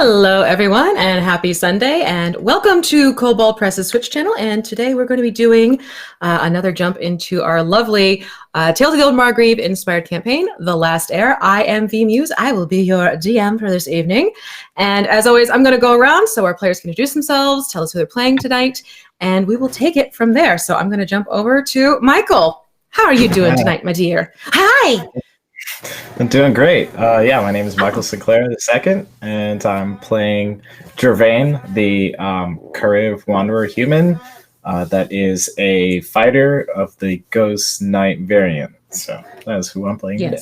Hello, everyone, and happy Sunday, and welcome to Kobold Press's Twitch channel. And today we're going to be doing another jump into our lovely Tales of the Old Margreave inspired campaign, The Last Heir. I am V Muse. I will be your GM for this evening. And as always, I'm going to go around so our players can introduce themselves, tell us who they're playing tonight, and we will take it from there. So I'm going to jump over to Michael. How are you doing tonight, my dear? Hi! I'm doing great. My name is Michael Sinclair II, and I'm playing Gervain, the Carav Wanderer human that is a fighter of the Ghost Knight variant. So that's who I'm playing today.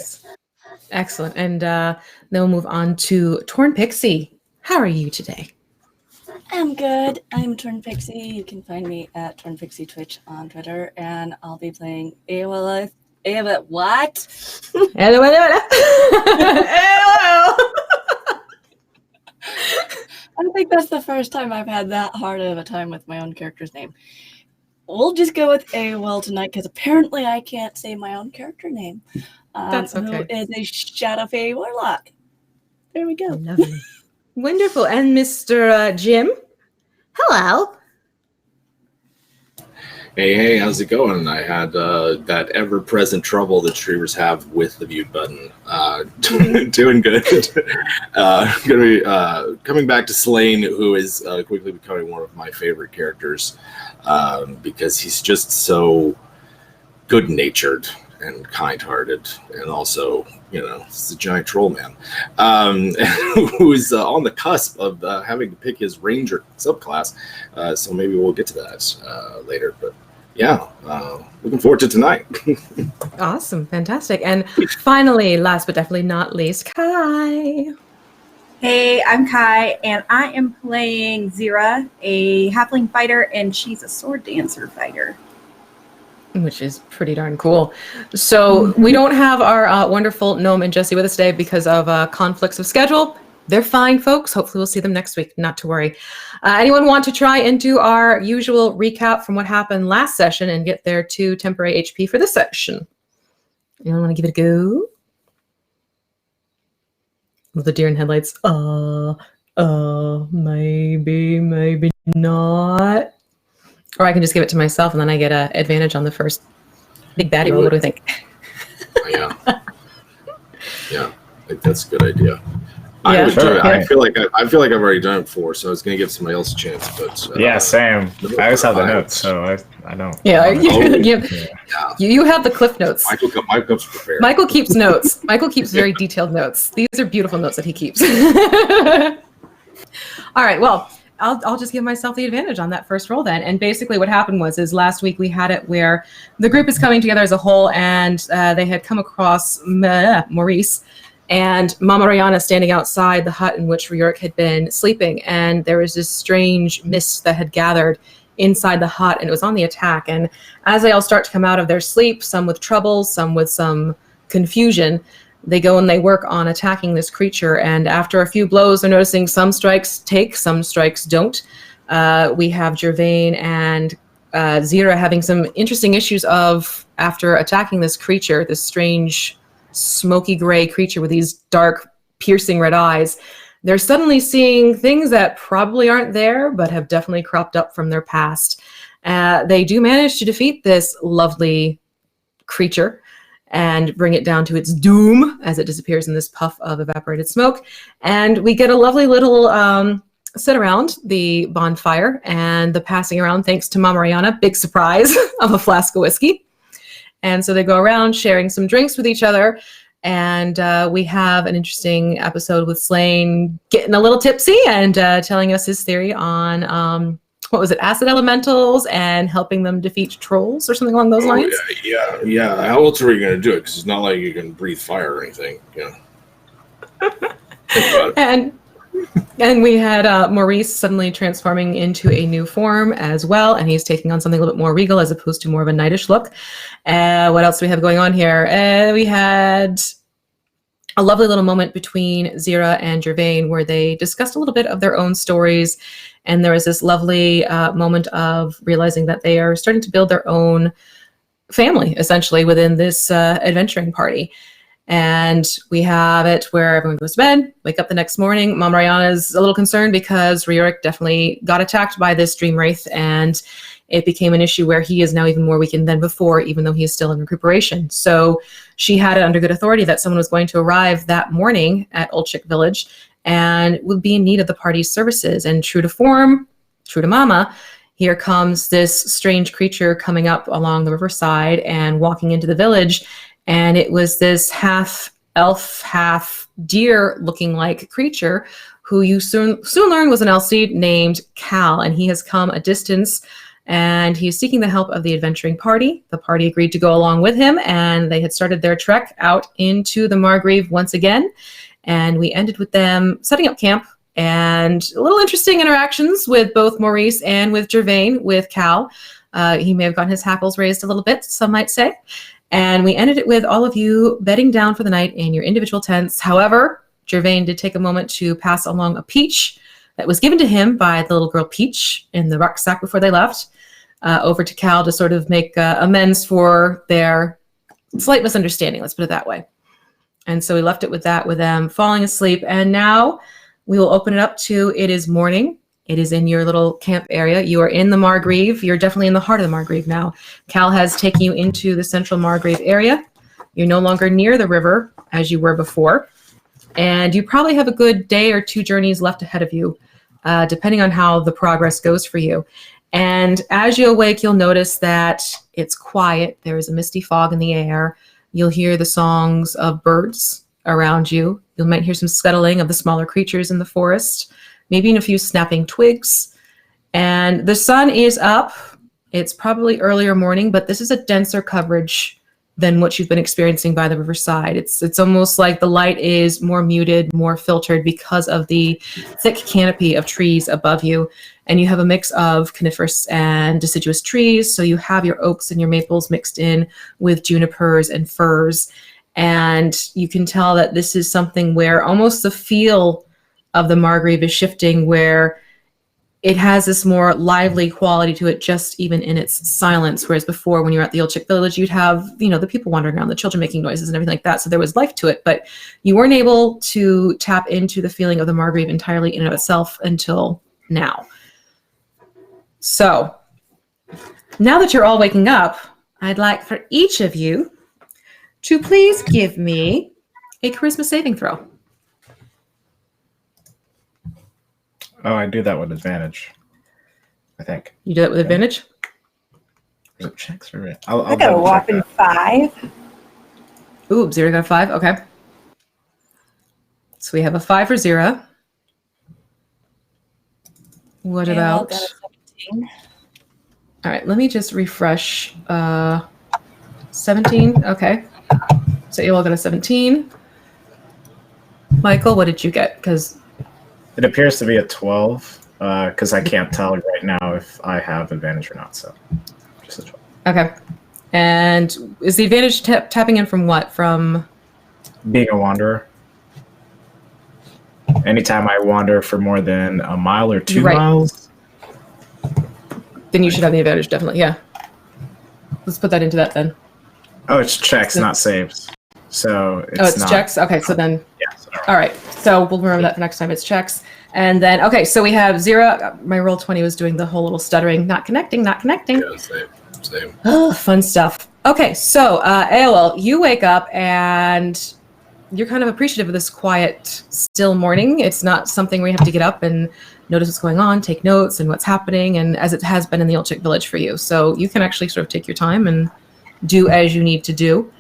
Excellent. And then we'll move on to Torn Pixie. How are you today? I'm good. I'm Torn Pixie. You can find me at Torn Pixie Twitch on Twitter, and I'll be playing what? Hello. I think that's the first time I've had that hard of a time with my own character's name. We'll just go with AOL tonight because apparently I can't say my own character name. That's okay. Who is a Shadow Fae Warlock. There we go. Lovely. Wonderful. And Mr. Jim? Hello. Hey, how's it going? I had that ever-present trouble that streamers have with the mute button. Doing good. Gonna be coming back to Slain, who is quickly becoming one of my favorite characters because he's just so good-natured and kind-hearted, and also, he's a giant troll man who's on the cusp of having to pick his ranger subclass. So maybe we'll get to that later, but yeah, looking forward to tonight. Awesome, fantastic. And finally, last but definitely not least, Kai. Hey, I'm Kai, and I am playing Zira, a halfling fighter, and she's a sword dancer fighter. Which is pretty darn cool. So we don't have our wonderful Gnome and Jesse with us today because of conflicts of schedule. They're fine, folks. Hopefully we'll see them next week. Not to worry. Anyone want to try and do our usual recap from what happened last session and get their 2 temporary HP for this session? Anyone want to give it a go? The deer in headlights. Maybe not. Or I can just give it to myself and then I get an advantage on the first big baddie roll. What do you think? Yeah, I think that's a good idea. Yeah, I feel like I've already done it before, so I was going to give somebody else a chance. But same. I always have the notes, so I don't. Yeah, you have the cliff notes. Michael's prepared. Michael keeps notes. Michael keeps very detailed notes. These are beautiful notes that he keeps. All right, well, I'll just give myself the advantage on that first roll then. And basically what happened is last week we had it where the group is coming together as a whole, and they had come across Maurice and Mama Rihanna standing outside the hut in which Riork had been sleeping. And there was this strange mist that had gathered inside the hut, and it was on the attack. And as they all start to come out of their sleep, some with trouble, some with some confusion, they go and they work on attacking this creature. And after a few blows, they're noticing some strikes take, some strikes don't. We have Gervain and Zira having some interesting issues of, after attacking this creature, this strange smoky gray creature with these dark piercing red eyes, they're suddenly seeing things that probably aren't there but have definitely cropped up from their past. They do manage to defeat this lovely creature and bring it down to its doom as it disappears in this puff of evaporated smoke. And we get a lovely little sit around the bonfire and the passing around, thanks to Mama Rihanna, big surprise, of a flask of whiskey. And so they go around sharing some drinks with each other. And we have an interesting episode with Slain getting a little tipsy and telling us his theory on, acid elementals and helping them defeat trolls or something along those lines? Yeah. How else are you going to do it? Because it's not like you can breathe fire or anything. Yeah. And we had Maurice suddenly transforming into a new form as well, and he's taking on something a little bit more regal as opposed to more of a knightish look. What else do we have going on here? We had a lovely little moment between Zira and Gervain where they discussed a little bit of their own stories, and there was this lovely moment of realizing that they are starting to build their own family, essentially, within this adventuring party. And we have it where everyone goes to bed, wake up the next morning. Mom Rihanna is a little concerned because Riorik definitely got attacked by this dream wraith, and it became an issue where he is now even more weakened than before, even though he is still in recuperation. So she had it under good authority that someone was going to arrive that morning at Old Chick Village and would be in need of the party's services. And true to form, true to mama, here comes this strange creature coming up along the riverside and walking into the village. And it was this half elf, half deer looking like creature who you soon learned was an Elsie named Cal. And he has come a distance and he's seeking the help of the adventuring party. The party agreed to go along with him, and they had started their trek out into the Margreave once again. And we ended with them setting up camp and a little interesting interactions with both Maurice and with Gervain, with Cal. He may have gotten his hackles raised a little bit, some might say. And we ended it with all of you bedding down for the night in your individual tents. However, Gervain did take a moment to pass along a peach that was given to him by the little girl Peach in the rucksack before they left, over to Cal to sort of make amends for their slight misunderstanding, let's put it that way. And so we left it with that, with them falling asleep. And now we will open it up to it is morning. It is in your little camp area. You are in the Margreave. You're definitely in the heart of the Margreave now. Cal has taken you into the central Margreave area. You're no longer near the river as you were before. And you probably have a good day or two journeys left ahead of you, depending on how the progress goes for you. And as you awake, you'll notice that it's quiet. There is a misty fog in the air. You'll hear the songs of birds around you. You might hear some scuttling of the smaller creatures in the forest, maybe even a few snapping twigs. And the sun is up. It's probably earlier morning, but this is a denser coverage than what you've been experiencing by the riverside. It's almost like the light is more muted, more filtered because of the thick canopy of trees above you. And you have a mix of coniferous and deciduous trees. So you have your oaks and your maples mixed in with junipers and firs. And you can tell that this is something where almost the feel of the Margreave is shifting, where it has this more lively quality to it, just even in its silence. Whereas before, when you were at the Old Chick Village, you'd have, the people wandering around, the children making noises and everything like that. So there was life to it, but you weren't able to tap into the feeling of the Margreave entirely in and of itself until now. So now that you're all waking up, I'd like for each of you to please give me a charisma saving throw. Oh, I do that with advantage, I think. You do that with advantage? Is it checks or I got a whopping 5. Ooh, Zero got a 5. Okay. So we have a 5 for Zira. What And I'll about? get a 17. All right, let me just refresh. 17. Okay. So you all got a 17. Michael, what did you get? Because It appears to be a 12, because I can't tell right now if I have advantage or not. So just a 12. okay. And is the advantage tapping in from what? From Being a wanderer. Anytime I wander for more than a mile or 2 Right. miles. then you should have the advantage, definitely. Yeah. Let's put that into that then. Oh, it's checks, not saves. So it's It's not, checks. Okay, so then Yeah, so all right. So we'll remember that for next time. It's checks. And then, okay, so we have Zira. My roll 20 was doing the whole little stuttering, not connecting. Yeah, same. Oh, fun stuff. Okay, so AOL, you wake up and you're kind of appreciative of this quiet, still morning. It's not something where you have to get up and notice what's going on, take notes and what's happening, and as it has been in the Old Chick Village for you. So you can actually sort of take your time and do as you need to do.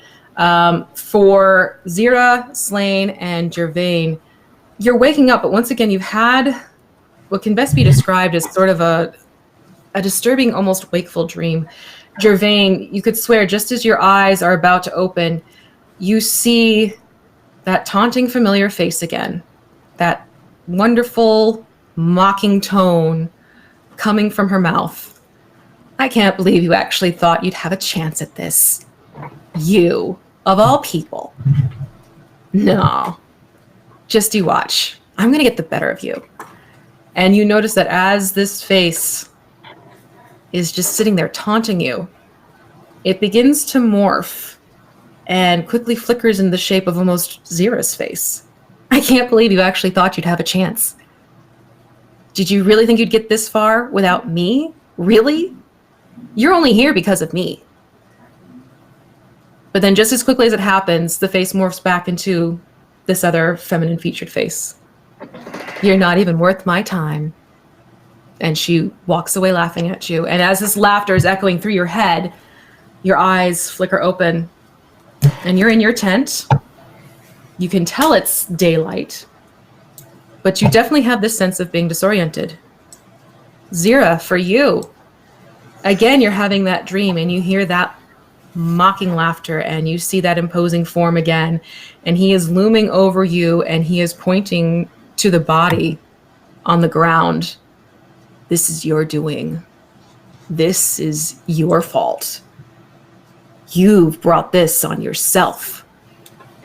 For Zira, Slane, and Gervain, you're waking up, but once again, you've had what can best be described as sort of a disturbing, almost wakeful dream. Gervain, you could swear just as your eyes are about to open, you see that taunting, familiar face again. That wonderful, mocking tone coming from her mouth. I can't believe you actually thought you'd have a chance at this. You, of all people. No. Just you watch. I'm going to get the better of you. And you notice that as this face is just sitting there taunting you, it begins to morph and quickly flickers in the shape of almost Zira's face. I can't believe you actually thought you'd have a chance. Did you really think you'd get this far without me? Really? You're only here because of me. But then just as quickly as it happens, the face morphs back into this other feminine featured face. You're not even worth my time. And she walks away laughing at you. And as this laughter is echoing through your head, your eyes flicker open. And you're in your tent. You can tell it's daylight. But you definitely have this sense of being disoriented. Zira, for you, again, you're having that dream and you hear that mocking laughter and you see that imposing form again. And he is looming over you and he is pointing to the body on the ground. This is your doing. This is your fault. You've brought this on yourself.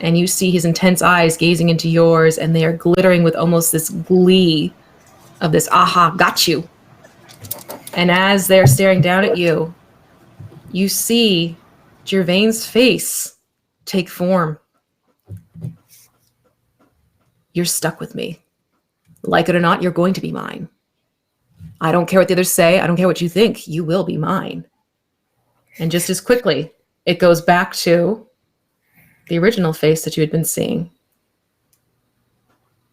And you see his intense eyes gazing into yours, and they are glittering with almost this glee of this, aha, got you. And as they're staring down at you, you see Gervain's face take form. You're stuck with me. Like it or not, you're going to be mine. I don't care what the others say. I don't care what you think. You will be mine. And just as quickly, it goes back to the original face that you had been seeing.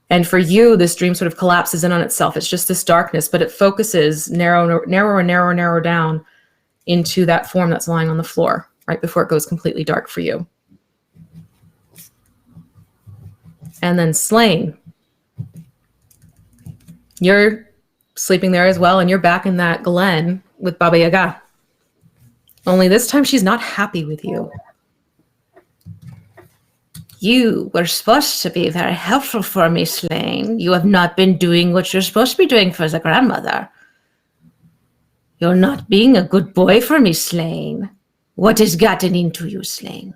And for you, this dream sort of collapses in on itself. It's just this darkness, but it focuses narrow down into that form that's lying on the floor right before it goes completely dark for you. And then Slain. You're sleeping there as well, and you're back in that glen with Baba Yaga. Only this time she's not happy with you. You were supposed to be very helpful for me, Slain. You have not been doing what you're supposed to be doing for the grandmother. You're not being a good boy for me, Slain. What has gotten into you, Slain?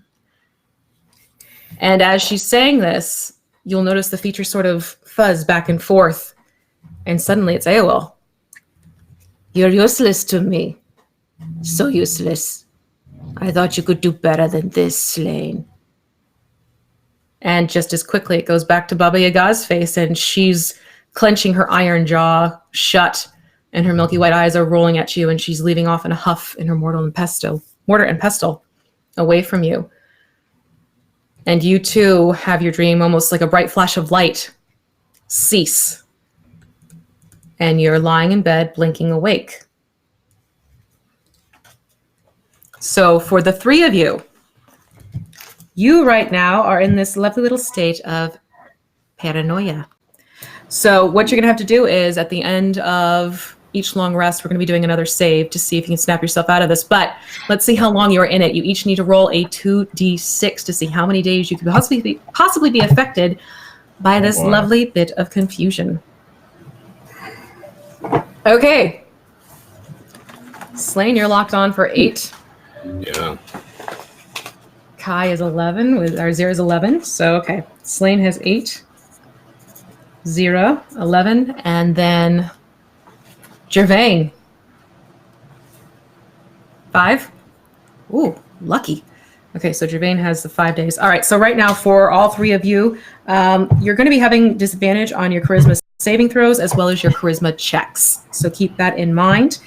And as she's saying this, you'll notice the features sort of fuzz back and forth. And suddenly it's Aowil. You're useless to me. So useless. I thought you could do better than this, Slain. And just as quickly, it goes back to Baba Yaga's face, and she's clenching her iron jaw shut, and her milky white eyes are rolling at you, and she's leaving off in a huff in her mortar and pestle away from you. And you too have your dream, almost like a bright flash of light, cease. And you're lying in bed, blinking awake. So for the three of you, you right now are in this lovely little state of paranoia. So what you're going to have to do is at the end of each long rest, we're going to be doing another save to see if you can snap yourself out of this. But let's see how long you're in it. You each need to roll a 2d6 to see how many days you could possibly be affected by this lovely bit of confusion. Okay. Slain, you're locked on for 8. Yeah. Kai is 11, with our Zira is 11. So, okay. Slain has 8. Zira, 11. And then Gervain, 5. Ooh, lucky. Okay, so Gervain has the 5 days. All right, so right now for all three of you, you're going to be having disadvantage on your charisma saving throws as well as your charisma checks. So keep that in mind.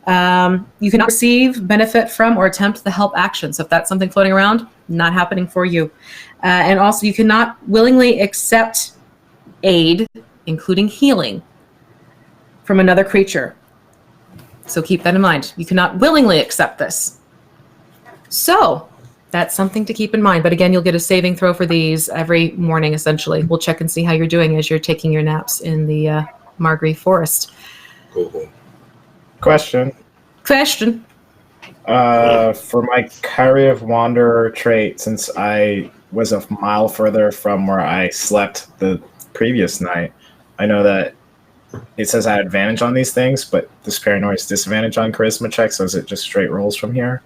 You cannot receive, benefit from, or attempt the help action. So if that's something floating around, not happening for you. And also you cannot willingly accept aid, including healing, from another creature. So keep that in mind. You cannot willingly accept this. So that's something to keep in mind. But again, you'll get a saving throw for these every morning, essentially. We'll check and see how you're doing as you're taking your naps in the Margreave Forest. Cool. Question. For my Heir of Wanderer trait, since I was a mile further from where I slept the previous night, I know that it says I had advantage on these things, but this paranoia is disadvantage on charisma checks, so is it just straight rolls from here?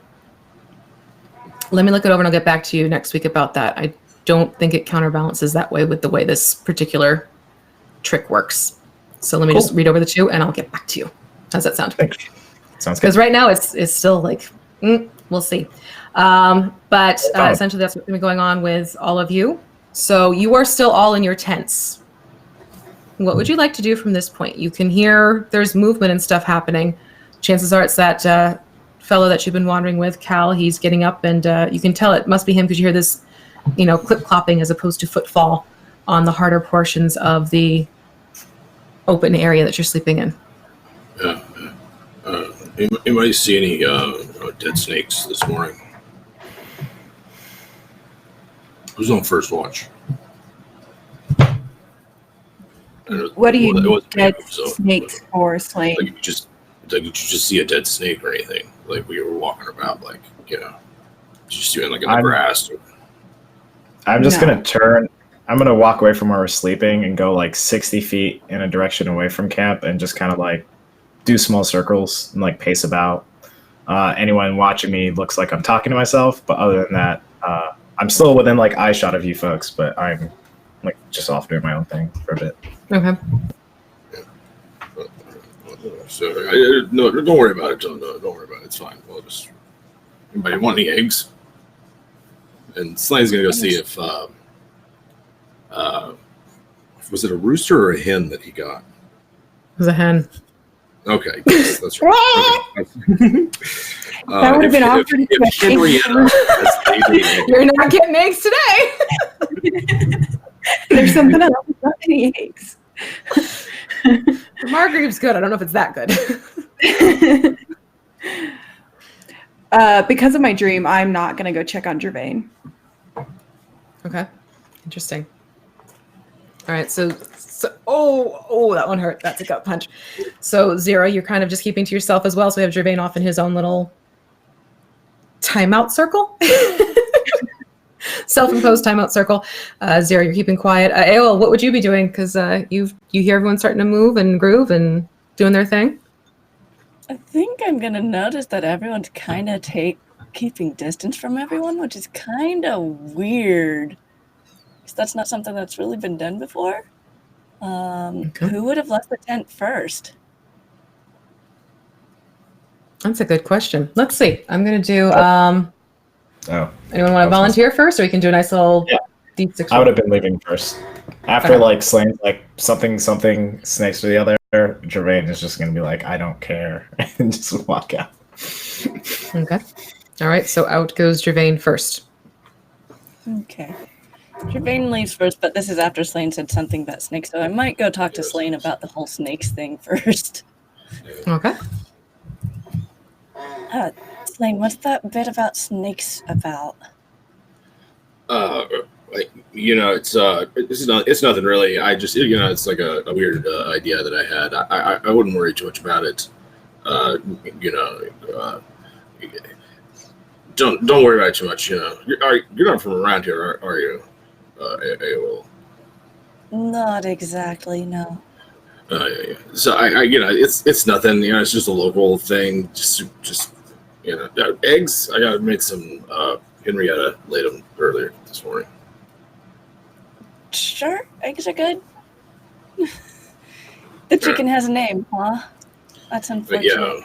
Let me look it over and I'll get back to you next week about that. I don't think it counterbalances that way with the way this particular trick works. So let me just read over the 2 and I'll get back to you. How's that sound? Thanks. Sounds good. Because right now it's still like, we'll see. But essentially, that's what's going to be going on with all of you. So you are still all in your tents. What would you like to do from this point? You can hear there's movement and stuff happening. Chances are it's that fellow that you've been wandering with, Cal. He's getting up, and you can tell it must be him because you hear this, clip-clopping as opposed to footfall on the harder portions of the open area that you're sleeping in. Anybody see any dead snakes this morning? Who's on first watch? What do you need dead snakes for, Slane? Like, did you just see a dead snake or anything? Like we were walking about, just doing in the grass. I'm just gonna turn. I'm gonna walk away from where we're sleeping and go 60 feet in a direction away from camp and just kind of do small circles and pace about. Anyone watching me looks like I'm talking to myself, but other than that, I'm still within eye shot of you folks, but I'm just off doing my own thing for a bit. Okay. So no, don't worry about it. Don't worry about it. It's fine. We'll just. Anybody want any eggs? And Slane's gonna go see if was it a rooster or a hen that he got? It was a hen. Okay, that's right. Okay. That would have been awkward. If Henrietta, You're not getting eggs today. There's something else. Not any eggs. Margreave's good. I don't know if it's that good. Because of my dream, I'm not going to go check on Gervain. Okay. Interesting. All right. So oh, that one hurt. That's a gut punch. So Zira, you're kind of just keeping to yourself as well. So we have Gervain off in his own little timeout circle. Self-imposed timeout circle. Zira, you're keeping quiet. Aol, what would you be doing? Because you hear everyone starting to move and groove and doing their thing. I think I'm gonna notice that everyone's kind of keeping distance from everyone, which is kind of weird. Because that's not something that's really been done before. Okay. Who would have left the tent first? That's a good question. Let's see. I'm gonna do. Anyone want I to was volunteer first, or we can do a nice little D6? I would have been leaving first. After Slane's something snakes to the other, Gervain is just gonna be I don't care, and just walk out. Okay. All right. So out goes Gervain first. Okay. Gervain leaves first, but this is after Slane said something about snakes, so I might go talk to Slane about the whole snakes thing first. Okay. Slane, what's that bit about snakes about? It's nothing really. I just, it's a weird idea that I had. I wouldn't worry too much about it. Don't worry about it too much. You're not from around here, are you? AOL. Not exactly, no. Yeah. So it's nothing. It's just a local thing. Just eggs. I made some. Henrietta laid them earlier this morning. Sure, eggs are good. The chicken has a name, huh? That's unfortunate.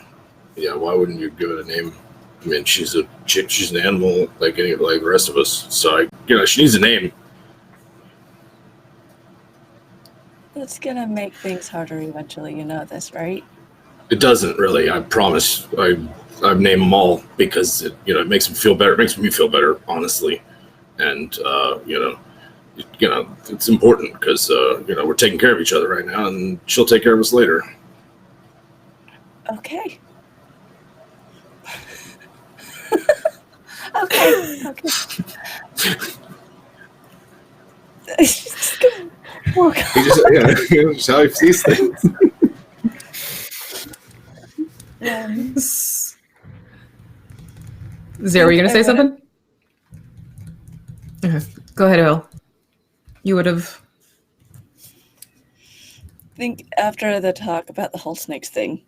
Yeah. Why wouldn't you give it a name? I mean, she's a chick. She's an animal like the rest of us. So she needs a name. It's gonna make things harder eventually. You know this, right? It doesn't really. I promise. I name them all because it makes them feel better. It makes me feel better, honestly, and it's important because we're taking care of each other right now, and she'll take care of us later. Okay. Okay. She's just gonna walk off. Just how he sees things. Zero, were you going to say something? Okay. Go ahead, Earl. You would have... I think after the talk about the whole snakes thing,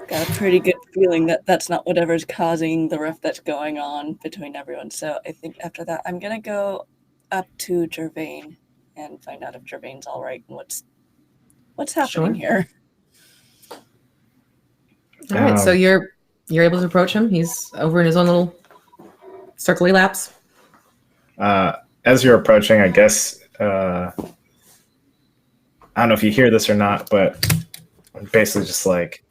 got a pretty good feeling that that's not whatever's causing the rift that's going on between everyone. So I think after that, I'm going to go up to Gervain and find out if Gervain's all right and what's happening here. All right, so you're able to approach him. He's over in his own little circle laps. As you're approaching, I guess, I don't know if you hear this or not, but I'm basically just like,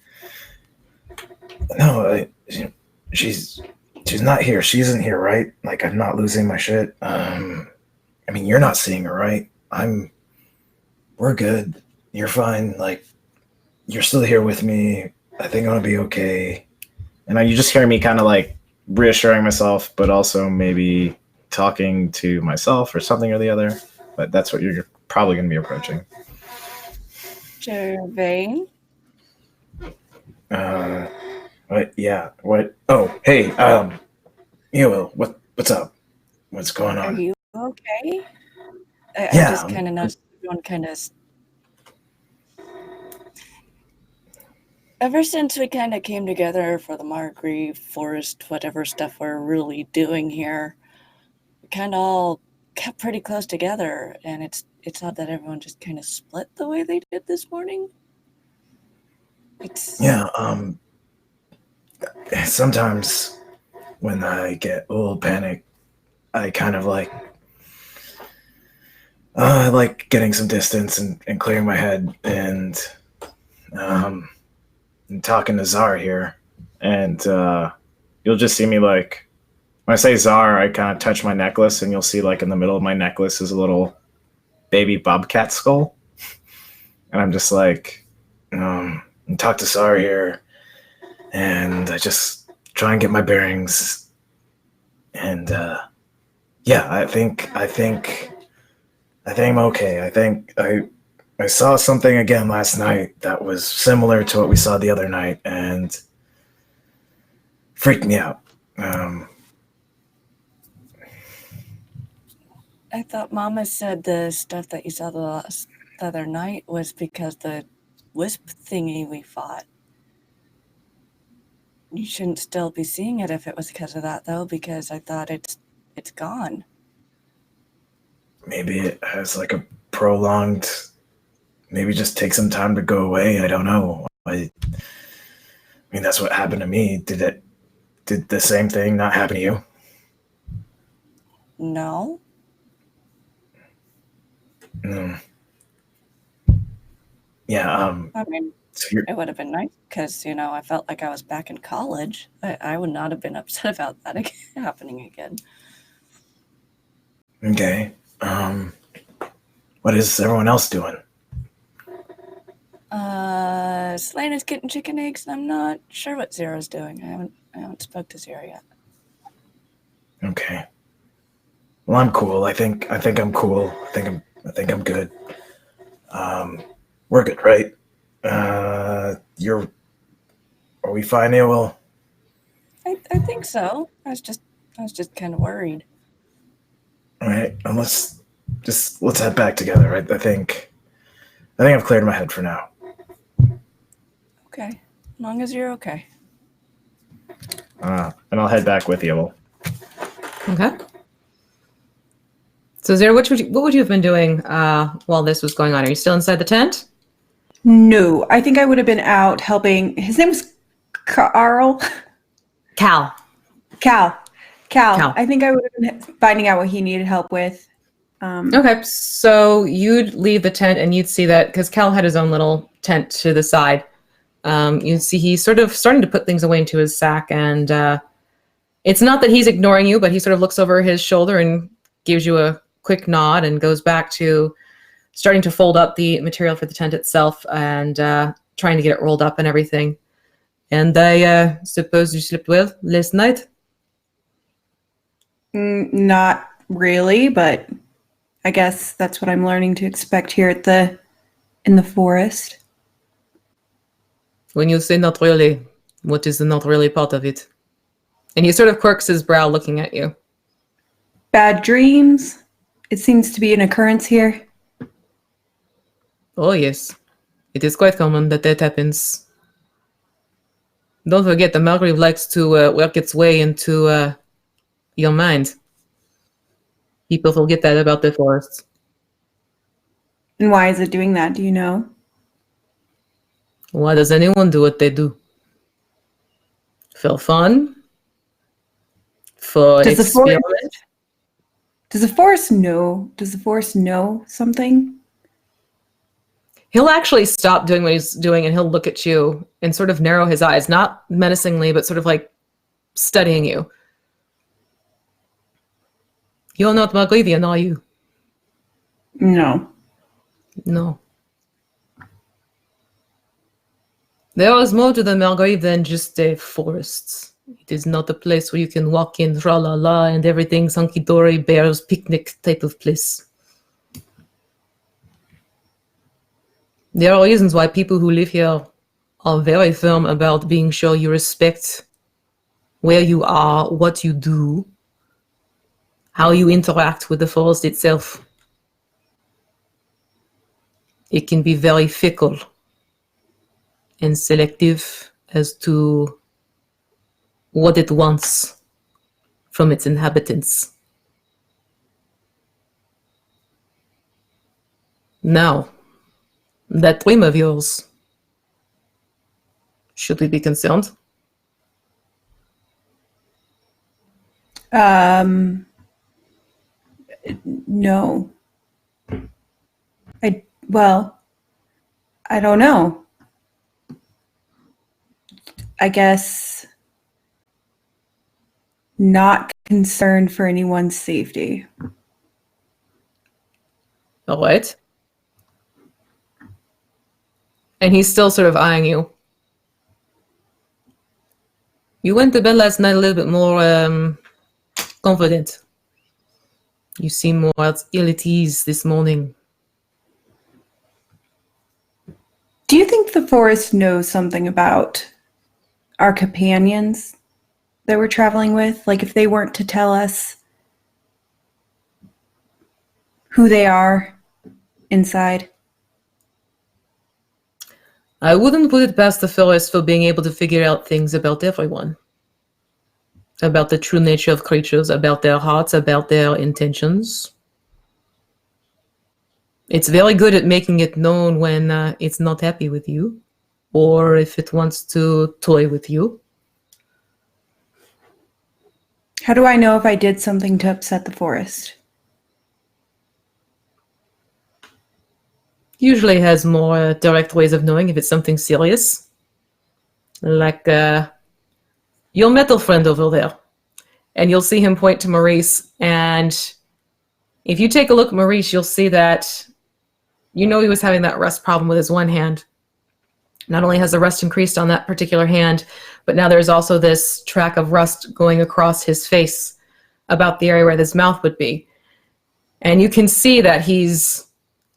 no, she's not here. She isn't here, right? Like, I'm not losing my shit. I mean, you're not seeing her, right? We're good. You're fine. Like, you're still here with me. I think I'm gonna be okay. And you just hear me kind of like reassuring myself, but also maybe talking to myself or something or the other. But that's what you're probably gonna be approaching. Gervain? What? Yeah. What? Oh, hey. Will. What's up? What's going on? Are you okay? I Yeah, just kind of noticed everyone kind of. Ever since we kind of came together for the Margreave Forest, whatever stuff we're really doing here, we kind of all kept pretty close together, and it's odd that everyone just kind of split the way they did this morning. Yeah. Sometimes when I get a little panicked, I kind of like I like getting some distance and clearing my head and talking to Zar here, and you'll just see me like when I say Zar, I kind of touch my necklace, and you'll see like in the middle of my necklace is a little baby bobcat skull, and I'm just like, talk to Zar here, and I just try and get my bearings, and yeah, I think I'm okay. I think I saw something again last night that was similar to what we saw the other night and freaked me out. I thought Mama said the stuff that you saw the other night was because the wisp thingy we fought. You shouldn't still be seeing it if it was because of that, though, because I thought it's gone. Maybe it has like a prolonged, maybe just take some time to go away. I don't know. I mean, that's what happened to me. Did the same thing not happen to you? No. Yeah. I mean, So it would have been nice because, I felt like I was back in college. I would not have been upset about that happening again. okay. What is everyone else doing? Selena's getting chicken eggs, and I'm not sure what Zera's doing. I haven't spoke to Zera yet. Okay. Well, I'm cool. I think I'm cool. I think I'm good. We're good, right? Are we fine here, Will? I think so. I was just kind of worried. All right. Let's head back together. Right? I think I've cleared my head for now. Okay. As long as you're okay. And I'll head back with you, Will. Okay. So, Zara, what would you have been doing while this was going on? Are you still inside the tent? No, I think I would have been out helping. His name was Carl. Cal. Cal. I think I would have been finding out what he needed help with. Okay, so you'd leave the tent and you'd see that because Cal had his own little tent to the side. You'd see he's sort of starting to put things away into his sack, and it's not that he's ignoring you, but he sort of looks over his shoulder and gives you a quick nod and goes back to starting to fold up the material for the tent itself and trying to get it rolled up and everything. And I suppose you slept well last night? Not really, but I guess that's what I'm learning to expect here in the forest. When you say not really, what is the not really part of it? And he sort of quirks his brow looking at you. Bad dreams. It seems to be an occurrence here. Oh, yes. It is quite common that happens. Don't forget, the Margreave likes to work its way into your mind. People forget that about the forests. And why is it doing that? Do you know? Why does anyone do what they do? For fun? for Does the forest- experiment. Does the forest know? Does the forest know something? He'll actually stop doing what he's doing and he'll look at you and sort of narrow his eyes, not menacingly, but sort of like studying you. You're not Margreavian, are you? No. No. There is more to the Margreave than just a forest. It is not a place where you can walk in, tra-la-la, and everything's hunky-dory, bears, picnic type of place. There are reasons why people who live here are very firm about being sure you respect where you are, what you do, how you interact with the forest itself. It can be very fickle and selective as to what it wants from its inhabitants. Now, that dream of yours, should we be concerned? No. I don't know. I guess not concerned for anyone's safety. All right. And he's still sort of eyeing you. You went to bed last night a little bit more confident. You seem more ill at ease this morning. Do you think the forest knows something about our companions that we're traveling with? Like if they weren't to tell us who they are inside? I wouldn't put it past the forest for being able to figure out things about everyone. About the true nature of creatures, about their hearts, about their intentions. It's very good at making it known when it's not happy with you, or if it wants to toy with you. How do I know if I did something to upset the forest? Usually has more direct ways of knowing if it's something serious. Like your metal friend over there. And you'll see him point to Maurice, and if you take a look at Maurice, you'll see that you know he was having that rust problem with his one hand. Not only has the rust increased on that particular hand, but now there's also this track of rust going across his face about the area where his mouth would be. And you can see that he's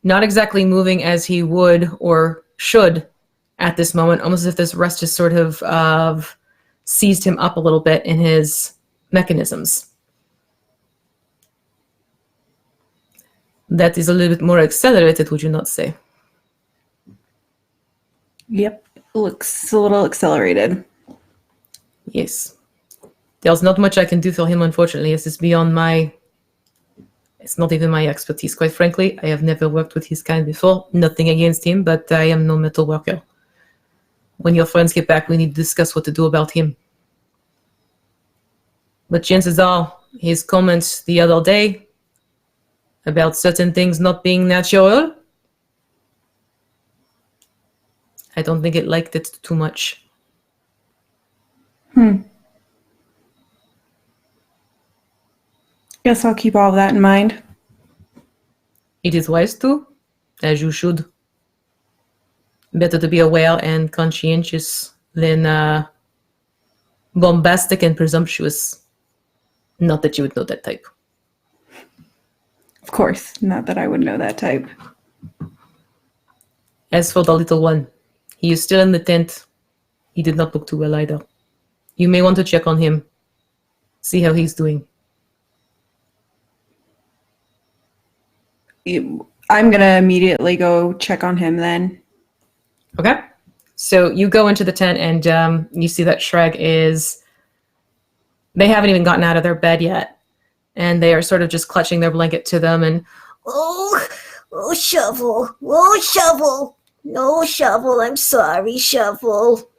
not exactly moving as he would or should at this moment, almost as if this rust has sort of seized him up a little bit in his mechanisms. That is a little bit more accelerated, would you not say? Yep, looks a little accelerated. Yes. There's not much I can do for him, unfortunately. This is beyond my... It's not even my expertise, quite frankly. I have never worked with his kind before. Nothing against him, but I am no metal worker. When your friends get back, we need to discuss what to do about him. But chances are, his comments the other day about certain things not being natural, I don't think it liked it too much. Guess I'll keep all of that in mind. It is wise to, as you should. Better to be aware and conscientious than bombastic and presumptuous. Not that you would know that type. Of course, not that I would know that type. As for the little one, he is still in the tent. He did not look too well either. You may want to check on him. See how he's doing. I'm going to immediately go check on him then. Okay. So you go into the tent and you see that Shrek is... They haven't even gotten out of their bed yet. And they are sort of just clutching their blanket to them and... Oh, Shovel. Oh, Shovel. No, Shovel. I'm sorry, Shovel.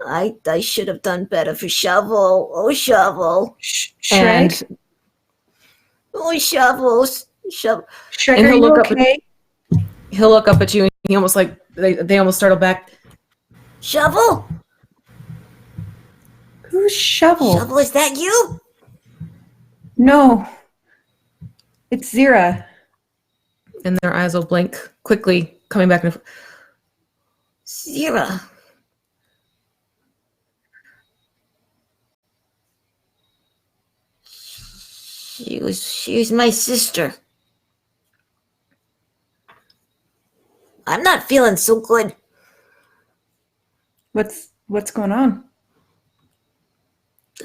I should have done better for Shovel. Oh, Shovel. Shrek? Oh, Shovels. Shrek, And are he'll you look up okay? He'll look up at you, and he almost like they almost startle back. Shovel? Who's Shovel? Shovel, is that you? No. It's Zira. And their eyes will blink quickly, coming back. Zira. She was my sister. I'm not feeling so good. What's going on?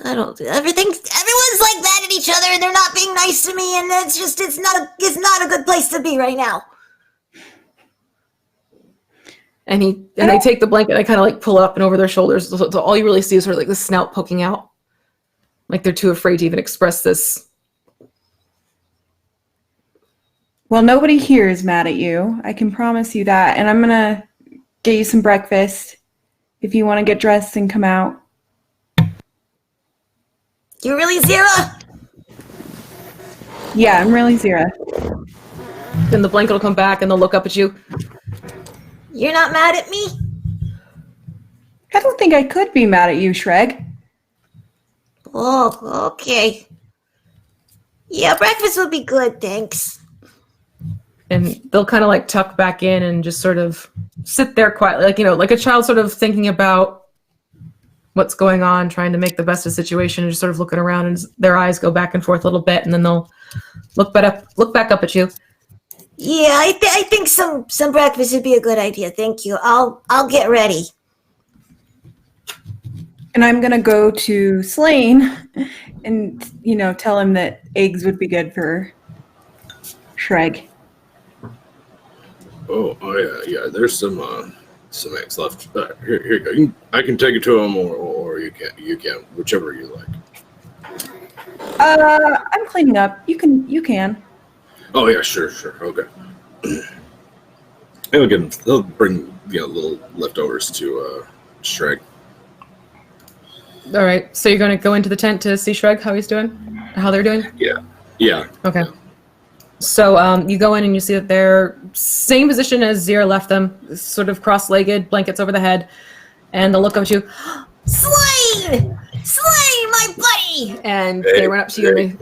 Everyone's like mad at each other and they're not being nice to me, and it's not a good place to be right now. And they take the blanket and they kind of like pull up and over their shoulders. So all you really see is sort of like the snout poking out. Like they're too afraid to even express this. Well, nobody here is mad at you. I can promise you that. And I'm going to get you some breakfast if you want to get dressed and come out. You really, Zira? Yeah, I'm really Zira. Then the blanket will come back and they'll look up at you. You're not mad at me? I don't think I could be mad at you, Shrek. Oh, okay. Yeah, breakfast would be good, thanks. And they'll kind of like tuck back in and just sort of sit there quietly, like, like a child sort of thinking about what's going on, trying to make the best of the situation, and just sort of looking around, and their eyes go back and forth a little bit, and then they'll look back up at you. Yeah, I think some breakfast would be a good idea. Thank you. I'll get ready. And I'm going to go to Slane and, tell him that eggs would be good for Shrek. Oh yeah. There's some eggs left. Here you go. I can take it to him, or you can, whichever you like. I'm cleaning up. You can. Oh yeah, sure. Okay. They'll bring little leftovers to Shrek. All right, so you're going to go into the tent to see Shrek, how they're doing? Yeah. Okay. So you go in and you see that they're same position as Zira left them, sort of cross-legged, blankets over the head, and they'll look up at you. Slane, my buddy. And they run up to you and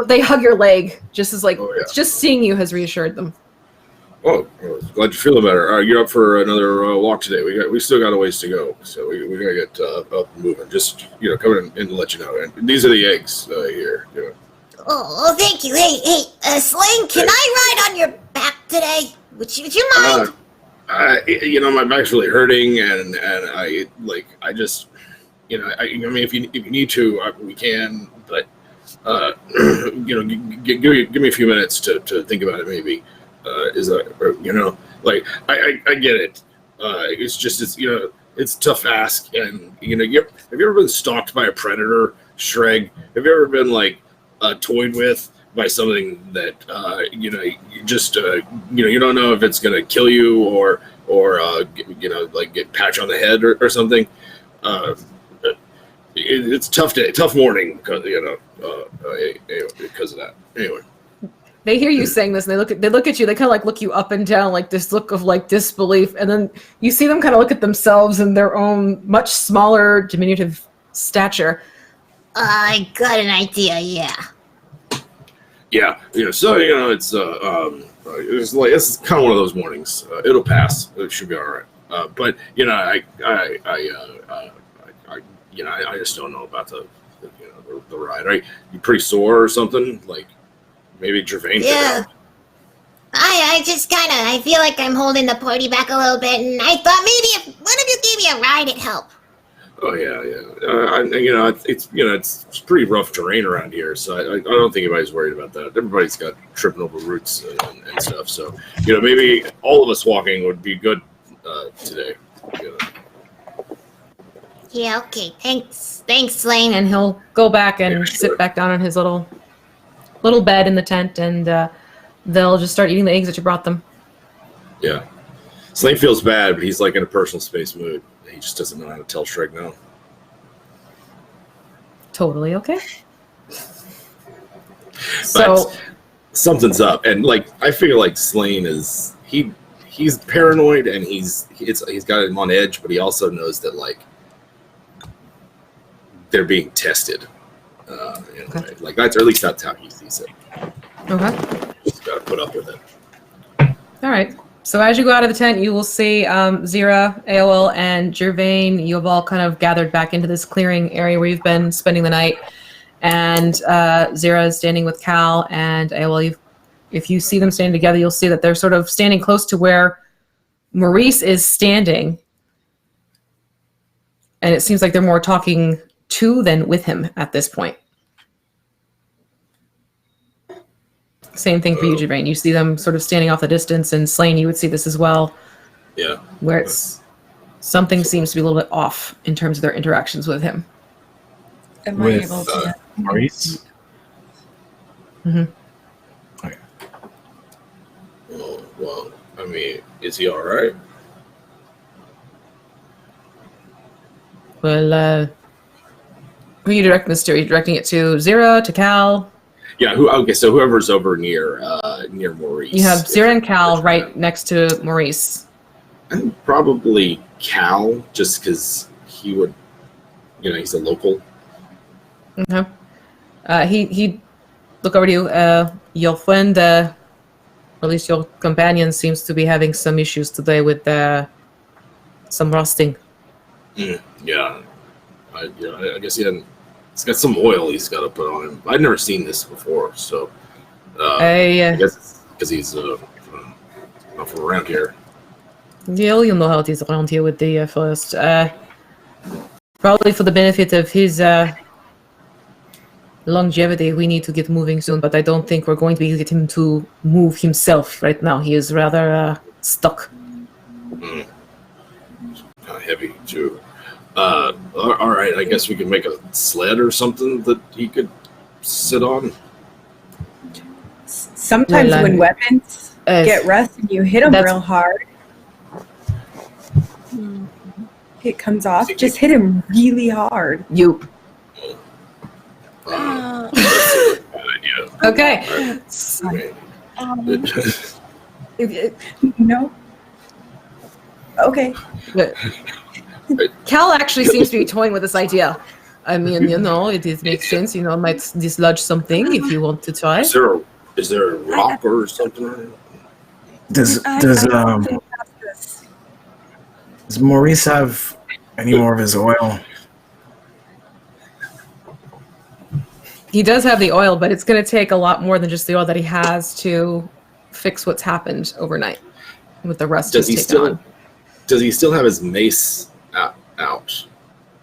they hug your leg, just as just seeing you has reassured them. Oh, glad you're feeling better. All right, you're up for another walk today. We still got a ways to go, so we gotta get up and moving. Just coming in to let you know. And these are the eggs here. Oh, thank you. Hey, Slane, can I ride on your back today? Would you mind? My back's really hurting, and I just, if you need to, we can, but give me a few minutes to think about it. Maybe is that I get it. It's just it's a tough ask, and have you ever been stalked by a predator, Shrek? Have you ever been toyed with by something that you just you don't know if it's gonna kill you or get patch on the head or something. It's a tough day, tough morning because because of that. Anyway, they hear you saying this and they look at you. They kind of look you up and down, this look of disbelief, and then you see them kind of look at themselves in their own much smaller, diminutive stature. I got an idea. Yeah. Yeah. So it's it's kind of one of those mornings. It'll pass. It should be all right. But I just don't know about the ride. Right? You pretty sore or something? Maybe Gervain. Yeah. I just I feel like I'm holding the party back a little bit, and I thought maybe if one of you gave me a ride, it'd help. Oh yeah. It's pretty rough terrain around here, so I don't think anybody's worried about that. Everybody's got tripping over roots and stuff. So maybe all of us walking would be good today. Yeah. Okay. Thanks, Slane. And he'll go back and sit back down on his little bed in the tent, and they'll just start eating the eggs that you brought them. Yeah. Slane feels bad, but he's in a personal space mood. He just doesn't know how to tell Shrek no. totally okay. So something's up, and like I feel like Slane is he's paranoid, and he's got him on edge, but he also knows that like they're being tested. Okay. Like that's, or at least that's how he sees it. okay. Just gotta put up with it. All right. So as you go out of the tent, you will see Zira, Aol, and Gervain. You have all kind of gathered back into this clearing area where you've been spending the night. And Zira is standing with Cal, and Aol, if you see them standing together, you'll see that they're sort of standing close to where Maurice is standing. And it seems like they're more talking to than with him at this point. Same thing for you, Gervain. You see them sort of standing off the distance, and Slane, you would see this as well. Yeah. Where it's something seems to be a little bit off in terms of their interactions with him. Am I With able to? Maurice? Mm-hmm. Okay. Oh, well, I mean, is he all right? Well, who are you directing this to? Are you directing it to Zira, to Cal? Yeah. Okay. So whoever's over near Maurice. You have Zira and Cal right next to Maurice. And probably Cal, just because he would, he's a local. Okay. He look over to you. Your friend, or at least your companion, seems to be having some issues today with some rusting. Yeah. I guess he's got some oil he's got to put on him. I've never seen this before, so I guess it's because he's not from around here. Yeah, you know how it is around here with the forest. Probably for the benefit of his longevity, we need to get moving soon, but I don't think we're going to be able to get him to move himself right now. He is rather stuck. Kind of heavy, too. All right, I guess we could make a sled or something that he could sit on. Sometimes Well, when weapons get rust and you hit them real hard, it comes off. Just hit him really hard. You. Idea. Okay. No. Okay. Cal actually seems to be toying with this idea. I mean, it makes sense. Might dislodge something if you want to try. Is there a rock or something? Does Maurice have any more of his oil? He does have the oil, but it's going to take a lot more than just the oil that he has to fix what's happened overnight with the rust. Does he still have his mace out?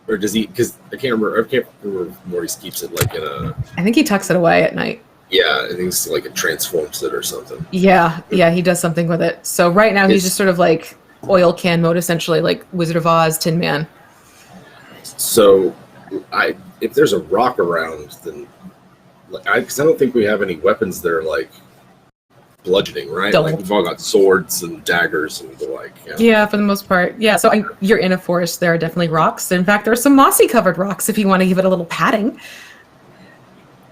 Or does he? Because I can't remember if Maurice keeps it like in a. I think he tucks it away at night. Yeah, I think it's like it transforms it or something. Yeah, he does something with it. So right now he's just sort of like oil can mode, essentially, like Wizard of Oz, Tin Man. So, if there's a rock around, then because I don't think we have any weapons that are like bludgeoning, right? Don't. Like we've all got swords and daggers and the like. Yeah, for the most part. Yeah, so you're in a forest. There are definitely rocks. In fact, there are some mossy covered rocks if you want to give it a little padding.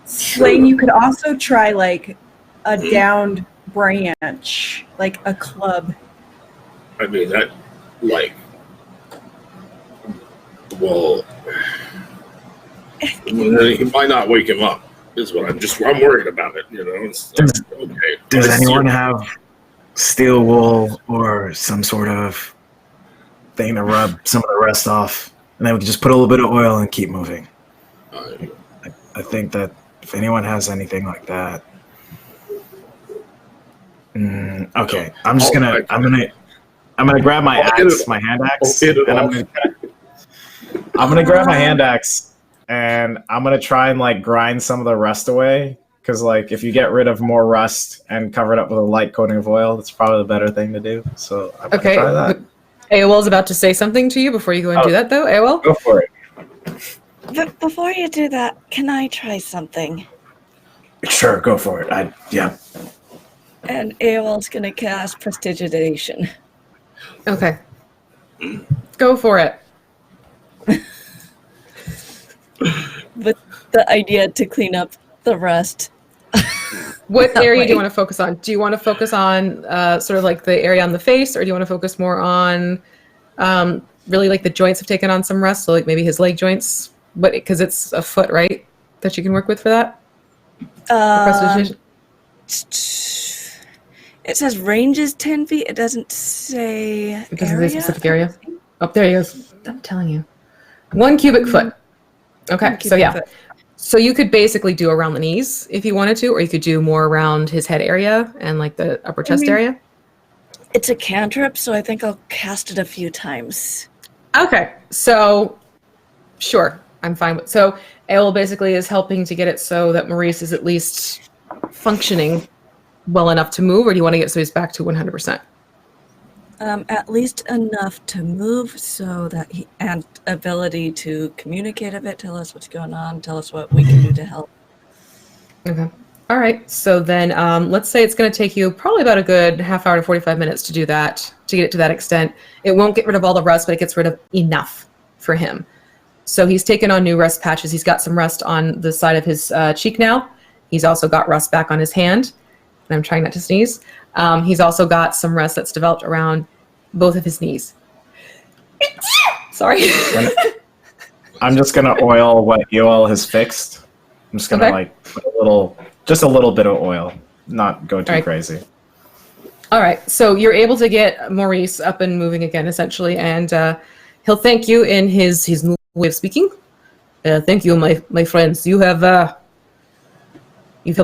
Slane, you could also try like a downed branch, like a club. I mean that, like, well, he might not wake him up. Is what I'm worried about it. Does anyone have steel wool or some sort of thing to rub some of the rust off, and then we can just put a little bit of oil and keep moving? I think that if anyone has anything like that, okay. I'm gonna grab my axe, my hand axe, and I'm gonna grab my hand axe. And I'm going to try and like grind some of the rust away. Because like if you get rid of more rust and cover it up with a light coating of oil, that's probably the better thing to do. So I'm going to try that. AOL's about to say something to you before you go and do that, though. AOL? Go for it. But before you do that, can I try something? Sure, go for it. Yeah. And AOL's going to cast Prestidigitation. Okay. Go for it. But the idea to clean up the rest. What That area do you way. want to focus on? Do you want to focus on sort of like the area on the face, or do you want to focus more on really like the joints have taken on some rust, so like maybe his leg joints? But because it's a foot, right, that you can work with for that? Prestidigitation? It says range is 10 feet. It doesn't say Because of area. the specific area. Oh, there he goes. I'm telling you. 1 cubic foot. Okay, 1 so cubic yeah. foot. So you could basically do around the knees if you wanted to, or you could do more around his head area and like the upper chest area. It's a cantrip, so I think I'll cast it a few times. Okay, so sure, I'm fine with. So Ael basically is helping to get it so that Maurice is at least functioning well enough to move, or do you want to get so he's back to 100%? At least enough to move so that he and ability to communicate a bit, tell us what's going on, tell us what we can do to help. Okay. All right. So then let's say it's going to take you probably about a good half hour to 45 minutes to do that, to get it to that extent. It won't get rid of all the rust, but it gets rid of enough for him. So he's taken on new rust patches. He's got some rust on the side of his cheek now. He's also got rust back on his hand. And I'm trying not to sneeze. He's also got some rust that's developed around both of his knees. Sorry. I'm just gonna oil what Yoel has fixed. I'm just gonna like put just a little bit of oil, not go too crazy. All right, so you're able to get Maurice up and moving again, essentially, and he'll thank you in his new way of speaking. Thank you, my friends. You've helped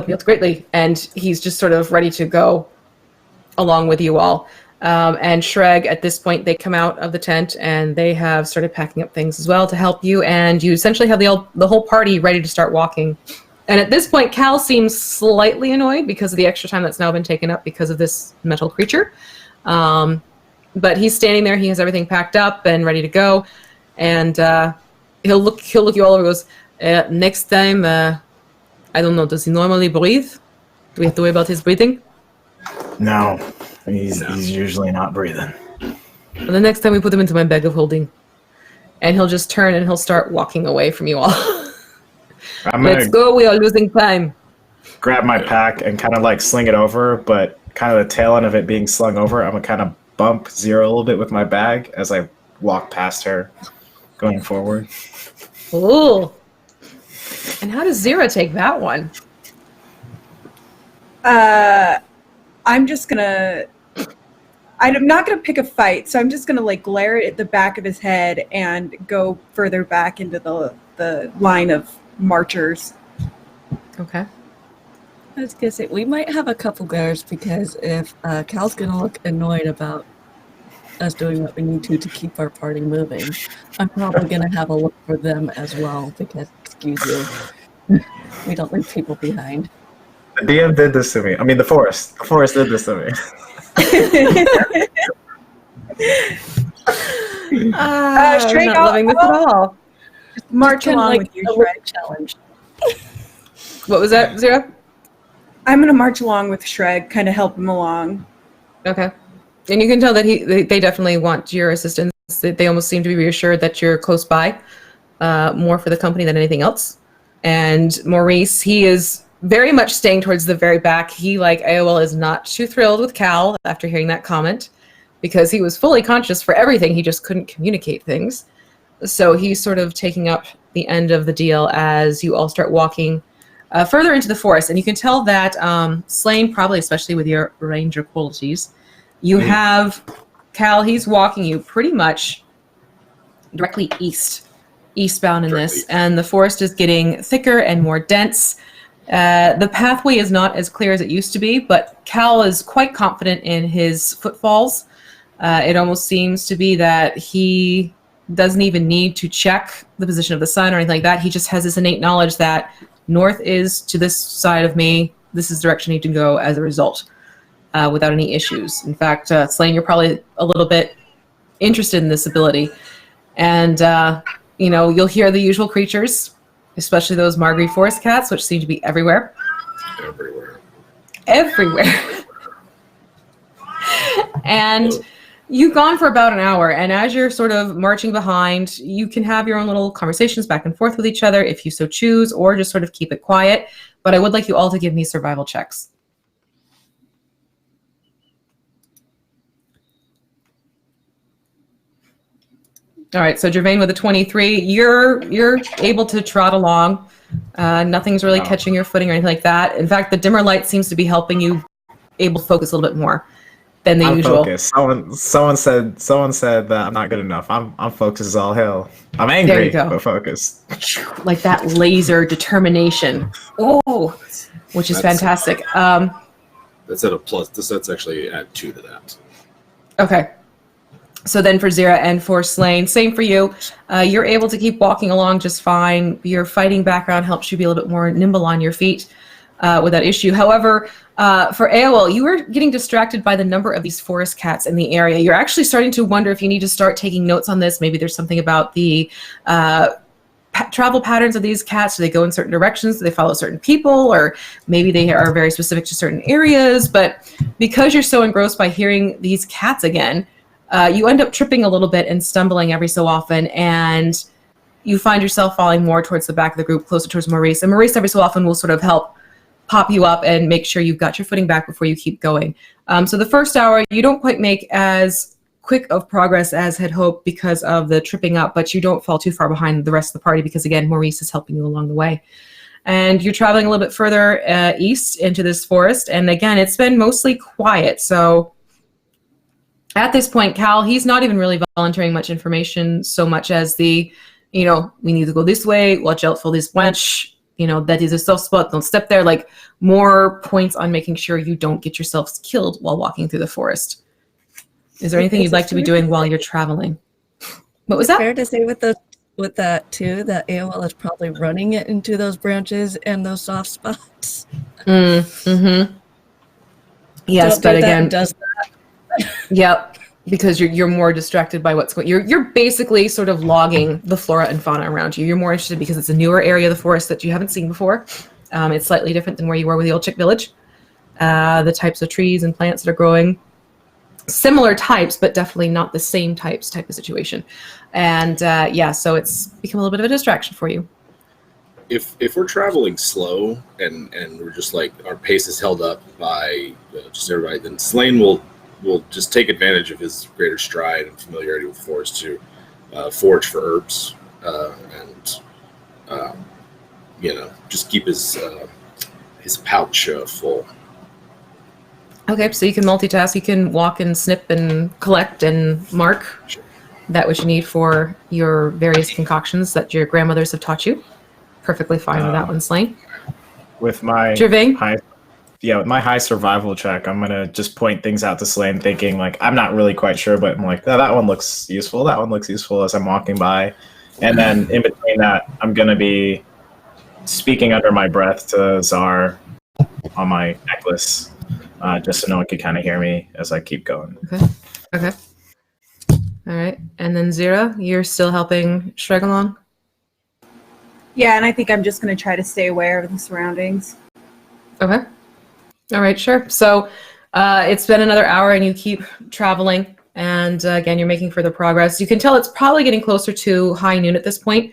me out greatly, and he's just sort of ready to go along with you all. And Shreg, at this point, they come out of the tent and they have started packing up things as well to help you. And you essentially have the whole party ready to start walking. And at this point, Cal seems slightly annoyed because of the extra time that's now been taken up because of this metal creature. But he's standing there. He has everything packed up and ready to go. And he'll look you all over and goes, next time, I don't know, does he normally breathe? Do we have to worry about his breathing? No, he's usually not breathing. Well, the next time we put him into my bag of holding. And he'll just turn and he'll start walking away from you all. Let's go, we are losing time. Grab my pack and kind of like sling it over, but kind of the tail end of it being slung over, I'm gonna kind of bump Zero a little bit with my bag as I walk past her, going forward. Ooh. And how does Zero take that one? I'm not gonna pick a fight, so I'm just gonna like glare at the back of his head and go further back into the line of marchers. Okay. I was gonna say we might have a couple glares because if Cal's gonna look annoyed about us doing what we need to keep our party moving, I'm probably gonna have a look for them as well because, excuse you, we don't leave people behind. The DM did this to me. I mean, the forest. The forest did this to me. I'm not loving this at all. Just march along with you, Shreg. Challenge. What was that, Zero? I'm gonna march along with Shreg, kind of help him along. Okay. And you can tell that they definitely want your assistance. They almost seem to be reassured that you're close by, more for the company than anything else. And Maurice, he is very much staying towards the very back. He, like AOL, is not too thrilled with Cal after hearing that comment because he was fully conscious for everything. He just couldn't communicate things. So he's sort of taking up the end of the deal as you all start walking further into the forest. And you can tell that Slane, probably especially with your ranger qualities, you have Cal, he's walking you pretty much directly eastbound in this. And the forest is getting thicker and more dense. The pathway is not as clear as it used to be, but Cal is quite confident in his footfalls. It almost seems to be that he doesn't even need to check the position of the sun or anything like that. He just has this innate knowledge that north is to this side of me. This is the direction I need to go as a result, without any issues. In fact, Slane, you're probably a little bit interested in this ability. And, you'll hear the usual creatures, especially those Margreave forest cats, which seem to be everywhere. Everywhere. And You've gone for about an hour, and as you're sort of marching behind, you can have your own little conversations back and forth with each other if you so choose, or just sort of keep it quiet. But I would like you all to give me survival checks. All right, so Gervain with a 23, you're able to trot along. Nothing's really catching your footing or anything like that. In fact, the dimmer light seems to be helping you able to focus a little bit more than the usual. Focused. Someone said that I'm not good enough. I'm focused as all hell. I'm angry, but focused. Like that laser determination. Oh, which is fantastic. That's at a plus. That's actually add 2 to that. Okay. So then for Zira and for Slain, same for you. You're able to keep walking along just fine. Your fighting background helps you be a little bit more nimble on your feet with that issue. However, for AOL, you are getting distracted by the number of these forest cats in the area. You're actually starting to wonder if you need to start taking notes on this. Maybe there's something about the travel patterns of these cats. Do they go in certain directions? Do they follow certain people? Or maybe they are very specific to certain areas. But because you're so engrossed by hearing these cats again, you end up tripping a little bit and stumbling every so often, and you find yourself falling more towards the back of the group, closer towards Maurice. And Maurice every so often will sort of help pop you up and make sure you've got your footing back before you keep going. So the first hour, you don't quite make as quick of progress as had hoped because of the tripping up, but you don't fall too far behind the rest of the party because, again, Maurice is helping you along the way. And you're traveling a little bit further east into this forest, and again, it's been mostly quiet, so at this point, Cal, he's not even really volunteering much information so much as we need to go this way, watch out for this wench, that is a soft spot, don't step there, like more points on making sure you don't get yourselves killed while walking through the forest. Is there anything you'd like to be doing while you're traveling? What was that? Fair to say with that too, that AOL is probably running it into those branches and those soft spots. Mm-hmm. Yes, but again, does that. Yep, because you're more distracted by what's going. You're basically sort of logging the flora and fauna around you. You're more interested because it's a newer area of the forest that you haven't seen before. It's slightly different than where you were with the old chick village. The types of trees and plants that are growing, similar types, but definitely not the same type of situation. And so it's become a little bit of a distraction for you. If we're traveling slow and we're just like our pace is held up by just everybody, then Slain will just take advantage of his greater stride and familiarity with forest to forage for herbs and just keep his pouch full. Okay, so you can multitask. You can walk and snip and collect and mark that which you need for your various concoctions that your grandmothers have taught you. Perfectly fine with that one, Slain. With my with my high survival check, I'm gonna just point things out to Slain, thinking like I'm not really quite sure, but I'm like, oh, that one looks useful. That one looks useful as I'm walking by, and then in between that, I'm gonna be speaking under my breath to Czar on my necklace, just so no one could kind of hear me as I keep going. Okay. All right, and then Zira, you're still helping Shreg along. Yeah, and I think I'm just going to try to stay aware of the surroundings. Okay. All right, sure. So it's been another hour and you keep traveling. And again, you're making further progress. You can tell it's probably getting closer to high noon at this point.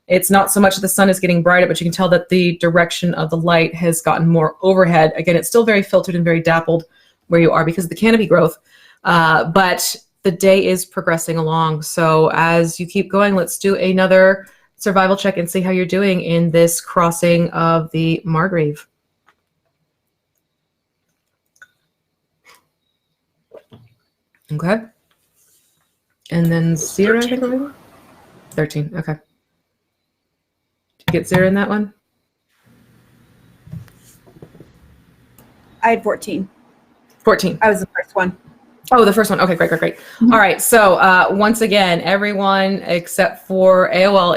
It's not so much that the sun is getting brighter, but you can tell that the direction of the light has gotten more overhead. Again, it's still very filtered and very dappled where you are because of the canopy growth. But the day is progressing along. So as you keep going, let's do another survival check and see how you're doing in this crossing of the Margreave. Okay. And then Zira, I think, over there? 13, okay. Did you get Zira in that one? I had 14. 14. I was the first one. Oh, the first one. Okay, great. Mm-hmm. All right, so once again, everyone except for AOL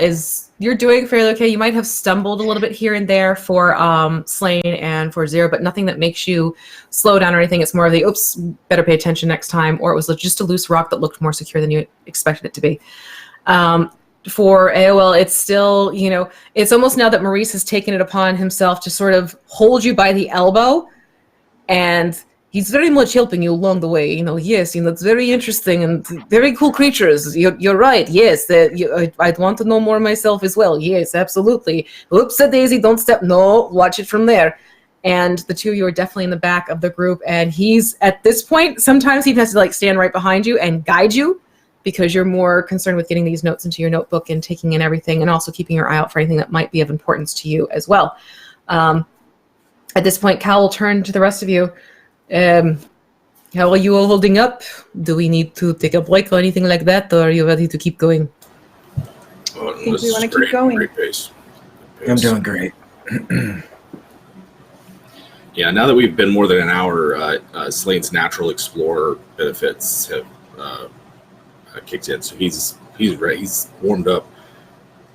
you're doing fairly okay. You might have stumbled a little bit here and there for Slain and for Zero, but nothing that makes you slow down or anything. It's more of the, oops, better pay attention next time, or it was just a loose rock that looked more secure than you expected it to be. For AOL, it's still, it's almost now that Maurice has taken it upon himself to sort of hold you by the elbow, and he's very much helping you along the way. Yes, it's very interesting and very cool creatures. You're right. Yes, I'd want to know more myself as well. Yes, absolutely. Oops, a daisy, don't step. No, watch it from there. And the two of you are definitely in the back of the group. And he's, at this point, sometimes he has to stand right behind you and guide you because you're more concerned with getting these notes into your notebook and taking in everything and also keeping your eye out for anything that might be of importance to you as well. At this point, Cal will turn to the rest of you. How are you all holding up? Do we need to take a break or anything like that, or are you ready to keep going? Oh, I think we want to keep going. Great pace. I'm doing great. Yeah, now that we've been more than an hour, Slane's natural explorer benefits have kicked in, so he's ready. He's warmed up.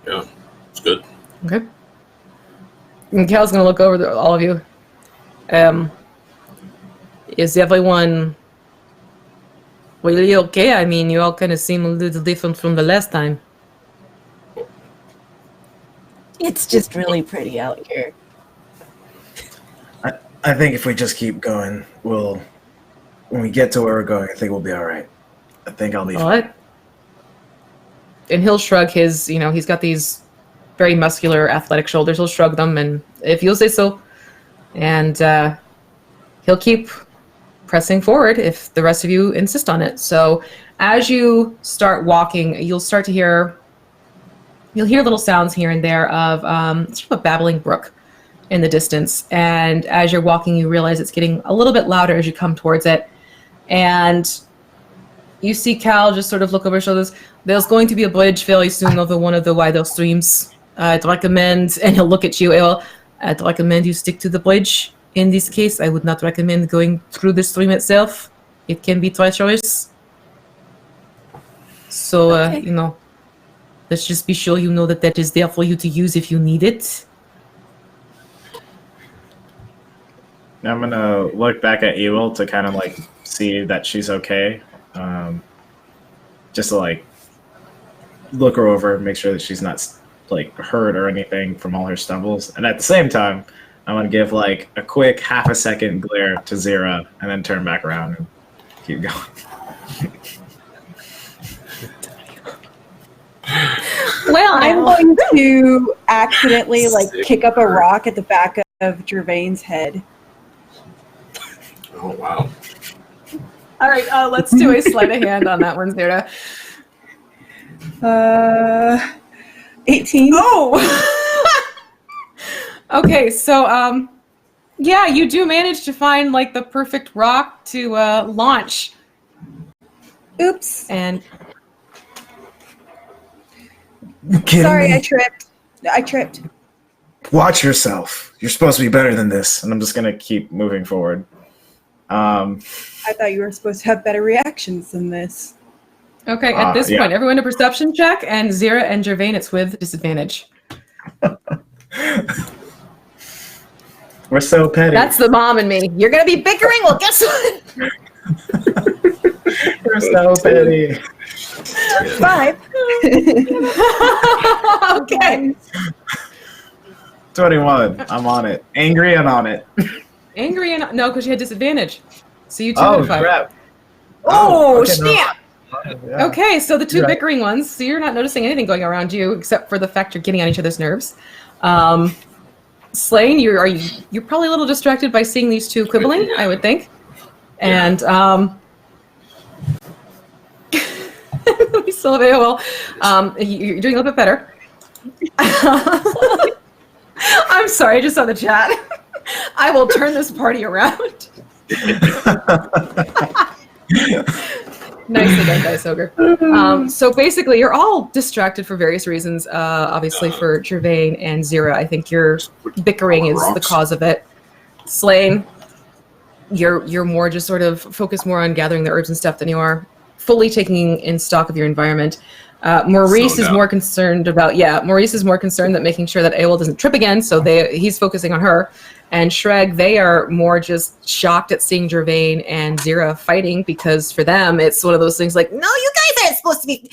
Yeah, it's good. Okay. And Cal's going to look over all of you. Is everyone really okay? I mean, you all kind of seem a little different from the last time. It's just really pretty out here. I think if we just keep going, when we get to where we're going, I think we'll be all right. I think I'll be fine. What? And he'll shrug his, he's got these very muscular, athletic shoulders. He'll shrug them, and if you'll say so. And he'll keep pressing forward if the rest of you insist on it. So as you start walking, you'll hear little sounds here and there of sort of a babbling brook in the distance. And as you're walking, you realize it's getting a little bit louder as you come towards it. And you see Cal just sort of look over his shoulders. There's going to be a bridge fairly soon over one of the wider streams. I'd recommend, and he'll look at you, I'd recommend you stick to the bridge. In this case, I would not recommend going through the stream itself. It can be treacherous. So, Okay. let's just be sure you know that is there for you to use if you need it. I'm going to look back at Ewell to kind of see that she's okay. Just to look her over, make sure that she's not hurt or anything from all her stumbles. And at the same time, I'm going to give a quick half a second glare to Zira and then turn back around and keep going. Well, I'm going to accidentally kick up a rock at the back of Gervain's head. Oh, wow. all right, let's do a sleight of hand on that one, Zira. 18. Oh! Okay, so, yeah, you do manage to find, the perfect rock to launch. Oops. And Sorry, I tripped. Watch yourself. You're supposed to be better than this. And I'm just going to keep moving forward. I thought you were supposed to have better reactions than this. okay, at this point, everyone a perception check, and Zira and Gervain, it's with disadvantage. We're so petty. That's the mom in me. You're going to be bickering? Well, guess what? We're so petty. 5. Okay. 21. I'm on it. Angry and on it. Angry and... No, because you had disadvantage. So you two Oh, had 5. crap. Oh, okay, no. snap! Yeah. Okay, so the two You're right. bickering ones, so you're not noticing anything going around you except for the fact you're getting on each other's nerves. Slane, you're probably a little distracted by seeing these two quibbling, I would think. And we still have AOL. You're doing a little bit better. I'm sorry, I just saw the chat. I will turn this party around. Nicely done, Dice Ogre. So basically, you're all distracted for various reasons. Obviously, for Gervain and Zira, I think your bickering is the cause of it. Slane, you're more just sort of focused more on gathering the herbs and stuff than you are fully taking in stock of your environment. Maurice is more concerned about Maurice is more concerned that making sure that Aol doesn't trip again, so he's focusing on her. And Shreg, they are more just shocked at seeing Gervain and Zira fighting, because for them it's one of those things like, no, you guys aren't supposed to be,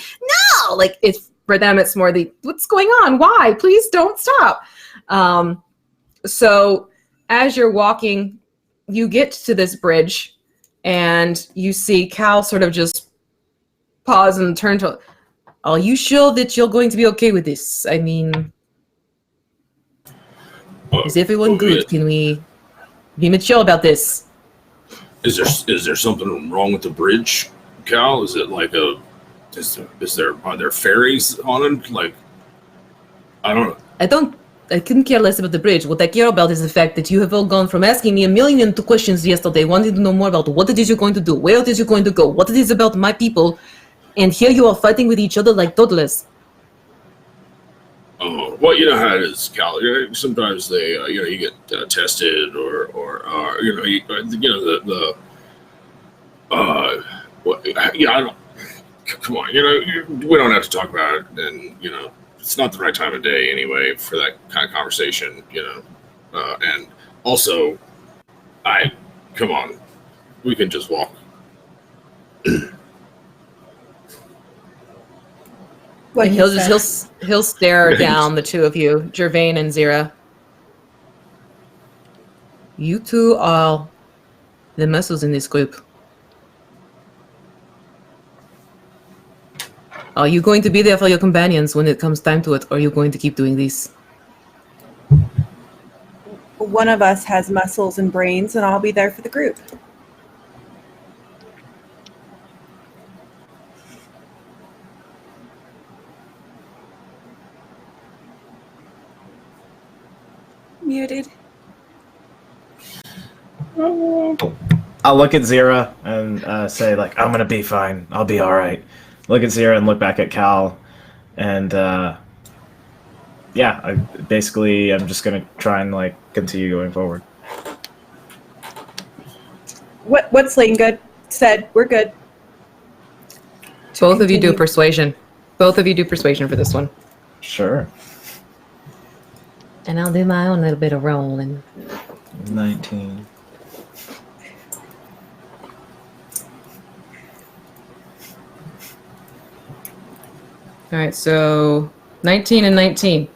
no, it's for them it's more the, what's going on, why, please don't stop. So as you're walking, you get to this bridge And you see Cal sort of just pause and turn to, are you sure that you're going to be okay with this? I mean, is everyone good? Can we be mature about this? Is there something wrong with the bridge, Cal? Is it like are there fairies on it? Like, I don't know. I couldn't care less about the bridge. What I care about is the fact that you have all gone from asking me 1,000,002 questions yesterday, wanting to know more about what it is you're going to do, where it is you're going to go, what it is about my people, and here you are fighting with each other like toddlers. Oh, well, you know how it is, Cal. Sometimes they, you get tested, or I don't. Come on, we don't have to talk about it, and it's not the right time of day anyway for that kind of conversation, and also, come on, we can just walk. And he'll stare down the two of you, Gervain and Zira. You two are the muscles in this group. Are you going to be there for your companions when it comes time to it, or are you going to keep doing this? One of us has muscles and brains, and I'll be there for the group. Muted. I'll look at Zira and say, like, I'm going to be fine. I'll be all right. Look at Zira and look back at Cal. And, I'm just going to try and, like, continue going forward. What's Lane good? Said, we're good. Both of you do persuasion. Both of you do persuasion for this one. Sure. And I'll do my own little bit of rolling. 19. All right, so 19 and 19.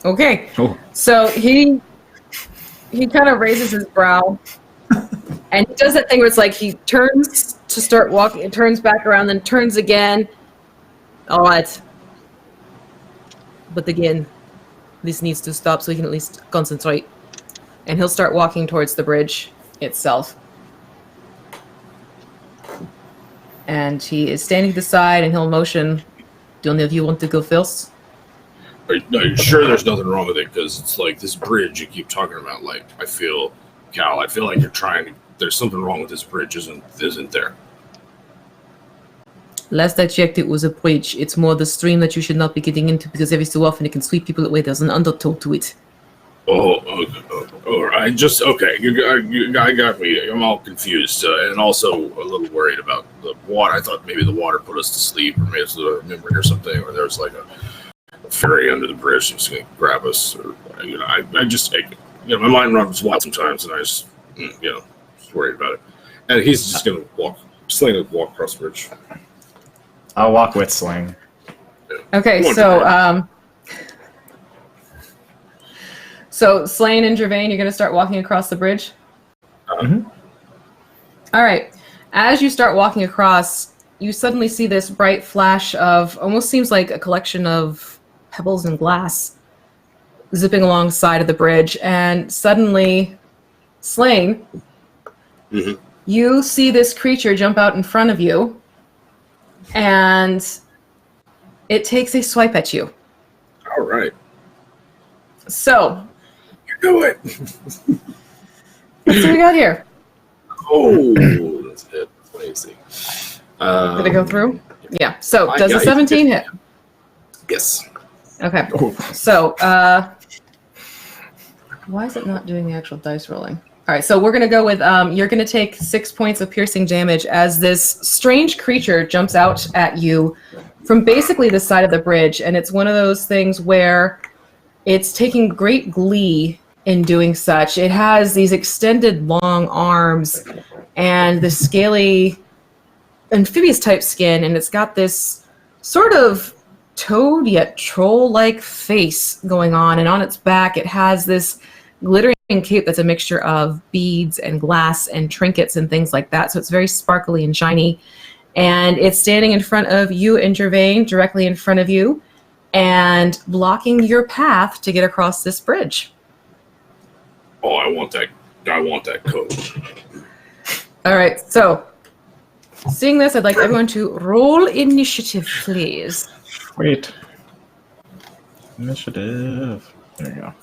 Okay. Oh. So he kind of raises his brow, and he does that thing where it's like he turns to start walking, turns back around, then turns again. All right. But again, this needs to stop so he can at least concentrate. And he'll start walking towards the bridge itself. And he is standing to the side, and he'll motion. Do any of you want to go first? Are you sure there's nothing wrong with it? Because it's like this bridge you keep talking about. Like, Cal, I feel like you're trying to. There's something wrong with this bridge, isn't there? Last I checked, it was a bridge. It's more the stream that you should not be getting into because every so often it can sweep people away. There's an undertow to it. Oh, all right. Okay. You got me. I'm all confused, and also a little worried about the water. I thought maybe the water put us to sleep, or maybe it's a memory or something, or there's like a fairy under the bridge that's going to grab us. Or my mind runs wild sometimes, and I just worried about it. And he's just going to walk across the bridge. I'll walk with Sling. Okay, so Slain and Gervain, you're going to start walking across the bridge? Mm-hmm. All right. As you start walking across, you suddenly see this bright flash of almost seems like a collection of pebbles and glass zipping alongside of the bridge. And suddenly, Slain, you see this creature jump out in front of you, and it takes a swipe at you. All right. So, do it. Let's see what we got here. Oh, that's it. Amazing. Did it go through? Yeah. So, does a 17 hit? Yes. Okay. So, why is it not doing the actual dice rolling? All right. So we're gonna go with you're gonna take 6 points of piercing damage as this strange creature jumps out at you from basically the side of the bridge, and it's one of those things where it's taking great glee in doing such. It has these extended long arms and the scaly amphibious type skin, and it's got this sort of toad yet troll-like face going on, and on its back it has this glittering cape that's a mixture of beads and glass and trinkets and things like that. So it's very sparkly and shiny. And it's standing in front of you and Gervain, directly in front of you, and blocking your path to get across this bridge. Oh, I want that coat. All right, so seeing this, I'd like everyone to roll initiative, please. Wait. Initiative. There you go.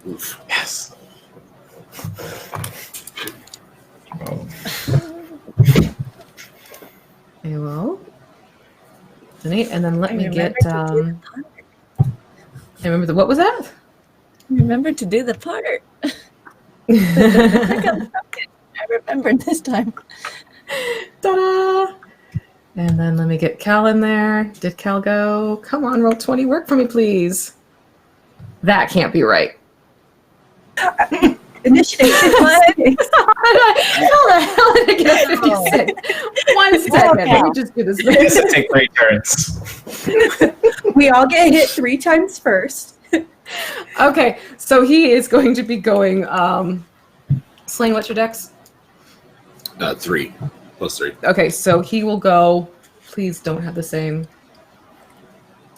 Oof. Yes. Oh. Okay, well, and then let me get. I remember what was that? Remember to do the part. I remembered this time. Ta-da! And then let me get Cal in there. Did Cal go? Come on, roll 20. Work for me, please. That can't be right. Initiative. How the hell did I get 56? 1 second. Let me just do this. It has to take 3 turns. We all get hit 3 times first. Okay, so he is going to be going. Slain, what's your dex? 3 plus 3. Okay, so he will go. Please don't have the same.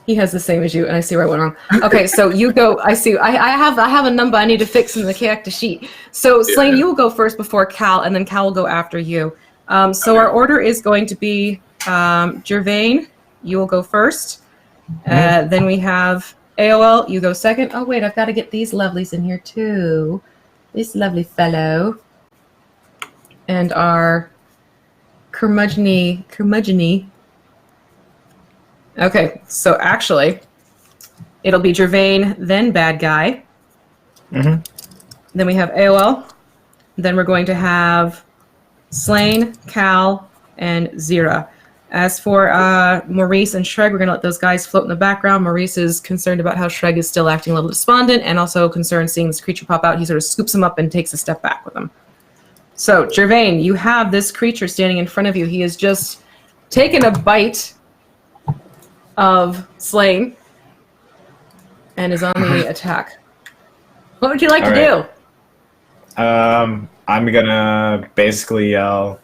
He has the same as you, and I see where I went wrong. Okay, so you go. I see. I have a number I need to fix in the character sheet. So Slain, you will go first before Cal, and then Cal will go after you. So our order is going to be Gervain, you will go first. Then we have AOL, you go second. Oh wait, I've got to get these lovelies in here too. This lovely fellow. And our curmudgeon. Okay, so actually, it'll be Gervain, then bad guy. Mm-hmm. Then we have AOL. Then we're going to have Slain, Cal, and Zira. As for Maurice and Shreg, we're going to let those guys float in the background. Maurice is concerned about how Shreg is still acting a little despondent, and also concerned seeing this creature pop out. He sort of scoops him up and takes a step back with him. So, Gervain, you have this creature standing in front of you. He has just taken a bite of Slain and is on the attack. What would you like to do? I'm gonna basically yell,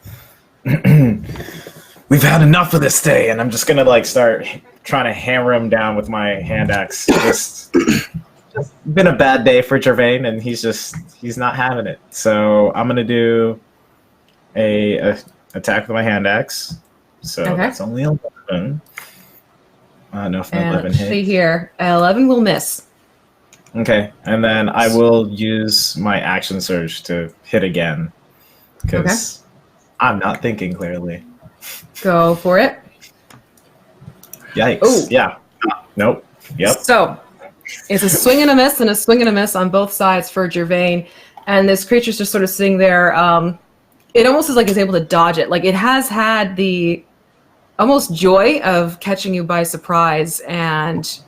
"We've had enough of this day," and I'm just gonna start trying to hammer him down with my hand axe. Just been a bad day for Gervain, and he's not having it. So I'm gonna do a attack with my hand axe. So that's only 11. I don't know if my 11 hit. See here, 11 will miss. Okay, and then I will use my action surge to hit again because I'm not thinking clearly. Go for it. Yikes! Ooh. Yeah. Nope. Yep. So it's a swing and a miss and a swing and a miss on both sides for Gervain, and this creature's just sort of sitting there. It almost is like it's able to dodge it. Like it has had the almost joy of catching you by surprise, and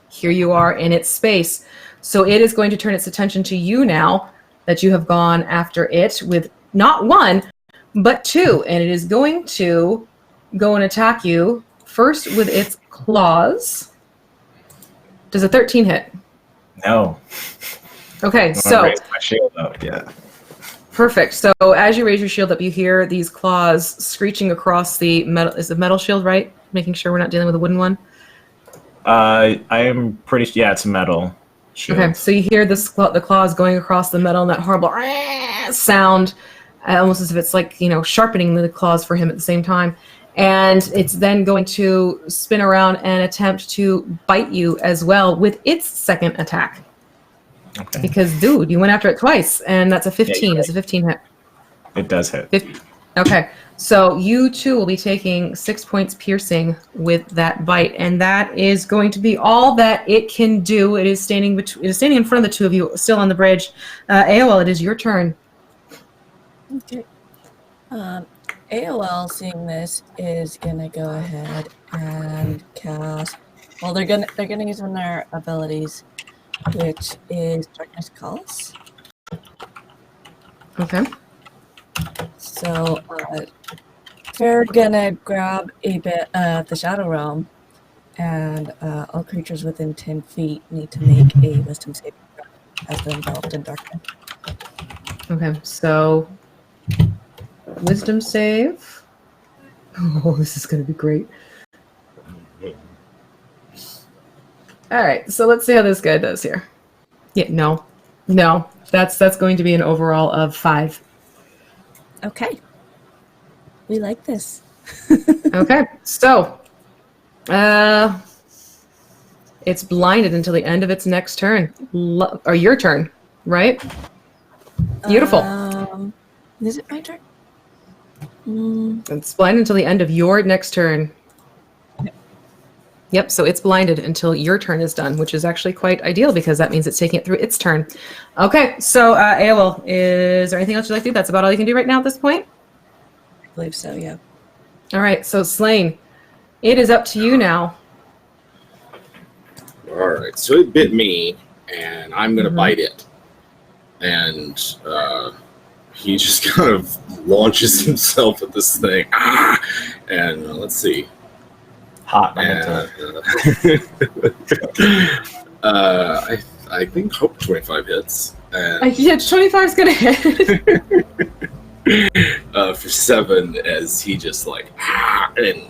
here you are in its space. So it is going to turn its attention to you now that you have gone after it with not 1, but 2. And it is going to go and attack you first with its claws. Does a 13 hit? No. Okay, so raise my shield up. Yeah. Perfect. So as you raise your shield up, you hear these claws screeching across the metal. Is the metal shield right? Making sure we're not dealing with a wooden one. I am pretty. Yeah, it's metal. Shield. Okay, so you hear the claws going across the metal and that horrible sound, almost as if it's like, sharpening the claws for him at the same time. And it's then going to spin around and attempt to bite you as well with its second attack. Okay. Because, dude, you went after it twice, and that's a 15. It's a 15 hit. It does hit. Okay, so you too will be taking 6 points piercing with that bite, and that is going to be all that it can do. It is standing in front of the two of you, still on the bridge. AOL, it is your turn. Okay. AOL, seeing this, is gonna go ahead and cast. Well, they're gonna use one of their abilities, which is Darkness Calls. Okay. So they're gonna grab a bit of the Shadow Realm, and all creatures within 10 feet need to make a Wisdom saving throw. as they're enveloped in darkness. Okay, so wisdom save. Oh, this is going to be great. All right, so let's see how this guy does here. Yeah, no, that's going to be an overall of 5. Okay. We like this. Okay, so it's blinded until the end of its next turn, or your turn, right? Beautiful. Is it my turn? It's blinded until the end of your next turn. Yep, so it's blinded until your turn is done, which is actually quite ideal because that means it's taking it through its turn. Okay, so AOL, is there anything else you'd like to do? That's about all you can do right now at this point? I believe so, yeah. All right, so Slain, it is up to you now. All right, so it bit me, and I'm going to bite it. And he just kind of launches himself at this thing. And let's see. Hot. And, I think hope 25 hits. And Yeah, 25 is going to hit. for 7, as he just like, and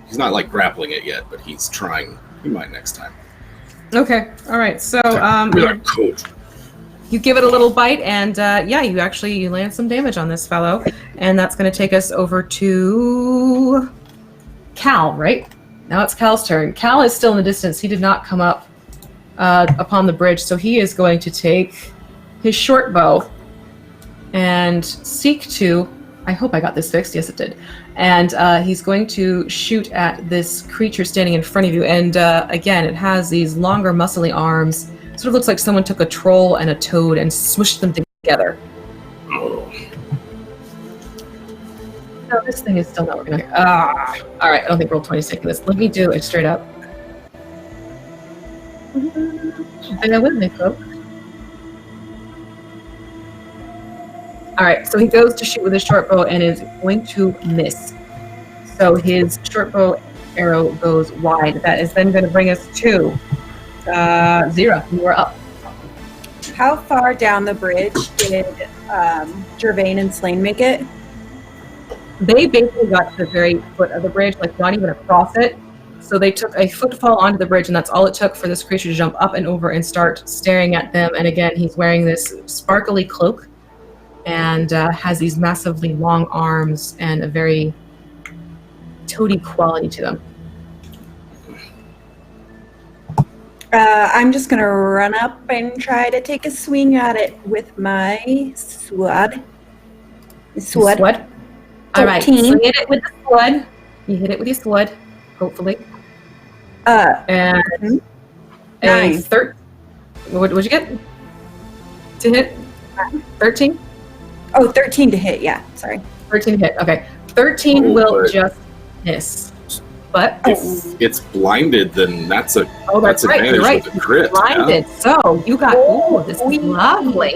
he's not like grappling it yet, but he's trying. He might next time. Okay, all right, so Coach. you give it a little bite, and you land some damage on this fellow, and that's going to take us over to Cal, right? Now it's Cal's turn. Cal is still in the distance. He did not come up upon the bridge, so he is going to take his short bow and seek to, I hope I got this fixed, yes it did, and he's going to shoot at this creature standing in front of you, and again, it has these longer muscly arms. Sort of looks like someone took a troll and a toad and smushed them together. No, this thing is still not working. All right, I don't think roll 20 taking this. Let me do it straight up. Bear with me, folks. All right, so he goes to shoot with his short bow and is going to miss. So his short bow arrow goes wide. That is then going to bring us to 0. You are up. How far down the bridge did Gervain and Slain make it? They basically got to the very foot of the bridge, like not even across it. So they took a footfall onto the bridge, and that's all it took for this creature to jump up and over and start staring at them. And again, he's wearing this sparkly cloak and has these massively long arms and a very toady quality to them. I'm just going to run up and try to take a swing at it with my sword. Sword. All right, so 13. you hit it with the sword. You hit it with your sword, hopefully. And 9. What'd you get? To hit? 13? Oh, 13 to hit, yeah. Sorry. 13 to hit, okay. 13 will just miss. But If it's blinded, then that's right, advantage you're right. with a crit. Blinded. Yeah? So you got, this is lovely.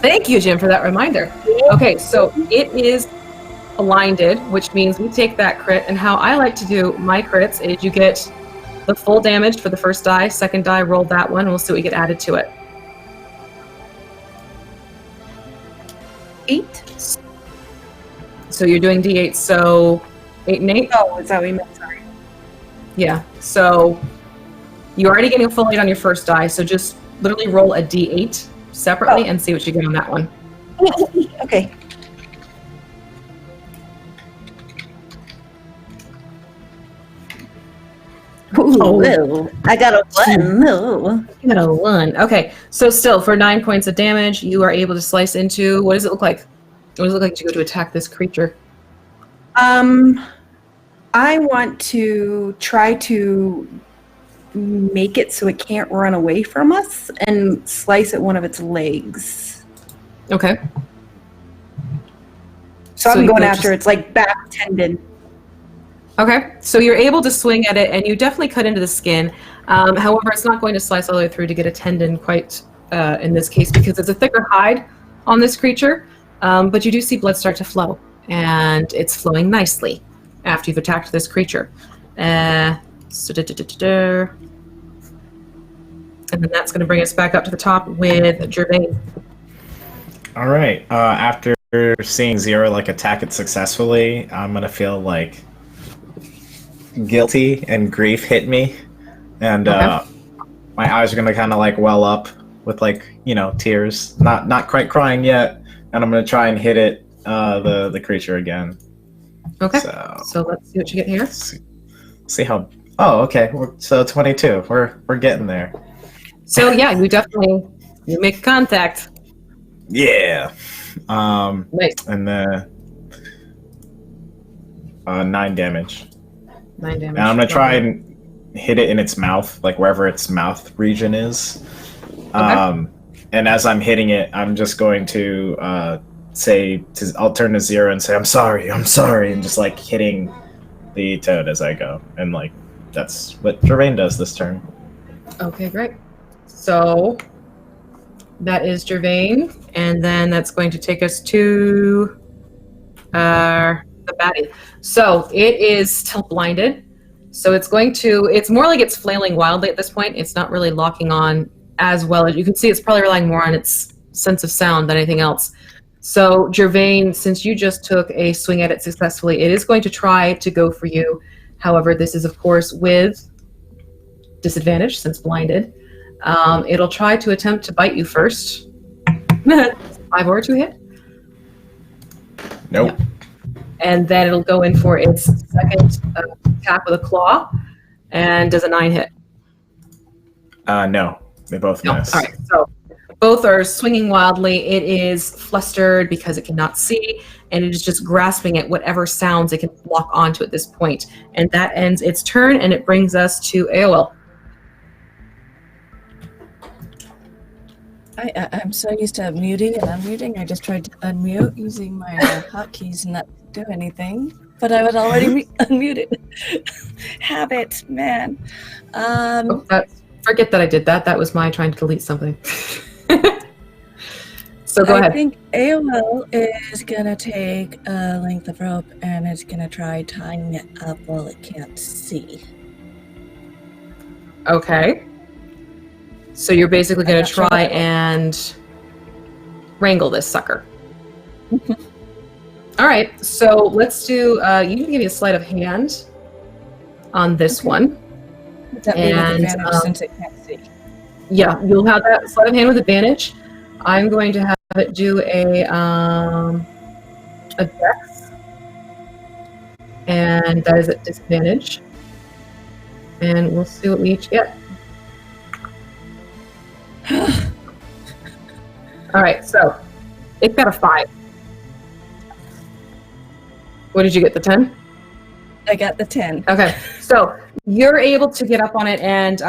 Thank you, Jim, for that reminder. Okay, so it is blinded, which means we take that crit, and how I like to do my crits is you get the full damage for the first die, second die, roll that one, and we'll see what you get added to it. 8? So you're doing D8, so 8 and 8? Oh, is that what you meant? Sorry. Yeah, so you're already getting a full 8 on your first die, so just literally roll a D8 separately and see what you get on that one. Okay. Ooh, I got a 1. No. You got a 1. Okay, so still, for 9 points of damage, you are able to slice into, what does it look like? What does it look like to go to attack this creature? I want to try to make it so it can't run away from us and slice at one of its legs. Okay. So So I'm you going go after its like back tendon. Okay, so you're able to swing at it, and you definitely cut into the skin. However, it's not going to slice all the way through to get a tendon quite in this case, because it's a thicker hide on this creature, but you do see blood start to flow, and it's flowing nicely after you've attacked this creature. And And then that's going to bring us back up to the top with Gervain. All right. After seeing Zero like attack it successfully, I'm gonna feel like guilty and grief hit me, and Okay. my eyes are gonna kind of like well up with like tears. Not quite crying yet, and I'm gonna try and hit it the creature again. Okay. So So let's see what you get here. see how. Oh, okay. So 22. We're getting there. So yeah, you make contact. Yeah. Nice. And the 9 damage. 9 damage. And I'm gonna try and hit it in its mouth, like wherever its mouth region is. And as I'm hitting it, I'm just going to I'll turn to Zero and say, I'm sorry, and just like hitting the toad as I go. And like that's what Gervain does this turn. Okay, great. So that is Gervain, and then that's going to take us to the baddie. So it is still blinded. So it's more like it's flailing wildly at this point. It's not really locking on as well as you can see. It's probably relying more on its sense of sound than anything else. So Gervain, since you just took a swing at it successfully, it is going to try to go for you. However, this is of course with disadvantage since blinded. It'll try to attempt to bite you first. 5 or 2 hit. Nope. Yeah. And then it'll go in for its second attack with a claw. And does a 9 hit? No. They both No. miss. All right. So both are swinging wildly. It is flustered because it cannot see, and it is just grasping at whatever sounds it can lock onto at this point. And that ends its turn, and it brings us to AOL. I'm so used to muting and unmuting. I just tried to unmute using my hotkeys and not do anything. But I was already unmuted. Habit, man. Forget that I did that. That was my trying to delete something. So go ahead. I think AOL is going to take a length of rope and it's going to try tying it up while it can't see. Okay. So you're basically going to try and wrangle this sucker. All right. So let's do, you can give me a sleight of hand on this one. Would that be with advantage since it can't see? Yeah, you'll have that sleight of hand with advantage. I'm going to have it do a dex. And that is at disadvantage. And we'll see what we each get. All right, so it's got a 5. What did you get, the 10? I got the 10. Okay, so you're able to get up on it, and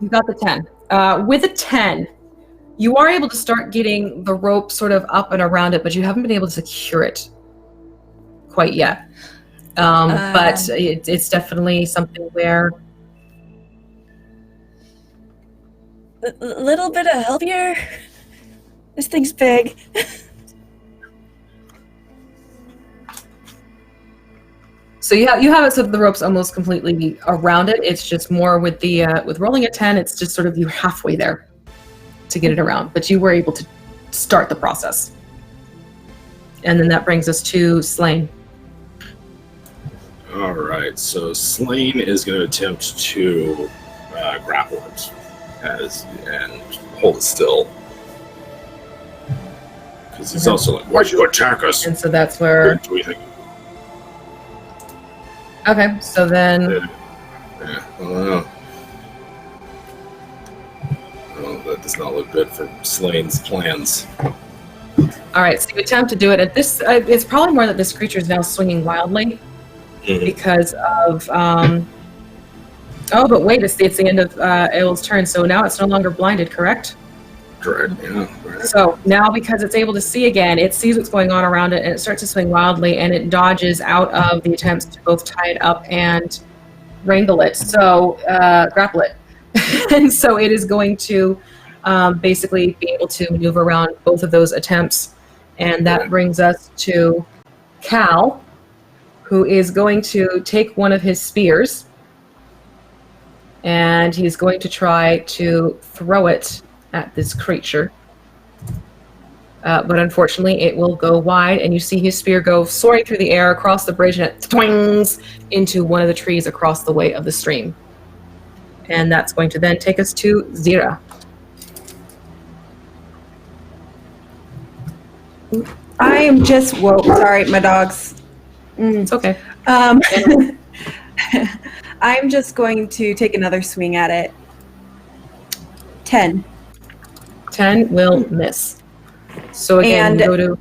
you got the 10. With a 10, you are able to start getting the rope sort of up and around it, but you haven't been able to secure it quite yet. But it's definitely something where... A little bit of help here. This thing's big. So you have it so the rope's almost completely around it. It's just more with the with rolling a 10, it's just sort of you're halfway there to get it around. But you were able to start the process. And then that brings us to Slain. All right, so Slain is going to attempt to grapple it and hold it still. Because it's also like, why'd you attack us? And so that's where... What do we think? Okay, so then... Yeah, I don't know. Well, that does not look good for Slane's plans. All right, so you attempt to do it. At this, it's probably more that this creature is now swinging wildly because of... Oh, but wait, it's the end of Ael's turn, so now it's no longer blinded, correct? Correct, yeah. Right. So now because it's able to see again, it sees what's going on around it, and it starts to swing wildly, and it dodges out of the attempts to both tie it up and wrangle it, so grapple it. And so it is going to basically be able to maneuver around both of those attempts, and that brings us to Cal, who is going to take one of his spears and he's going to try to throw it at this creature. But unfortunately, it will go wide, and you see his spear go soaring through the air across the bridge, and it swings into one of the trees across the way of the stream. And that's going to then take us to Zira. I am just whoa. Sorry, my dogs. It's okay. I'm just going to take another swing at it. 10. 10 will miss. So again, And go to...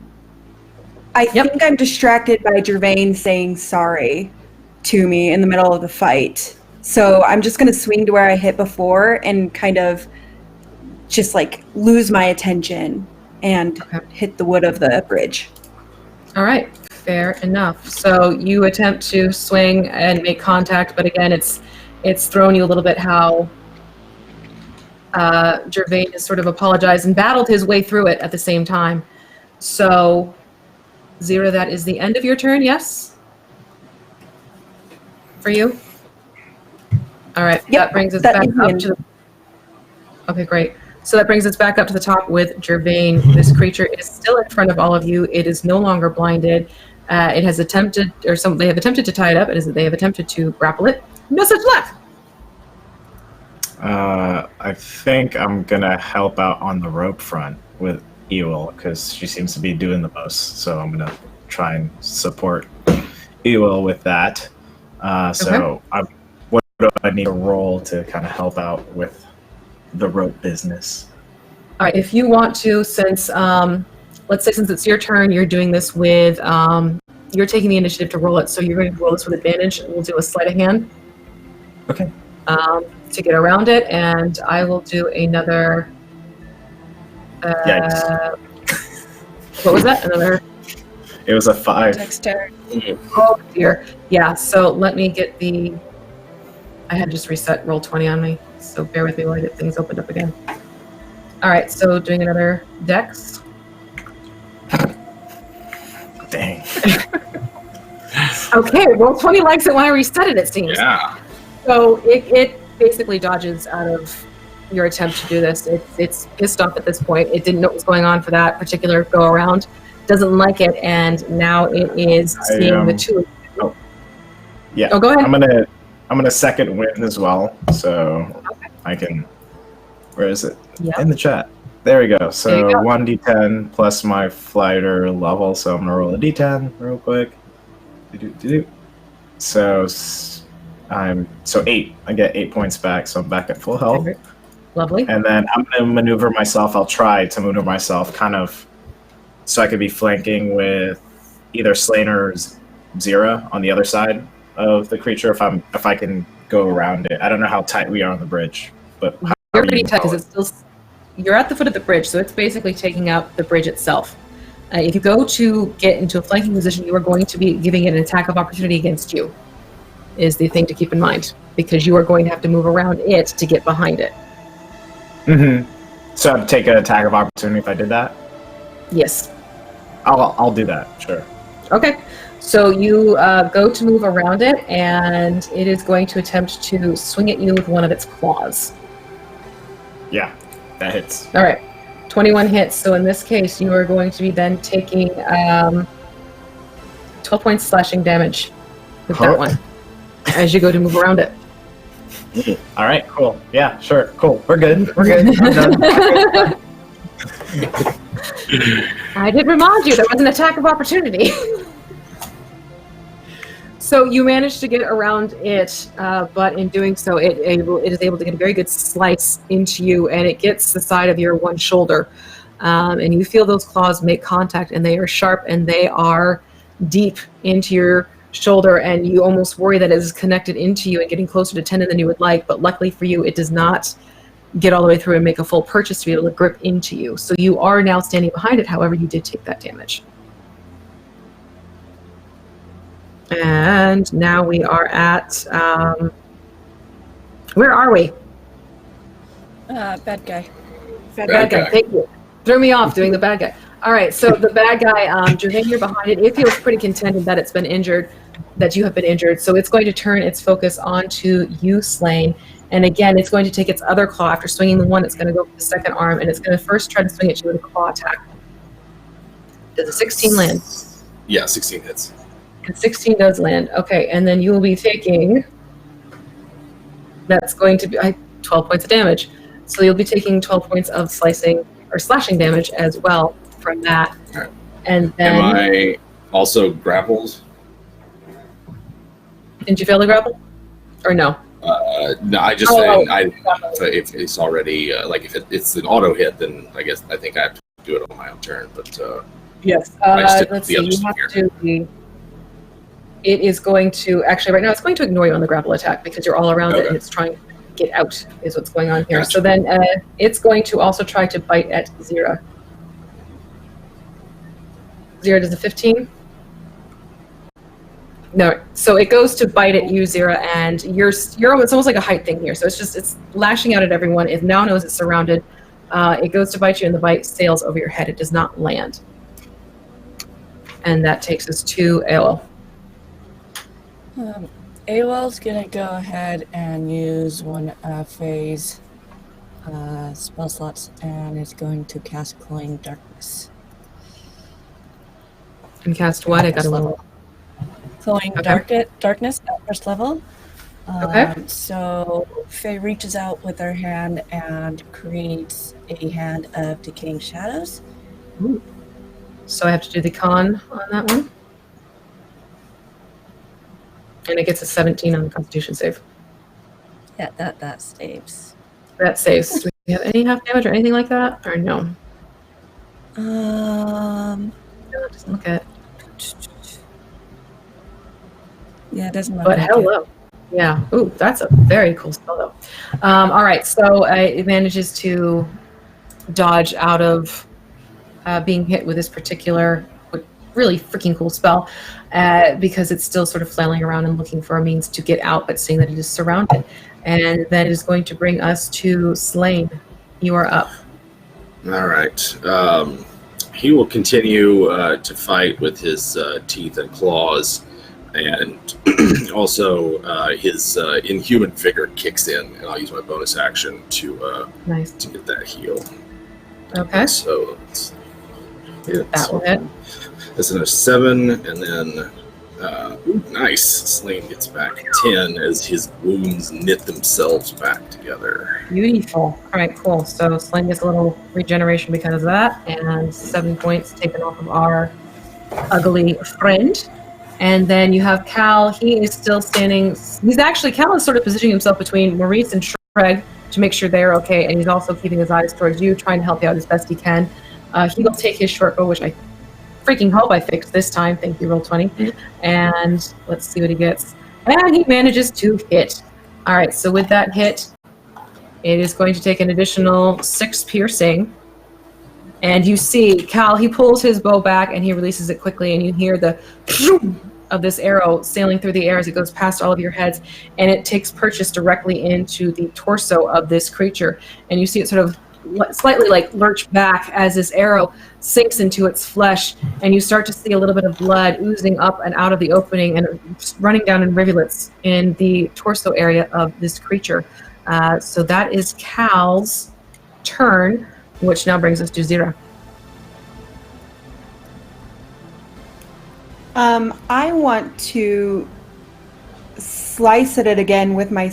I think I'm distracted by Gervain saying sorry to me in the middle of the fight. So I'm just going to swing to where I hit before and kind of just like lose my attention and hit the wood of the bridge. All right, fair enough. So you attempt to swing and make contact, but again, it's thrown you a little bit how Gervain has sort of apologized and battled his way through it at the same time. So, Zira, that is the end of your turn, yes? For you? All right, that brings us back up to the... Okay, great. So that brings us back up to the top with Gervain. This creature is still in front of all of you. It is no longer blinded. It has attempted, they have attempted to tie it up. They have attempted to grapple it. No such luck! I think I'm gonna help out on the rope front with Ewell because she seems to be doing the most. So I'm gonna try and support Ewell with that. So what do I need to roll to kind of help out with the rope business? All right, if you want to, since let's say since it's your turn, you're doing this with you're taking the initiative to roll it. So you're going to roll this with advantage. We'll do a sleight of hand. Okay. To get around it, and I will do another. Yikes. What was that? Another. It was a 5. Dexterity. Oh dear. Yeah. So let me get the. I had just reset roll 20 on me, so bear with me while I get things opened up again. All right. So doing another dex. Dang. Okay. Roll 20 likes it when I reset it. It seems. Yeah. So it basically dodges out of your attempt to do this. It's pissed off at this point. It didn't know what was going on for that particular go around. Doesn't like it, and now it is seeing the two of you. Oh. Yeah. Oh, go ahead. I'm gonna second wind as well, so I can. Where is it? Yeah. In the chat. There we go. So There you go. 1d10 plus my fighter level. So I'm gonna roll a d10 real quick. So 8. I get 8 points back, so I'm back at full health. Lovely. And then I'm gonna maneuver myself. I'll try to maneuver myself, kind of, so I could be flanking with either Slain or Zira on the other side of the creature. If I can go around it. I don't know how tight we are on the bridge, but You're pretty tight because it's still. You're at the foot of the bridge, so it's basically taking out the bridge itself. If you go to get into a flanking position, you are going to be giving it an attack of opportunity against you. Is the thing to keep in mind, because you are going to have to move around it to get behind it. Mm-hmm. So I'd take an attack of opportunity if I did that? Yes. I'll do that, sure. Okay. So you go to move around it, and it is going to attempt to swing at you with one of its claws. Yeah, that hits. All right. 21 hits. So in this case, you are going to be then taking 12 points slashing damage with that one as you go to move around it. All right, cool. Yeah, sure, cool. We're good. I'm done. I did remind you there was an attack of opportunity. So you managed to get around it, but in doing so, it is able to get a very good slice into you, and it gets the side of your one shoulder. And you feel those claws make contact, and they are sharp, and they are deep into your shoulder, and you almost worry that it is connected into you and getting closer to tendon than you would like, but luckily for you, it does not get all the way through and make a full purchase to be able to grip into you. So you are now standing behind it, however, you did take that damage. And now we are at, where are we? Bad guy. Bad guy, thank you. Threw me off doing the bad guy. All right, so the bad guy, Jermaine, you're behind it. It feels pretty contented that it's been injured, that you have been injured. So it's going to turn its focus onto you, Slain. And again, it's going to take its other claw. After swinging the one, it's going to go for the second arm, and it's going to first try to swing at you with a claw attack. Does a 16 land? Yeah, 16 hits. And 16 does land. Okay, and then you will be taking... That's going to be 12 points of damage. So you'll be taking 12 points of slicing or slashing damage as well from that. Right. And then... Am I also grappled? Didn't you fail to grapple? Or no? No, I just if it's already if it's an auto hit, then I think I have to do it on my own turn. But yes, let's see. You have to. It is going to actually right now. It's going to ignore you on the grapple attack because you're all around it and it's trying to get out. Is what's going on here. Gotcha. So then it's going to also try to bite at Zira. Zira does a 15. No, so it goes to bite at you, Zira, and you're it's almost like a height thing here. So it's lashing out at everyone. It now knows it's surrounded. It goes to bite you, and the bite sails over your head. It does not land. And that takes us to AOL. AOL's gonna go ahead and use one of Faye's spell slots, and it's going to cast Cloying Darkness. And cast what? I got a little... Cloying Darkness at first level. Okay. So Faye reaches out with her hand and creates a hand of Decaying Shadows. Ooh. So I have to do the con on that one. And it gets a 17 on the Constitution save. Yeah, that saves. That saves. Do you have any half damage or anything like that? Or no? No, it doesn't look at. Yeah, it doesn't look But like hello. it. Yeah. Ooh, that's a very cool spell, though. All right, so it manages to dodge out of being hit with this particular really freaking cool spell because it's still sort of flailing around and looking for a means to get out, but seeing that it is surrounded. And that is going to bring us to Slain. You are up. All right. He will continue to fight with his teeth and claws. And also, his inhuman vigor kicks in, and I'll use my bonus action to get that heal. Okay. So that will hit. That's another 7, and then nice. Slain gets back 10 as his wounds knit themselves back together. Beautiful. All right, cool. So Slain gets a little regeneration because of that, and 7 points taken off of our ugly friend. And then you have Cal. He is still standing. Cal is sort of positioning himself between Maurice and Shreg to make sure they're okay. And he's also keeping his eyes towards you, trying to help you out as best he can. He will take his short bow, which I freaking hope I fixed this time. Thank you, roll 20. And let's see what he gets. And he manages to hit. All right, so with that hit, it is going to take an additional 6 piercing. And you see, Cal, he pulls his bow back and he releases it quickly, and you hear the of this arrow sailing through the air as it goes past all of your heads, and it takes purchase directly into the torso of this creature. And you see it sort of slightly lurch back as this arrow sinks into its flesh, and you start to see a little bit of blood oozing up and out of the opening and running down in rivulets in the torso area of this creature. So that is Cal's turn, which now brings us to Zira. I want to slice at it again with my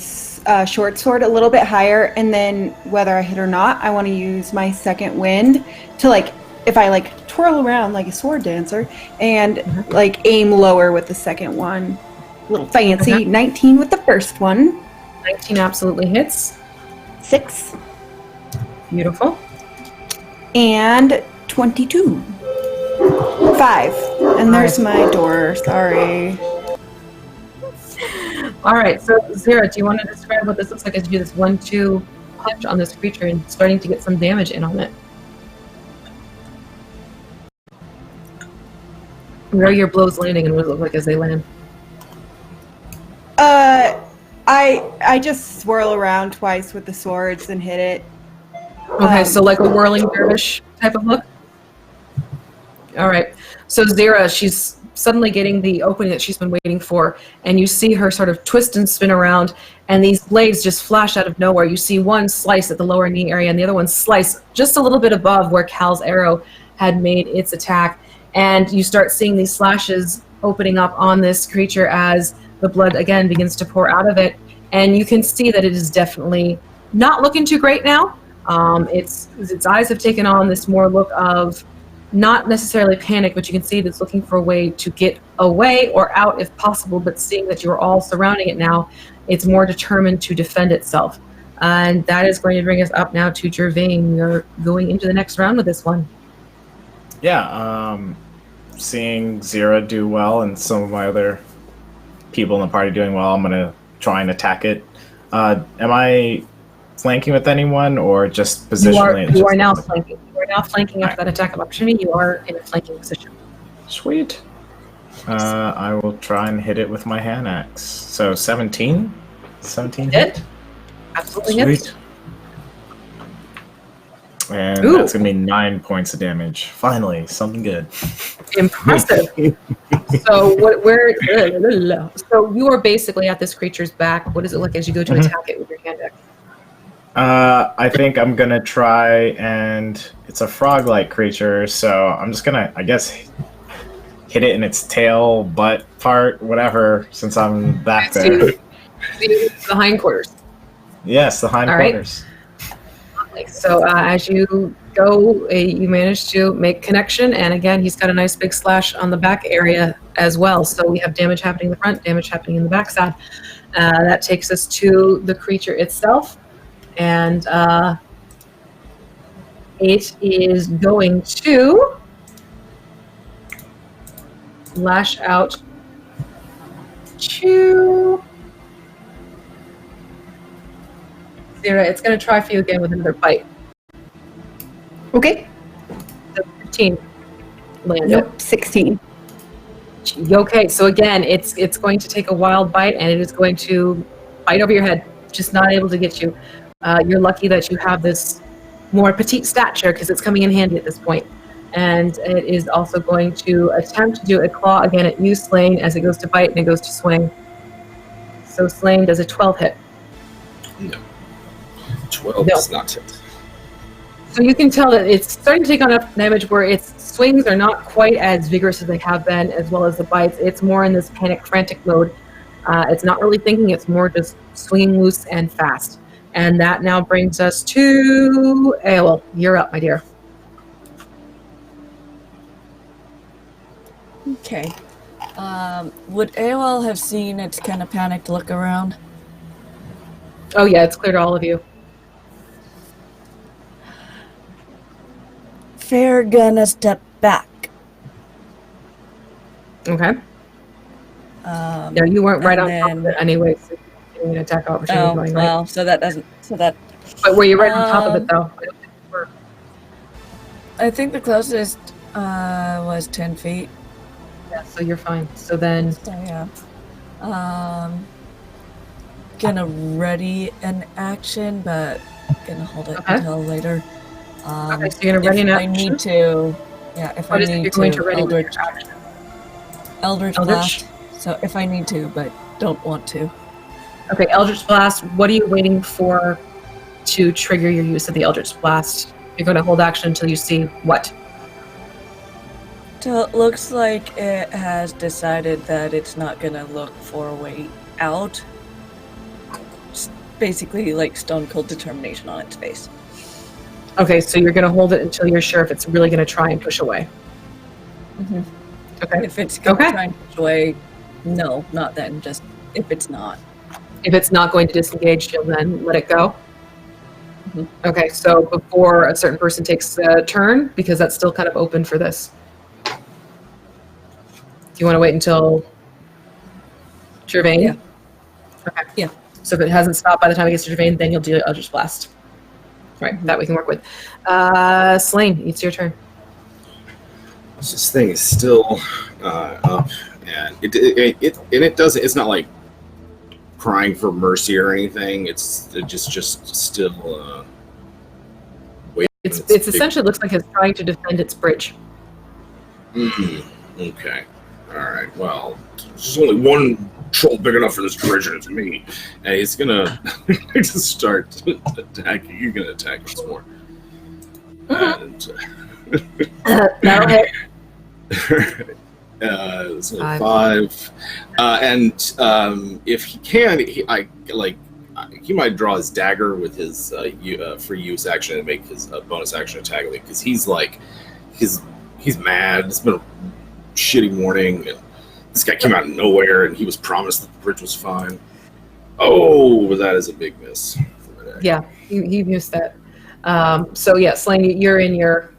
short sword a little bit higher, and then whether I hit or not, I want to use my second wind to if I twirl around like a sword dancer and aim lower with the second one. A little fancy. Okay. 19 with the first one. 19 absolutely hits. 6. Beautiful. And 22. 5. And there's my door. Sorry. All right. So, Zira, do you want to describe what this looks like as you do this 1-2 punch on this creature and starting to get some damage in on it? Where are your blows landing, and what does it look like as they land? I just swirl around twice with the swords and hit it. Okay, so like a whirling dervish type of look? All right. So Zira, she's suddenly getting the opening that she's been waiting for, and you see her sort of twist and spin around, and these blades just flash out of nowhere. You see one slice at the lower knee area, and the other one slice just a little bit above where Cal's arrow had made its attack. And you start seeing these slashes opening up on this creature as the blood again begins to pour out of it. And you can see that it is definitely not looking too great now. Its eyes have taken on this more look of not necessarily panic, but you can see that it's looking for a way to get away or out if possible, but seeing that you're all surrounding it now, it's more determined to defend itself. And that is going to bring us up now to Gervain. You're going into the next round with this one. Yeah, seeing Zira do well and some of my other people in the party doing well, I'm going to try and attack it. Am I flanking with anyone or just positionally? You are now flanking. You are now flanking after that attack of opportunity. You are in a flanking position. Sweet. I will try and hit it with my hand axe. So 17? 17 hit? Absolutely Sweet. hits. And Ooh. that's going to be 9 points of damage. Finally, something good. Impressive. So so you are basically at this creature's back. What does it look as you go to attack it with your hand axe? I think I'm going to try and... It's a frog-like creature, so I'm just going to, I guess, hit it in its tail, butt part, whatever, since I'm back there. The hindquarters. Yes, the hindquarters. So as you go, you manage to make connection, and again, he's got a nice big slash on the back area as well. So we have damage happening in the front, damage happening in the backside. That takes us to the creature itself, and it is going to lash out to Zira. It's going to try for you again with another bite. Okay. So 15. Landed. Nope. 16. Okay, so again, it's going to take a wild bite, and it is going to bite over your head, just not able to get you. You're lucky that you have this more petite stature because it's coming in handy at this point. And it is also going to attempt to do a claw again at you, Slain, as it goes to bite and it goes to swing. So Slain does a 12 hit. No. 12 No. is not hit. So you can tell that it's starting to take on enough damage where its swings are not quite as vigorous as they have been, as well as the bites. It's more in this panic, frantic mode. It's not really thinking, it's more just swinging loose and fast. And that now brings us to Aowell. You're up, my dear. Okay. Would Aowell have seen its kind of panicked look around? Oh yeah, it's clear to all of you. Fair gonna step back. Okay. No, you weren't right on top of it anyway, so you're getting an attack opportunity Oh, going, right? well, so that doesn't. So that. But were you right on top of it, though? I don't think you were. I think the closest was 10 feet. Yeah, so you're fine. So then, So yeah. Gonna ready an action, but gonna hold it Okay. until later. okay, so you're gonna ready an if I action. need to, yeah. If What I is it need you're going to ready with your Eldritch action? Eldritch Eldritch? Blast. So if I need to, but don't want to. Okay, Eldritch Blast. What are you waiting for to trigger your use of the Eldritch Blast? You're going to hold action until you see what? So it looks like it has decided that it's not gonna look for a way out. Just basically, like stone cold determination on its face. Okay, so you're going to hold it until you're sure if it's really going to try and push away. Mm-hmm. Okay. If it's gonna Okay. try and push away, no, not then. Just if it's not. If it's not going to disengage, you'll then let it go. Mhm. Okay, so before a certain person takes a turn, because that's still kind of open for this. Do you want to wait until Gervain? Yeah. Okay. Yeah. So if it hasn't stopped by the time it gets to Gervain, then you'll do Eldritch Blast. Right, that we can work with. Slain, it's your turn. This thing is still up, and it's not like crying for mercy or anything. It's just still waiting. It's essentially looks like it's trying to defend its bridge. Okay. All right. Well, there's only one troll big enough for this bridge, and it's me. And he's gonna just start attacking. You're gonna attack once more. And That'll hit. So 5. And if he can, he might draw his dagger with his free use action and make his bonus action attack with it, because he's mad. It's been a shitty morning, and this guy came out of nowhere, and he was promised that the bridge was fine. Oh, but that is a big miss. Yeah, he missed that. So yeah, Slane, you're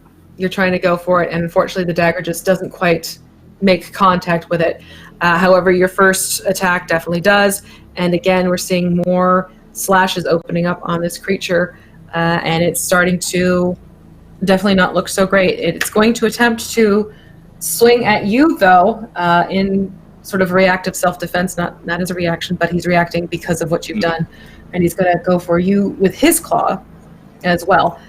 trying to go for it, and unfortunately the dagger just doesn't quite make contact with it. However, your first attack definitely does, and again we're seeing more slashes opening up on this creature, and it's starting to definitely not look so great. It's going to attempt to swing at you, though, in sort of reactive self-defense, not as a reaction, but he's reacting because of what you've done, and he's going to go for you with his claw as well.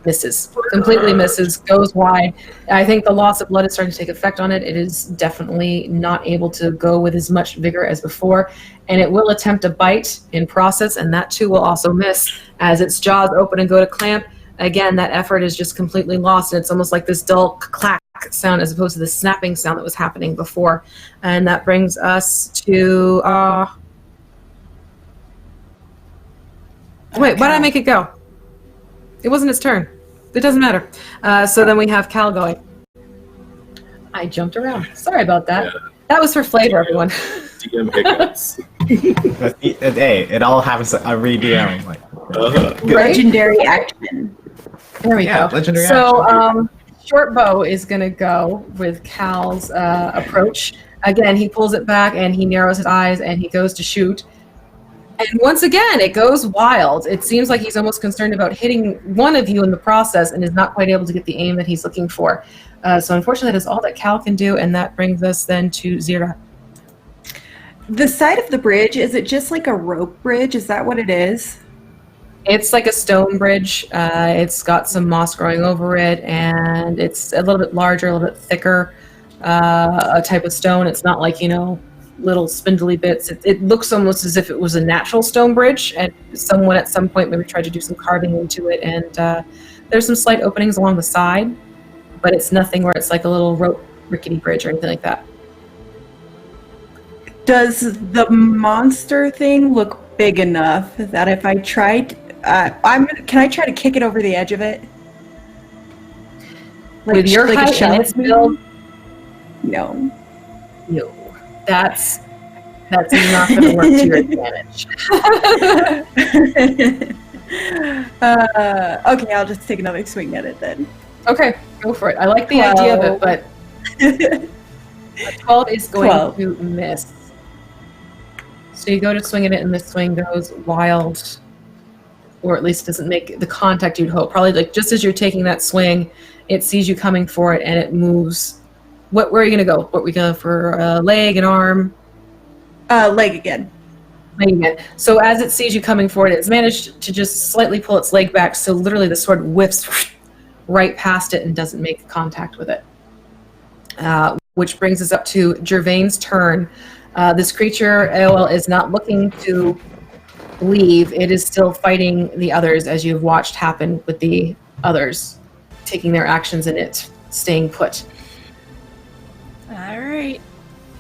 Misses. Completely misses. Goes wide. I think the loss of blood is starting to take effect on it. It is definitely not able to go with as much vigor as before, and it will attempt a bite in process, and that too will also miss as its jaws open and go to clamp. Again, that effort is just completely lost, and it's almost like this dull clack sound as opposed to the snapping sound that was happening before. And that brings us to... Wait, why did I make it go? It wasn't its turn. It doesn't matter. So then we have Cal going. I jumped around. Sorry about that. Yeah. That was for flavor, everyone. DM hiccups. Hey, it all happens every DM. Legendary action. There we go. Legendary action. Short Bow is going to go with Cal's approach. Again, he pulls it back and he narrows his eyes and he goes to shoot. And once again, it goes wild. It seems like he's almost concerned about hitting one of you in the process and is not quite able to get the aim that he's looking for. So unfortunately, that is all that Cal can do, and that brings us then to Zira. The side of the bridge, is it just like a rope bridge? Is that what it is? It's like a stone bridge. It's got some moss growing over it, and it's a little bit larger, a little bit thicker, a type of stone. It's not like, little spindly bits. It looks almost as if it was a natural stone bridge, and someone at some point maybe tried to do some carving into it, and there's some slight openings along the side, but it's nothing where it's like a little rope rickety bridge or anything like that. Does the monster thing look big enough that if I tried, can I try to kick it over the edge of it? With your height and its build? No. That's not going to work to your advantage. Okay, I'll just take another swing at it then. Okay, go for it. I like the idea of it, but a 12 is going to miss. So you go to swing at it, and the swing goes wild, or at least doesn't make the contact you'd hope. Probably like just as you're taking that swing, it sees you coming for it, and it moves. Where are you going to go? What are we going for? Leg, an arm? Leg again. Leg again. So as it sees you coming for it, it's managed to just slightly pull its leg back, so literally the sword whips right past it and doesn't make contact with it. Which brings us up to Gervain's turn. This creature, AOL, is not looking to leave. It is still fighting the others, as you've watched happen with the others, taking their actions and it staying put. Alright.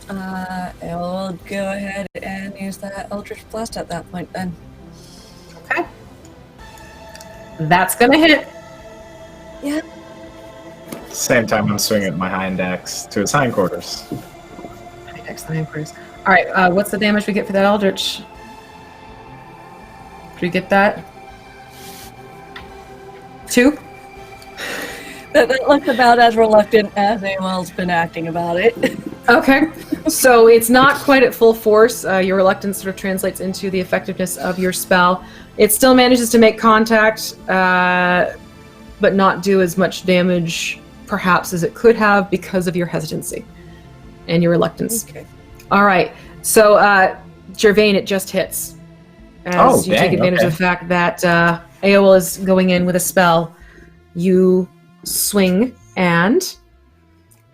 I'll go ahead and use that Eldritch Blast at that point then. Okay. That's gonna hit. Yeah. Same time I'm swinging my hind axe to his hindquarters. All right, what's the damage we get for that Eldritch? Did we get that? 2? That looks about as reluctant as AOL's been acting about it. Okay, so it's not quite at full force. Your reluctance sort of translates into the effectiveness of your spell. It still manages to make contact, but not do as much damage, perhaps, as it could have because of your hesitancy and your reluctance. Okay. All right, so Gervain, it just hits. As you take advantage of the fact that AOL is going in with a spell, you swing and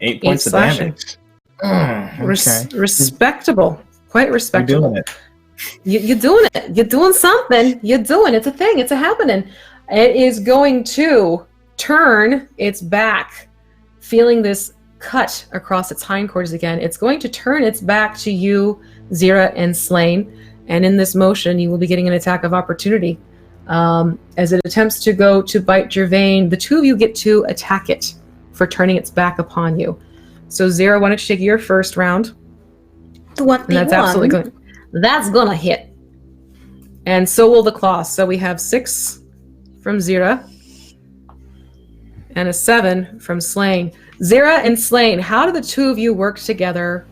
8 points of slashing. damage. Okay. Respectable. Quite You're respectable. doing it. You're doing it. You're doing something. You're doing it's a thing. It's a happening. It is going to turn its back, feeling this cut across its hindquarters again. It's going to turn its back to you, Zira and Slain. And in this motion, you will be getting an attack of opportunity. As it attempts to go to bite Gervain, the two of you get to attack it for turning its back upon you. So Zira, why don't you take your first round? And that's absolutely good. That's gonna hit. And so will the claw. So we have 6 from Zira and a 7 from Slain. Zira and Slain, how do the two of you work together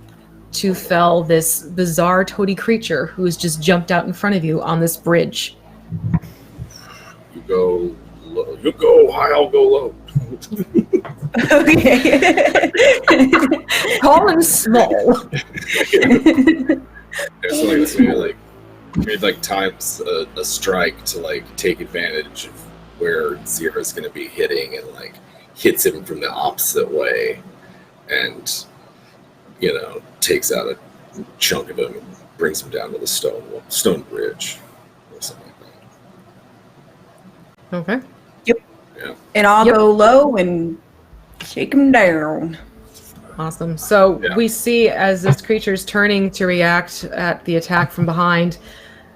to fell this bizarre toady creature who's just jumped out in front of you on this bridge? You go low. You go high, I'll go low. Okay. Tall and small. It's maybe times a strike to like take advantage of where Zira's going to be hitting and like hits him from the opposite way, and takes out a chunk of him and brings him down to the stone bridge or something like that. Okay. Yep. Yeah. And I'll go low and shake him down. Awesome. So Yeah. we see as this creature's turning to react at the attack from behind,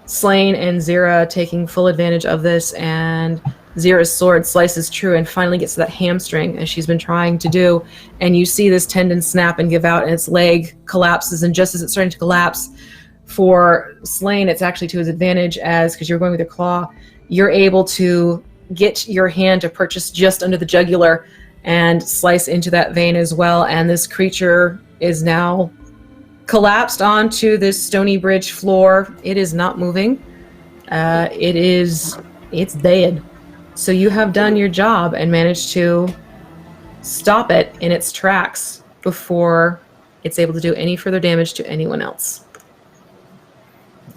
Slain and Zira taking full advantage of this, and Zira's sword slices true and finally gets to that hamstring as she's been trying to do. And you see this tendon snap and give out, and its leg collapses. And just as it's starting to collapse, for Slain, it's actually to his advantage, as because you're going with your claw, you're able to get your hand to purchase just under the jugular and slice into that vein as well. And this creature is now collapsed onto this stony bridge floor. It is not moving. It's dead. So you have done your job and managed to stop it in its tracks before it's able to do any further damage to anyone else.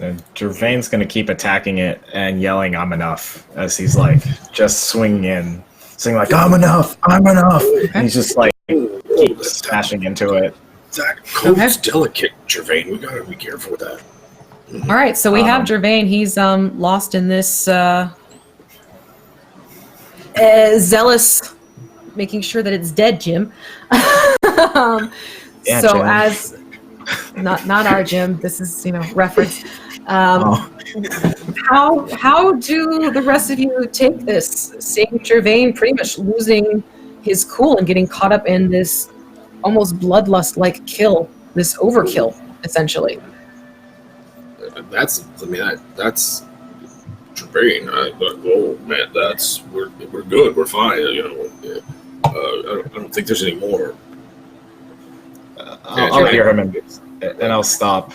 And Gervain's going to keep attacking it and yelling, "I'm enough," as he's like just swinging in, saying like, "I'm enough, I'm enough." And he's just like keeps smashing into it. That coat's delicate, Gervain. We gotta be careful with that. All right, so we have Gervain. He's lost in this zealous, making sure that it's dead, Jim. Yeah, so Jim. as not our Jim, this is reference. How do the rest of you take this? Seeing Gervain pretty much losing his cool and getting caught up in this almost bloodlust-like kill, this overkill, essentially. That's Gervain. Oh man, we're good. We're fine. I don't think there's any more. I'll hear him and I'll stop.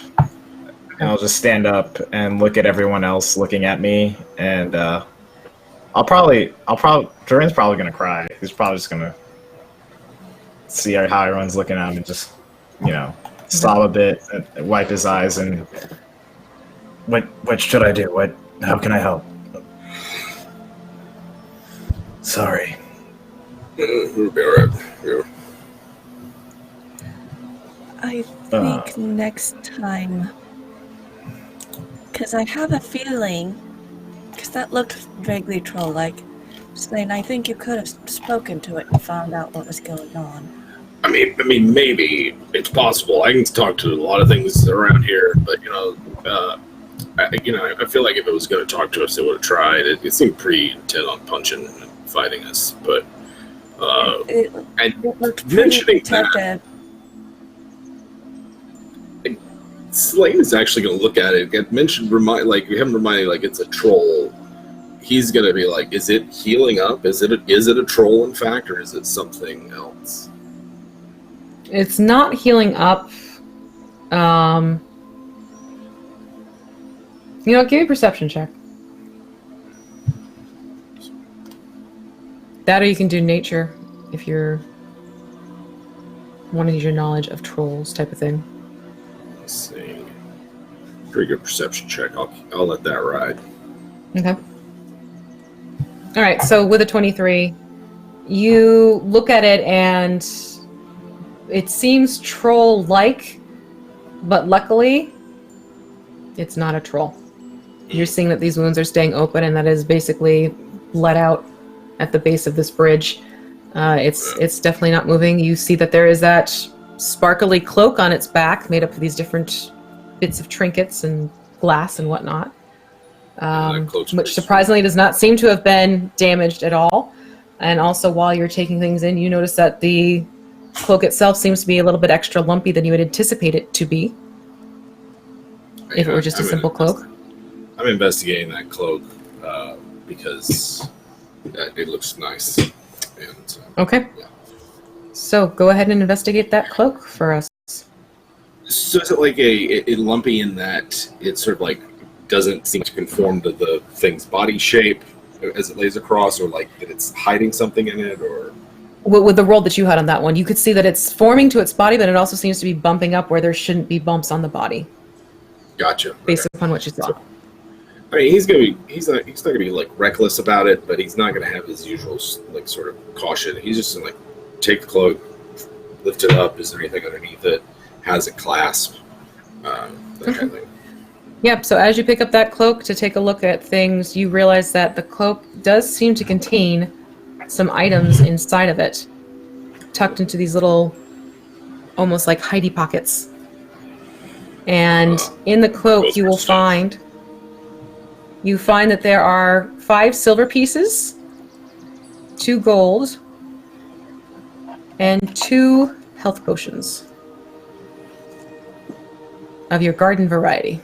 And I'll just stand up and look at everyone else looking at me, and Gervain's probably gonna cry. He's probably just gonna see how everyone's looking at him and just, sob a bit, and wipe his eyes, and what should I do? How can I help? Sorry. We'll be alright. Yeah. I think next time, because I have a feeling, because that looked vaguely troll-like, Slain, I think you could have spoken to it and found out what was going on. I mean, maybe it's possible. I can talk to a lot of things around here, but I feel like if it was going to talk to us, it would have tried. It seemed pretty intent on punching and fighting us, but It looked pretty mentioning that, protected. Slane is actually going to look at it. We haven't reminded like it's a troll. He's going to be like, is it healing up? Is it a troll in fact, or is it something else? It's not healing up. Give me a perception check. That, or you can do nature if you're wanting to use your knowledge of trolls type of thing. Let's see. Pretty good perception check. I'll let that ride. Okay. All right, so with a 23, you look at it and it seems troll-like, but luckily, it's not a troll. You're seeing that these wounds are staying open, and that is basically bled out at the base of this bridge. It's definitely not moving. You see that there is that sparkly cloak on its back, made up of these different bits of trinkets and glass and whatnot, which surprisingly does not seem to have been damaged at all. And also, while you're taking things in, you notice that the cloak itself seems to be a little bit extra lumpy than you would anticipate it to be, if it were just a simple cloak. I'm investigating that cloak because it looks nice. And, Okay. Yeah. So go ahead and investigate that cloak for us. So is it like a lumpy in that it sort of like doesn't seem to conform to the thing's body shape as it lays across, or like that it's hiding something in it, or? With the roll that you had on that one, you could see that it's forming to its body, but it also seems to be bumping up where there shouldn't be bumps on the body. Gotcha. Based upon what you saw. I mean, he's not gonna be like reckless about it, but he's not gonna have his usual like sort of caution. He's just gonna like take the cloak, lift it up. Is there anything underneath it? Has it clasp? That kind of thing. Yep, so as you pick up that cloak to take a look at things, you realize that the cloak does seem to contain some items inside of it, tucked into these little, almost like hidey pockets. And in the cloak, you find that there are 5 silver pieces, 2 gold, and 2 health potions of your garden variety.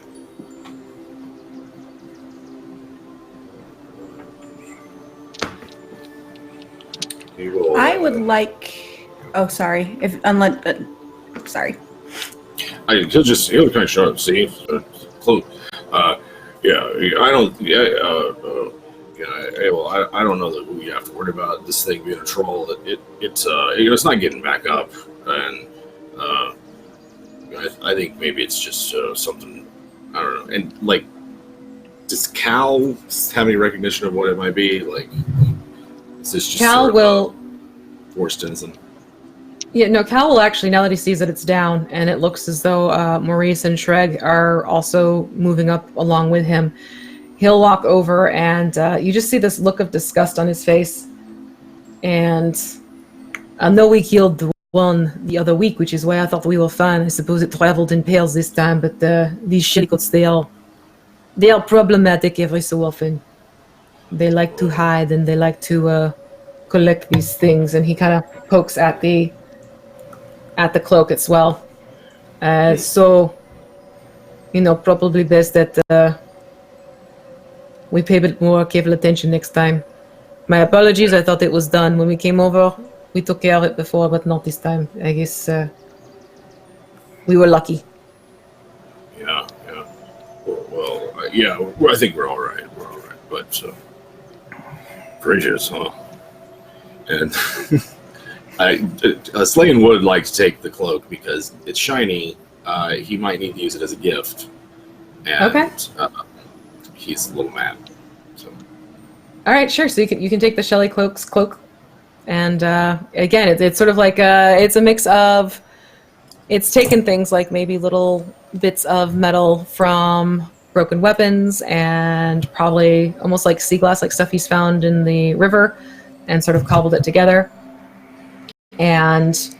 I would like. Oh, sorry. Sorry. He'll kind of show up. See, cloak. Yeah, I don't. Well, I don't know that we have to worry about this thing being a troll. It's not getting back up, and I think maybe it's just something. I don't know. And like, does Cal have any recognition of what it might be? Like, is this just Cal will. Forstensen? Yeah, no, Cal will actually, now that he sees that it's down, and it looks as though Maurice and Shreg are also moving up along with him, he'll walk over, and you just see this look of disgust on his face. And I know we killed the one the other week, which is why I thought we were fine. I suppose it traveled in pairs this time, but these shitcoats, they are problematic every so often. They like to hide, and they like to collect these things. And he kind of pokes at the cloak as well. So, probably best that we pay a bit more careful attention next time. My apologies, I thought it was done when we came over. We took care of it before, but not this time. I guess we were lucky. Yeah. Well, I think we're all right. But gracious, huh? And Slayn would like to take the cloak because it's shiny. He might need to use it as a gift. And, okay. He's a little mad. So. All right, sure. So you can take the Shelley Cloak's cloak, and again, it's sort of like it's a mix of. It's taken things like maybe little bits of metal from broken weapons and probably almost like sea glass, like stuff he's found in the river, and sort of cobbled it together. And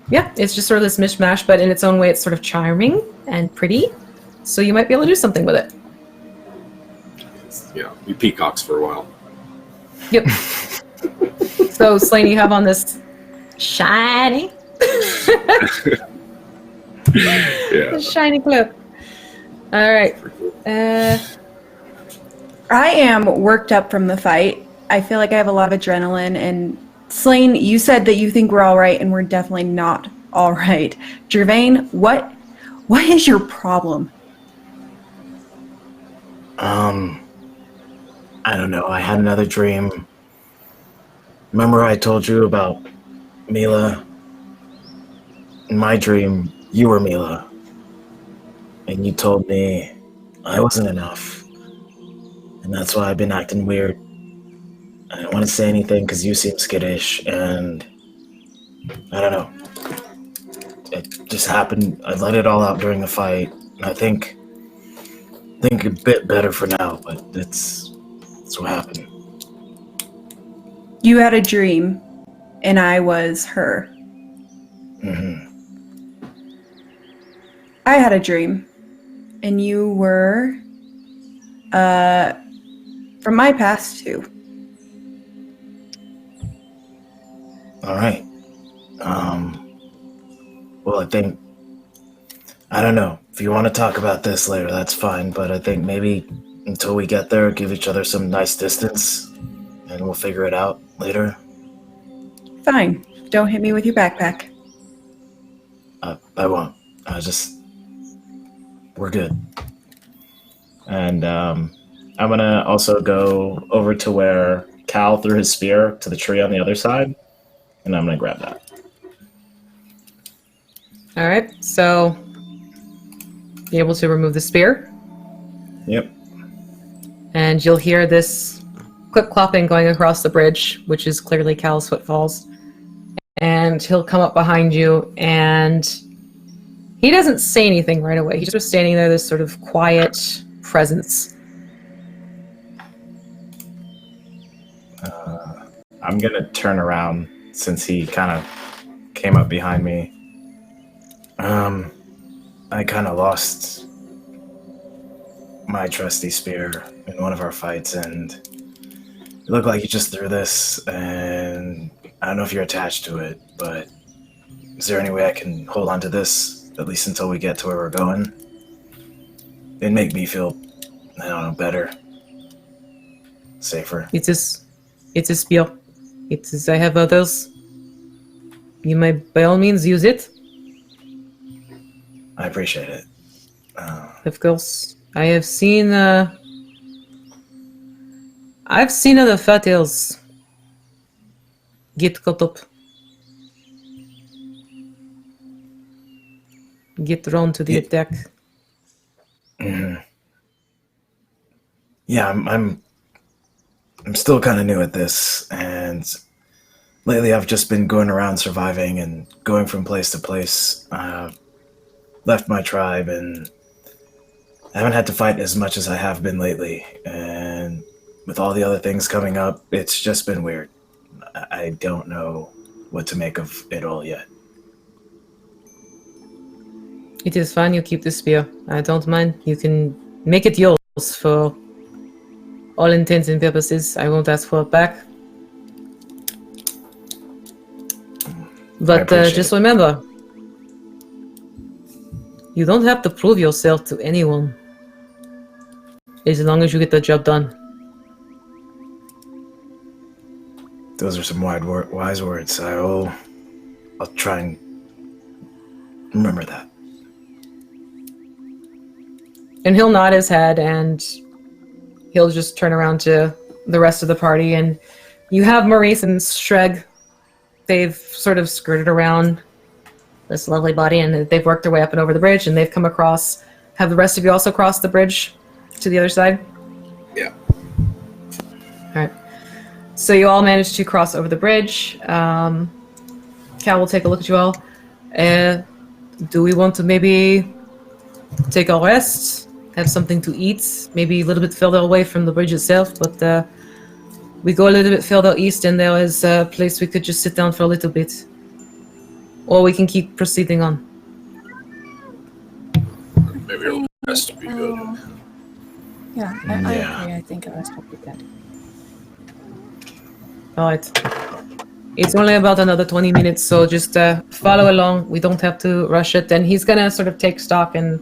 yeah, it's just sort of this mishmash, but in its own way, it's sort of charming and pretty. So you might be able to do something with it. Yeah, we peacocks for a while. Yep. So Slayn, you have on this shiny, shiny cloak. All right. I am worked up from the fight. I feel like I have a lot of adrenaline. And Slayn, you said that you think we're all right, and we're definitely not all right. Gervain, what is your problem? I don't know. I had another dream. Remember I told you about Mila? In my dream, you were Mila. And you told me I wasn't enough. And that's why I've been acting weird. I don't want to say anything because you seem skittish, and I don't know. it just happened. I let it all out during the fight. I think a bit better for now, but that's what happened. You had a dream, and I was her. Mm-hmm. I had a dream, and you were from my past too. All right. Well, I don't know. If you want to talk about this later, that's fine, but I think maybe until we get there, give each other some nice distance, and we'll figure it out later. Fine. Don't hit me with your backpack. I won't. We're good. And I'm gonna also go over to where Cal threw his spear to the tree on the other side, and I'm gonna grab that. All right, so be able to remove the spear. Yep. And you'll hear this clip-clopping going across the bridge, which is clearly Cal's footfalls. And he'll come up behind you, and he doesn't say anything right away. He's just standing there, this sort of quiet presence. I'm gonna turn around since he kind of came up behind me. I kind of lost my trusty spear in one of our fights, and it looked like you just threw this, and I don't know if you're attached to it, but is there any way I can hold on to this, at least until we get to where we're going? It'd make me feel, I don't know, better, safer. It's a spear. I have others. You may, by all means, use it. I appreciate it. Of course. I've seen other fat elves get caught up. Get drawn to the attack. Mm-hmm. Yeah, I'm still kind of new at this, and lately I've just been going around surviving and going from place to place. Left my tribe, and I haven't had to fight as much as I have been lately. And with all the other things coming up, it's just been weird. I don't know what to make of it all yet. It is fine, you keep the spear. I don't mind. You can make it yours for all intents and purposes. I won't ask for it back. But just remember, you don't have to prove yourself to anyone, as long as you get the job done. Those are some wise words. I'll try and remember that. And he'll nod his head, and he'll just turn around to the rest of the party, and you have Maurice and Streg. They've sort of skirted around this lovely body, and they've worked their way up and over the bridge, and they've come across. Have the rest of you also crossed the bridge to the other side? Yeah. All right. So you all managed to cross over the bridge. Cal will take a look at you all. Do we want to maybe take a rest? Have something to eat? Maybe a little bit further away from the bridge itself, but we go a little bit further east, and there is a place we could just sit down for a little bit. Or we can keep proceeding on. Maybe a rest would be good. Yeah, I agree. I think a rest would be good. All right. It's only about another 20 minutes, so just follow along. We don't have to rush it. And he's going to sort of take stock and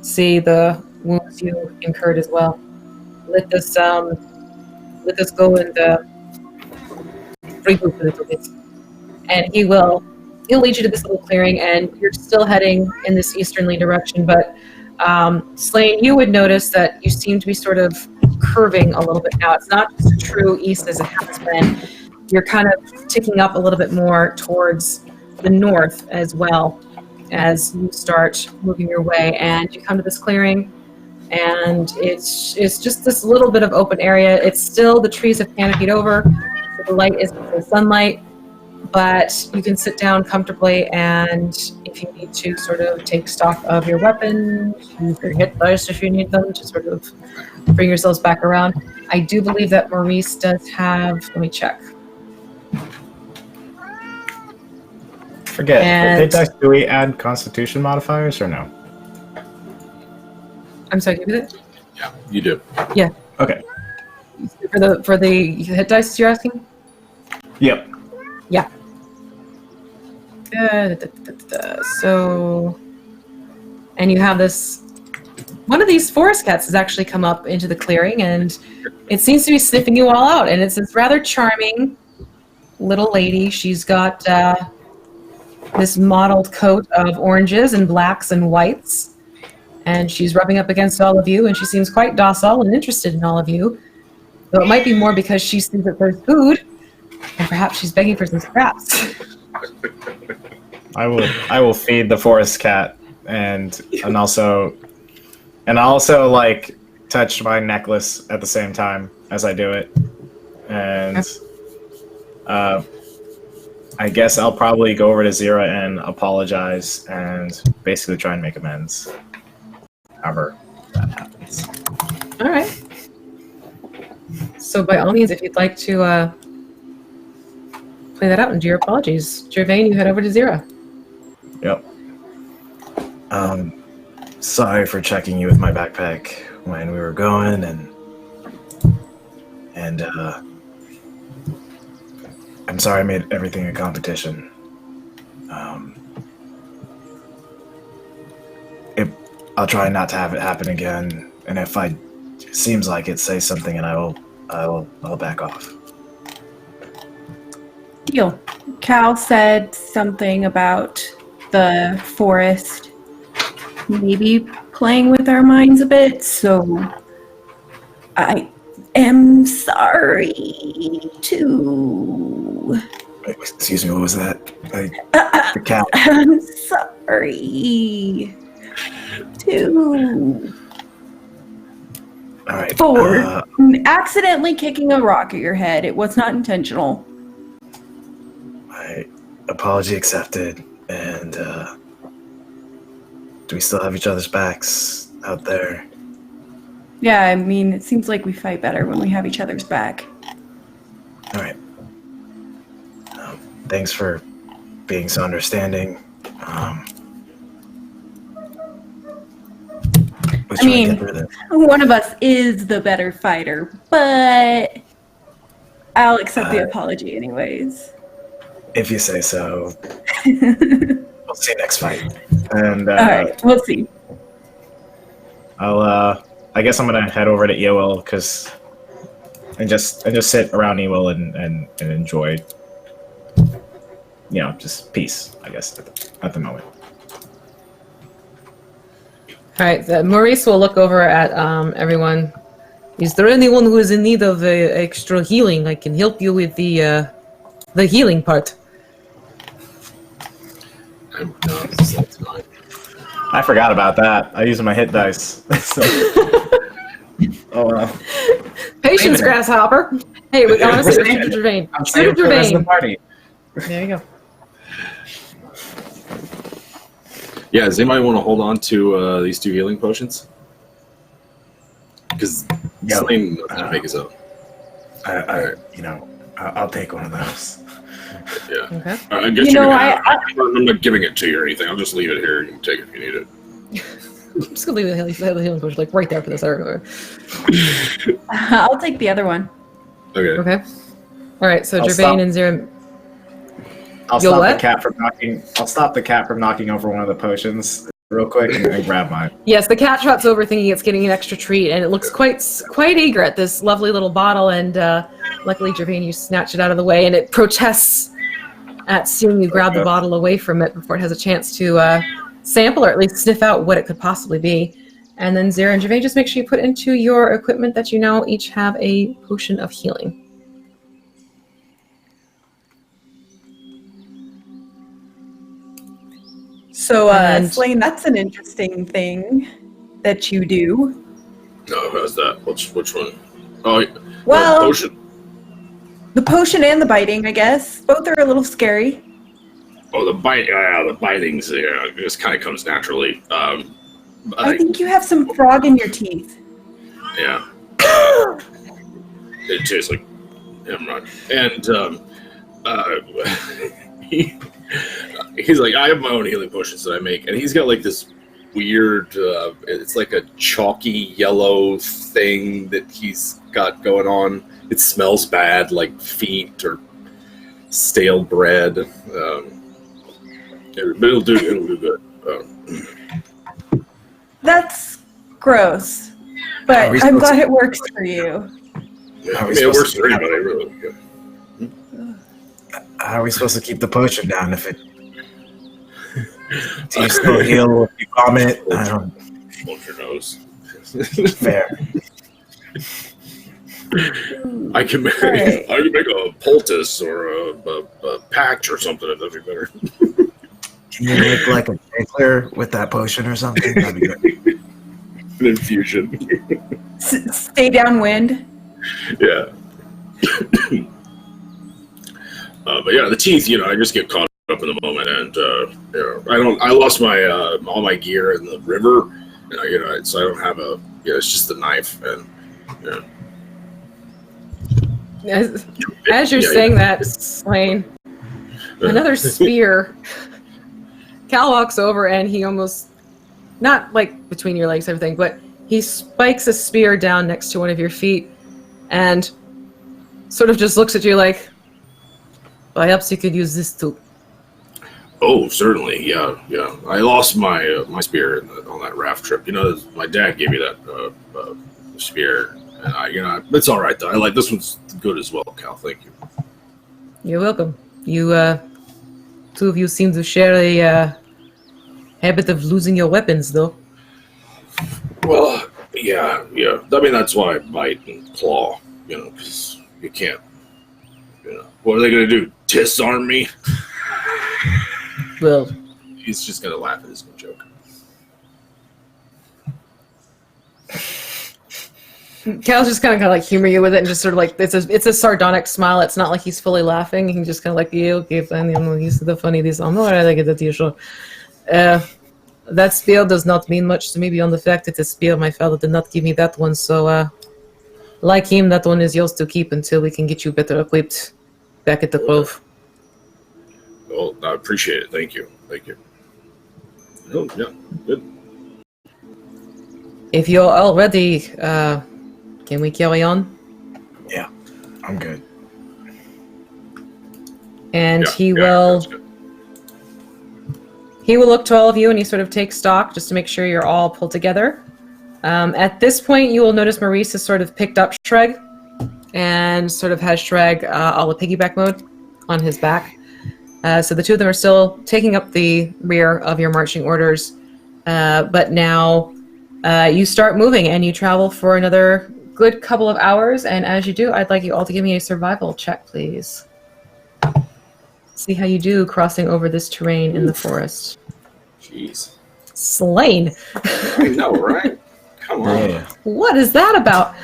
see the wounds you incurred as well. Let us go and regroup a little bit. And he'll lead you to this little clearing, and you're still heading in this easternly direction. But Slane, you would notice that you seem to be sort of curving a little bit now. It's not just true east as it has been. You're kind of ticking up a little bit more towards the north as well as you start moving your way. And you come to this clearing, and it's just this little bit of open area. It's still, the trees have canopied over, so the light is the sunlight, but you can sit down comfortably, and if you need to sort of take stock of your weapon, use your hit dice if you need them to sort of bring yourselves back around. I do believe that Maurice does have, let me check. Forget. And- Hit dice, do we add constitution modifiers or no? I'm sorry, give it. Yeah, you do. Yeah. Okay. For the hit dice you're asking? Yep. Yeah. So, and you have this. One of these forest cats has actually come up into the clearing, and it seems to be sniffing you all out. And it's this rather charming little lady. She's got this mottled coat of oranges and blacks and whites, and she's rubbing up against all of you, and she seems quite docile and interested in all of you. Though it might be more because she sees that there's food, and perhaps she's begging for some scraps. I will feed the forest cat and also like touch my necklace at the same time as I do it. And I guess I'll probably go over to Zira and apologize and basically try and make amends. However that happens. All right. So by all means, if you'd like to play that out and do your apologies, Gervain, you head over to Zira. Yep. Sorry for checking you with my backpack when we were going, and I'm sorry I made everything a competition. I'll try not to have it happen again, and if it seems like it, say something, and I'll back off. Deal. Cal said something about the forest maybe playing with our minds a bit, so I am sorry to... Wait, excuse me, what was that? The cat. I'm sorry to... All right. For accidentally kicking a rock at your head. It was not intentional. My apology accepted, and do we still have each other's backs out there? Yeah, I mean, it seems like we fight better when we have each other's back. All right. Thanks for being so understanding. I mean, one of us is the better fighter, but I'll accept the apology anyways. If you say so. We'll see you next fight. And All right, we'll see. I guess I'm gonna head over to EOL and just sit around EOL and enjoy, just peace, I guess, at the moment. All right, Maurice will look over at everyone. Is there anyone who is in need of extra healing? I can help you with the healing part. I'm done. That's fine. I forgot about that. I used my hit dice. Oh well. Patience, grasshopper. Hey, we got to shoot to Gervain. I'm Shoot saving to for the rest of the Gervain. party. There you go. Yeah, does anybody want to hold on to these 2 healing potions? Because Slane knows how to make his own. I'll take one of those. Yeah. Okay. I guess I'm not giving it to you or anything. I'll just leave it here. You can take it if you need it. I'm just gonna leave the healing potion like right there for this. I'll take the other one. Okay. Okay. All right. So I'll Gervain stop. and Zira. I'll You'll stop what? the cat from knocking. I'll stop the cat from knocking over one of the potions real quick and grab mine. Yes, the cat trots over thinking it's getting an extra treat, and it looks quite eager at this lovely little bottle. And luckily, Gervain, you snatch it out of the way, and it protests at seeing you grab the bottle away from it before it has a chance to sample or at least sniff out what it could possibly be. And then Zira and Gervain, just make sure you put into your equipment that you now each have a potion of healing. So, And- Slane, that's an interesting thing that you do. No, how's that? Which one? Oh, Well, potion. The potion and the biting, I guess. Both are a little scary. Oh, the biting's just kind of comes naturally. I think you have some frog in your teeth. Yeah. It tastes like hemorrhoid. And he's like, I have my own healing potions that I make, and he's got like this weird, it's like a chalky yellow thing that he's got going on. It smells bad, like feet or stale bread. But it'll do good. That's gross, but I'm glad it works for you. Yeah, it works for anybody, really. Yeah. How are we supposed to keep the potion down if it... Do you still heal if you vomit? I don't... Hold your nose. Fair. I can make a poultice or a patch or something if that'd be better. Can you make like a tickler with that potion or something? That'd be good. An infusion. Stay downwind. Yeah. But yeah, the teeth, I just get caught up in the moment, and I lost my all my gear in the river, and so I don't have it's just the knife, and As you're saying that, Slain, another spear. Cal walks over and he almost, not like between your legs, everything, but he spikes a spear down next to one of your feet and sort of just looks at you like, perhaps you could use this too. Oh, certainly, yeah. I lost my my spear on that raft trip. My dad gave me that spear, and it's all right though. I like this one's good as well, Cal. Thank you. You're welcome. You, two of you seem to share a habit of losing your weapons, though. Well, yeah. I mean, that's why I bite and claw, because you can't. What are they gonna do? Disarm me? Well, he's just gonna laugh at his own joke. Cal's just kind of like humor you with it and just sort of like it's a sardonic smile. It's not like he's fully laughing. He just kind of like, yeah, okay, fine. He's the funny. I'm all right. I get that, sure. That spear does not mean much to me beyond the fact it's a spear. My father did not give me that one, so like him, that one is yours to keep until we can get you better equipped back at the Grove. Well, I appreciate it. Thank you. Oh, yeah, good. If you're all ready, can we carry on? Yeah, I'm good. And he will look to all of you and he sort of takes stock just to make sure you're all pulled together. At this point, you will notice Maurice has sort of picked up Shreg and sort of has Shreg all the piggyback mode on his back. So the two of them are still taking up the rear of your marching orders. But now you start moving and you travel for another good couple of hours. And as you do, I'd like you all to give me a survival check, please. See how you do crossing over this terrain in the forest. Jeez. Slain. I know, right? Come on. Yeah. What is that about?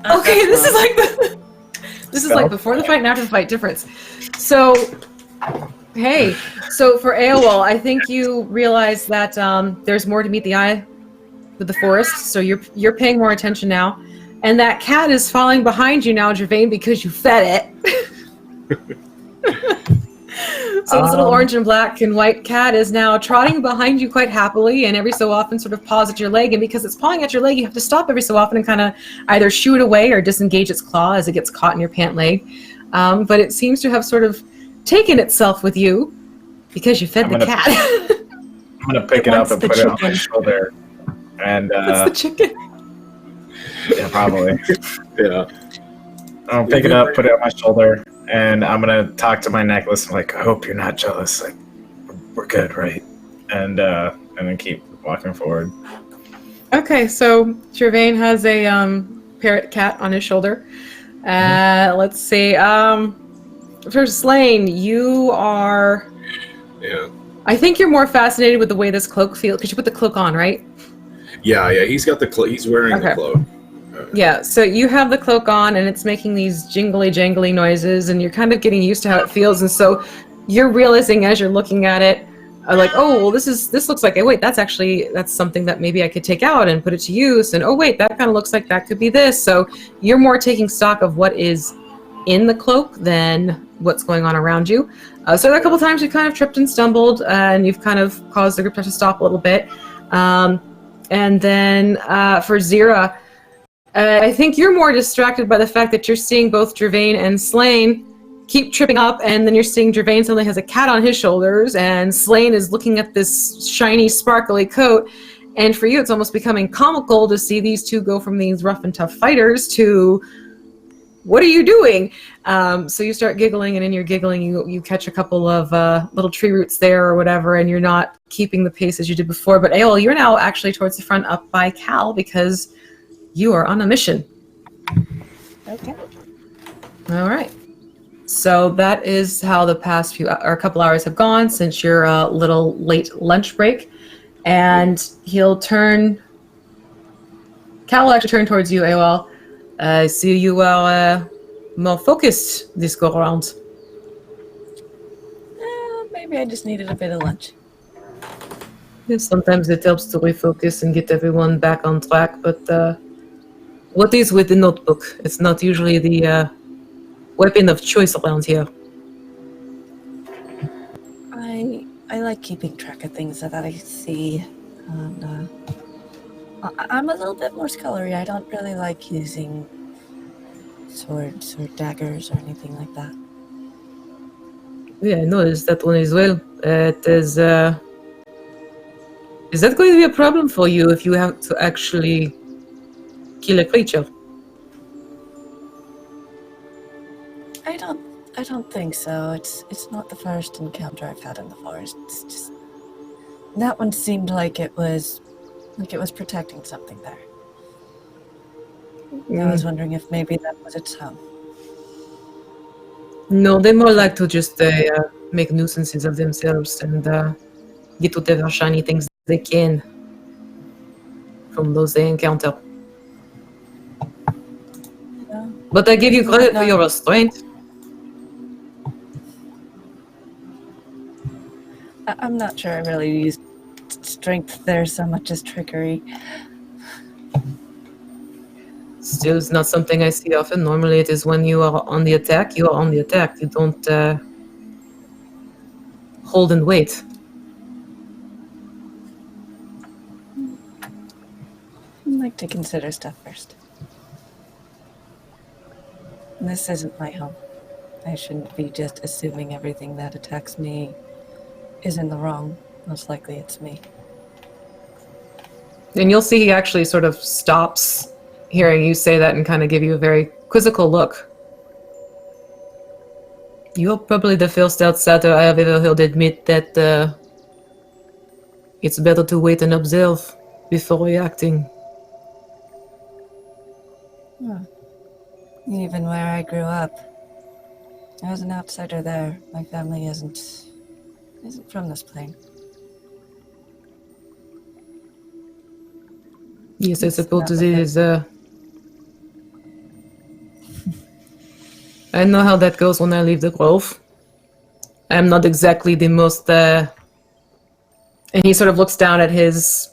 Okay, this is like before the fight and after the fight difference. So, hey, so for Aowol, I think you realize that there's more to meet the eye with the forest. So you're paying more attention now, and that cat is falling behind you now, Gervain, because you fed it. So this little orange and black and white cat is now trotting behind you quite happily, and every so often sort of paws at your leg. And because it's pawing at your leg, you have to stop every so often and kind of either shoo it away or disengage its claw as it gets caught in your pant leg. But it seems to have sort of taken itself with you because you fed the cat. I'm gonna pick it up and put it on my shoulder. And What's the chicken? Yeah, probably. Yeah. I'll pick it up, put it on my shoulder, and I'm gonna talk to my necklace. I'm like, I hope you're not jealous. Like, we're good, right? And then keep walking forward. Okay, so Gervain has a parrot cat on his shoulder. Let's see. For Slain, you are. Yeah. I think you're more fascinated with the way this cloak feels because you put the cloak on, right? Yeah. He's got the he's wearing the cloak. Yeah, so you have the cloak on and it's making these jingly jangly noises and you're kind of getting used to how it feels, and so you're realizing as you're looking at it, like, oh well, this looks like, wait, that's something that maybe I could take out and put it to use, and oh wait, that kind of looks like that could be this. So you're more taking stock of what is in the cloak than what's going on around you. So a couple times you've kind of tripped and stumbled, and you've kind of caused the group to stop a little bit. And then for Zira, I think you're more distracted by the fact that you're seeing both Gervain and Slain keep tripping up, and then you're seeing Gervain suddenly has a cat on his shoulders, and Slain is looking at this shiny, sparkly coat. And for you, it's almost becoming comical to see these two go from these rough and tough fighters to, what are you doing? So you start giggling, and in your giggling, you catch a couple of little tree roots there or whatever, and you're not keeping the pace as you did before. But Aol, you're now actually towards the front up by Cal because you are on a mission. Okay. All right. So that is how the past couple hours have gone since your little late lunch break. And Cal will actually turn towards you, Aol. I see you are more focused this go around. Maybe I just needed a bit of lunch. Yeah, sometimes it helps to refocus and get everyone back on track, but what is with the notebook? It's not usually the weapon of choice around here. I like keeping track of things that I see, and I'm a little bit more scholarly. I don't really like using swords or daggers or anything like that. Yeah, I noticed that one as well. Is that going to be a problem for you if you have to actually kill a creature? I don't think so. It's not the first encounter I've had in the forest. It's just that one seemed like it was protecting something there. I was wondering if maybe that was its home. No, they more like to just make nuisances of themselves and get whatever shiny things they can from those they encounter. Yeah. But I give you credit for your restraint. I'm not sure I really used strength there so much as trickery. Still, it's not something I see often. Normally, it is when you are on the attack, you are on the attack. You don't hold and wait. I like to consider stuff first. And this isn't my home. I shouldn't be just assuming everything that attacks me is in the wrong. Most likely it's me. And you'll see he actually sort of stops hearing you say that and kind of give you a very quizzical look. You're probably the first outsider I have ever heard admit that it's better to wait and observe before reacting. Even where I grew up, I was an outsider there. My family isn't from this plane. Yes, I suppose it is. I know how that goes when I leave the grove. I'm not exactly the most. And he sort of looks down at his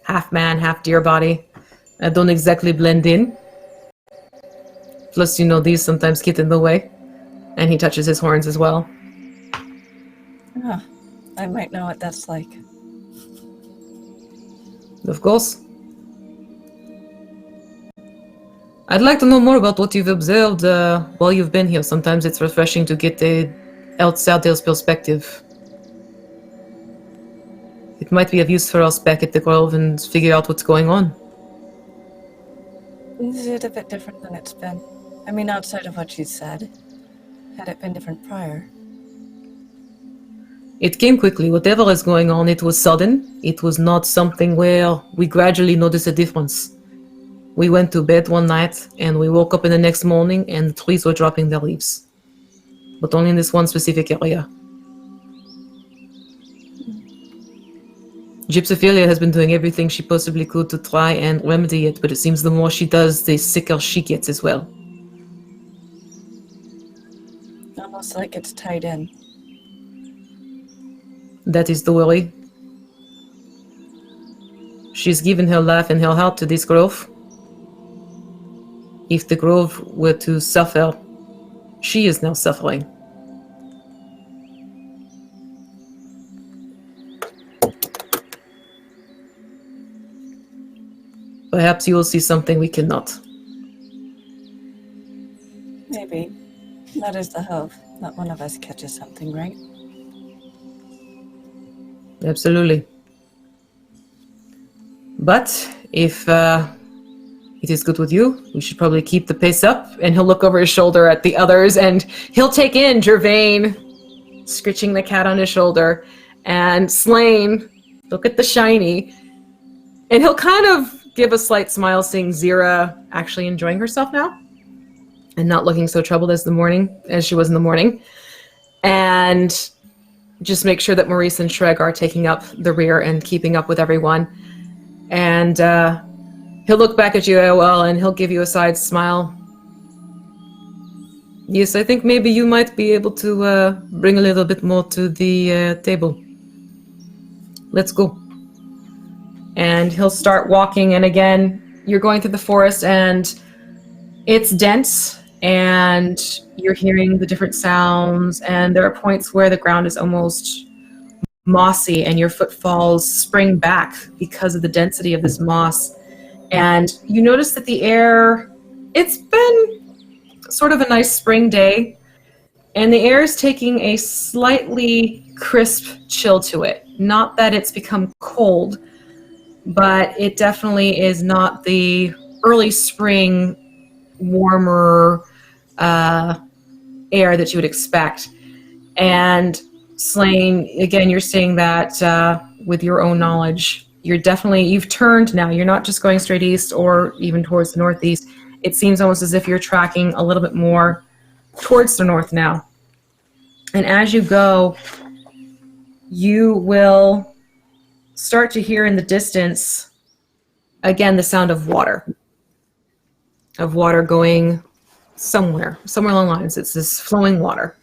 half man, half deer body. I don't exactly blend in. Plus, these sometimes get in the way. And he touches his horns as well. Oh, I might know what that's like. Of course. I'd like to know more about what you've observed while you've been here. Sometimes it's refreshing to get the outsider's perspective. It might be of use for us back at the Grove and figure out what's going on. Is it a bit different than it's been? I mean, outside of what you said. Had it been different prior? It came quickly. Whatever is going on, it was sudden. It was not something where we gradually noticed a difference. We went to bed one night, and we woke up in the next morning, and the trees were dropping their leaves. But only in this one specific area. Gypsophilia has been doing everything she possibly could to try and remedy it, but it seems the more she does, the sicker she gets as well. Almost like it's tied in. That is the worry. She's given her life and her heart to this grove. If the grove were to suffer, she is now suffering. Perhaps you will see something we cannot. Maybe. That is the hope. Not one of us catches something, right? Absolutely. But if it is good with you, we should probably keep the pace up. And he'll look over his shoulder at the others, and he'll take in Gervain, scritching the cat on his shoulder, and Slain, look at the shiny. And he'll kind of give a slight smile, seeing Zira actually enjoying herself now, and not looking so troubled as she was in the morning. And just make sure that Maurice and Shreg are taking up the rear and keeping up with everyone. And he'll look back at you, AOL, and he'll give you a side smile. Yes, I think maybe you might be able to bring a little bit more to the table. Let's go. And he'll start walking, and again, you're going through the forest, and it's dense, and you're hearing the different sounds, and there are points where the ground is almost mossy, and your footfalls spring back because of the density of this moss. And you notice that the air, it's been sort of a nice spring day, and the air is taking a slightly crisp chill to it. Not that it's become cold, but it definitely is not the early spring warmer air that you would expect. And Slain, again, you're seeing that with your own knowledge. You've turned now. You're not just going straight east or even towards the northeast. It seems almost as if you're tracking a little bit more towards the north now. And as you go, you will start to hear in the distance, again, the sound of water going somewhere along the lines. It's this flowing water.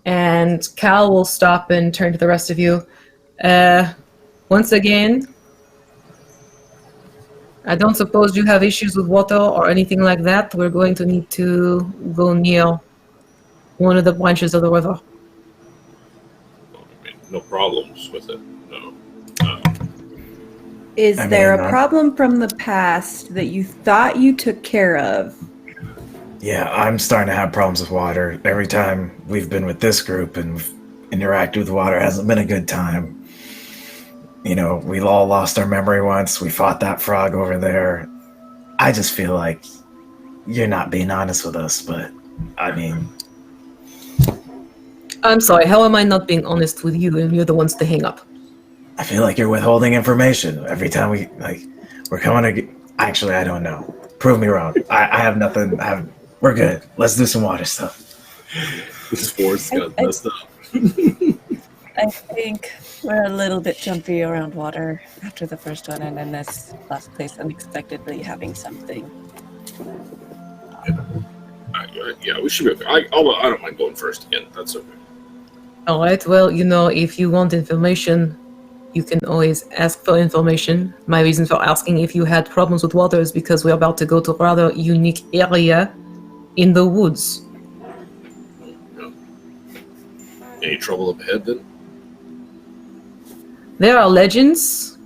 And Cal will stop and turn to the rest of you. Once again, I don't suppose you have issues with water or anything like that. We're going to need to go near one of the branches of the river. Well, I mean, no problems with it. No. Is there a problem from the past that you thought you took care of? Yeah, I'm starting to have problems with water. Every time we've been with this group and we've interacted with water, it hasn't been a good time. You know, we all lost our memory once. We fought that frog over there. I just feel like you're not being honest with us, but I mean... I'm sorry, how am I not being honest with you and you're the ones to hang up? I feel like you're withholding information. Every time we're coming to... Actually, I don't know. Prove me wrong. I have nothing. We're good. Let's do some water stuff. This forest got messed up. I think we're a little bit jumpy around water after the first one, and in this last place unexpectedly having something. Yeah, we should be okay. I don't mind going first again. That's okay. All right, well, if you want information, you can always ask for information. My reason for asking if you had problems with water is because we're about to go to a rather unique area in the woods. No. Any trouble up ahead then? There are legends.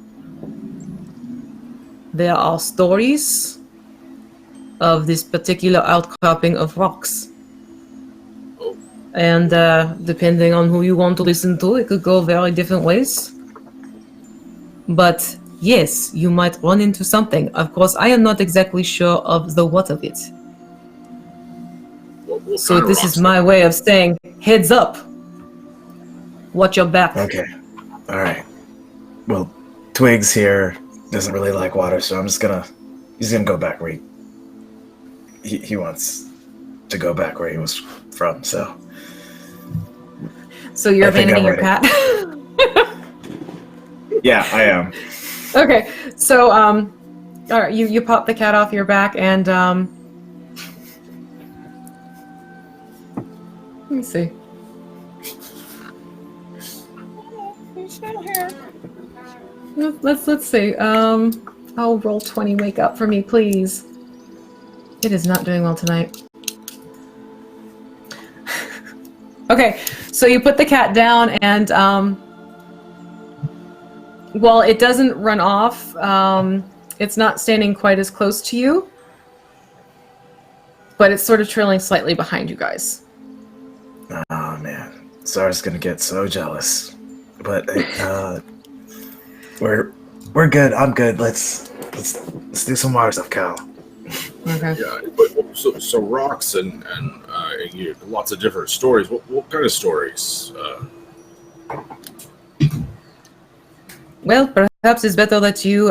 There are stories of this particular outcropping of rocks. Oh. And depending on who you want to listen to, it could go very different ways. But yes, you might run into something. Of course, I am not exactly sure of the what of it. What So this is my way of saying, heads up. Watch your back. Okay. All right. Well, Twigs here doesn't really like water, so he's gonna go back where he wants to go back where he was from, so. So you're abandoning your cat? Yeah, I am. Okay, so all right, you pop the cat off your back and let me see. He's still here. Let's see. I'll roll 20. Wake up for me, please. It is not doing well tonight. Okay, so you put the cat down and well, it doesn't run off. It's not standing quite as close to you, but it's sort of trailing slightly behind you guys. Oh man, Zara's gonna get so jealous. But we're good. I'm good. Let's do some water stuff, Cal. Okay. Yeah, but so rocks and lots of different stories. What kind of stories? Well, perhaps it's better that you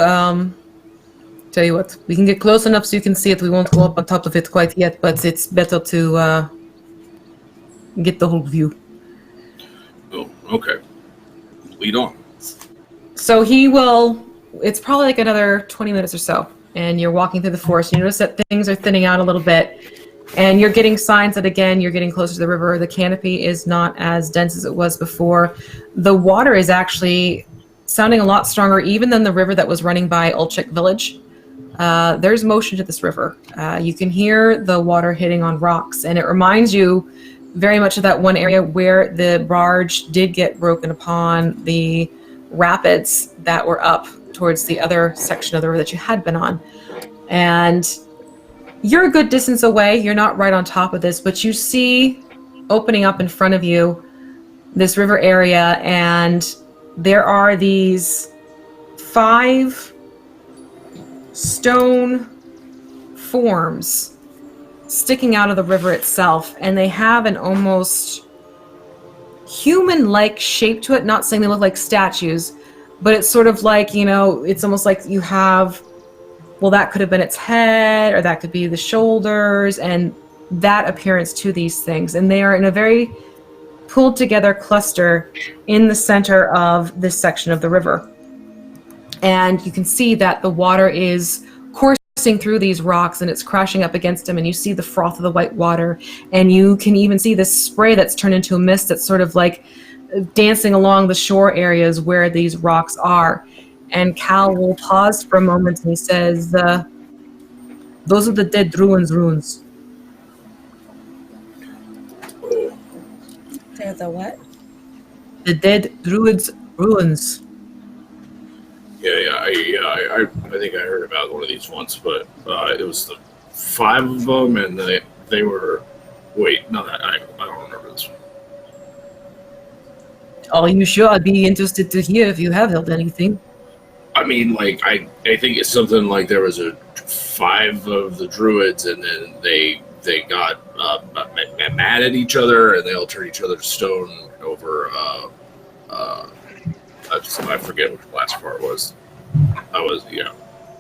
tell you what. We can get close enough so you can see it. We won't go up on top of it quite yet, but it's better to get the whole view. Oh, okay. Lead on. So he will. It's probably like another 20 minutes or so, and you're walking through the forest. You notice that things are thinning out a little bit, and you're getting signs that again you're getting closer to the river. The canopy is not as dense as it was before. The water is actually sounding a lot stronger, even than the river that was running by Ulchik village. There's motion to this river. You can hear the water hitting on rocks, and it reminds you very much of that one area where the barge did get broken upon the rapids that were up towards the other section of the river that you had been on. And you're a good distance away. You're not right on top of this, but you see opening up in front of you this river area, and there are these 5 stone forms sticking out of the river itself, and they have an almost human-like shape to it. Not saying they look like statues, but it's sort of like, it's almost like you have, well, that could have been its head, or that could be the shoulders, and that appearance to these things. And they are in a very pulled together cluster in the center of this section of the river. And you can see that the water is coursing through these rocks, and it's crashing up against them, and you see the froth of the white water, and you can even see this spray that's turned into a mist that's sort of like dancing along the shore areas where these rocks are. And Cal will pause for a moment, and he says, those are the dead druids' ruins. They're the what? The dead druids' ruins. I think I heard about one of these once, but it was the 5 of them, and they were. Wait, no, I don't remember this one. Oh, you sure? I'd be interested to hear if you have held anything. I mean, like I think it's something like there was a 5 of the druids, and then they got mad at each other, and they all turned each other to stone over. I forget what the last part was.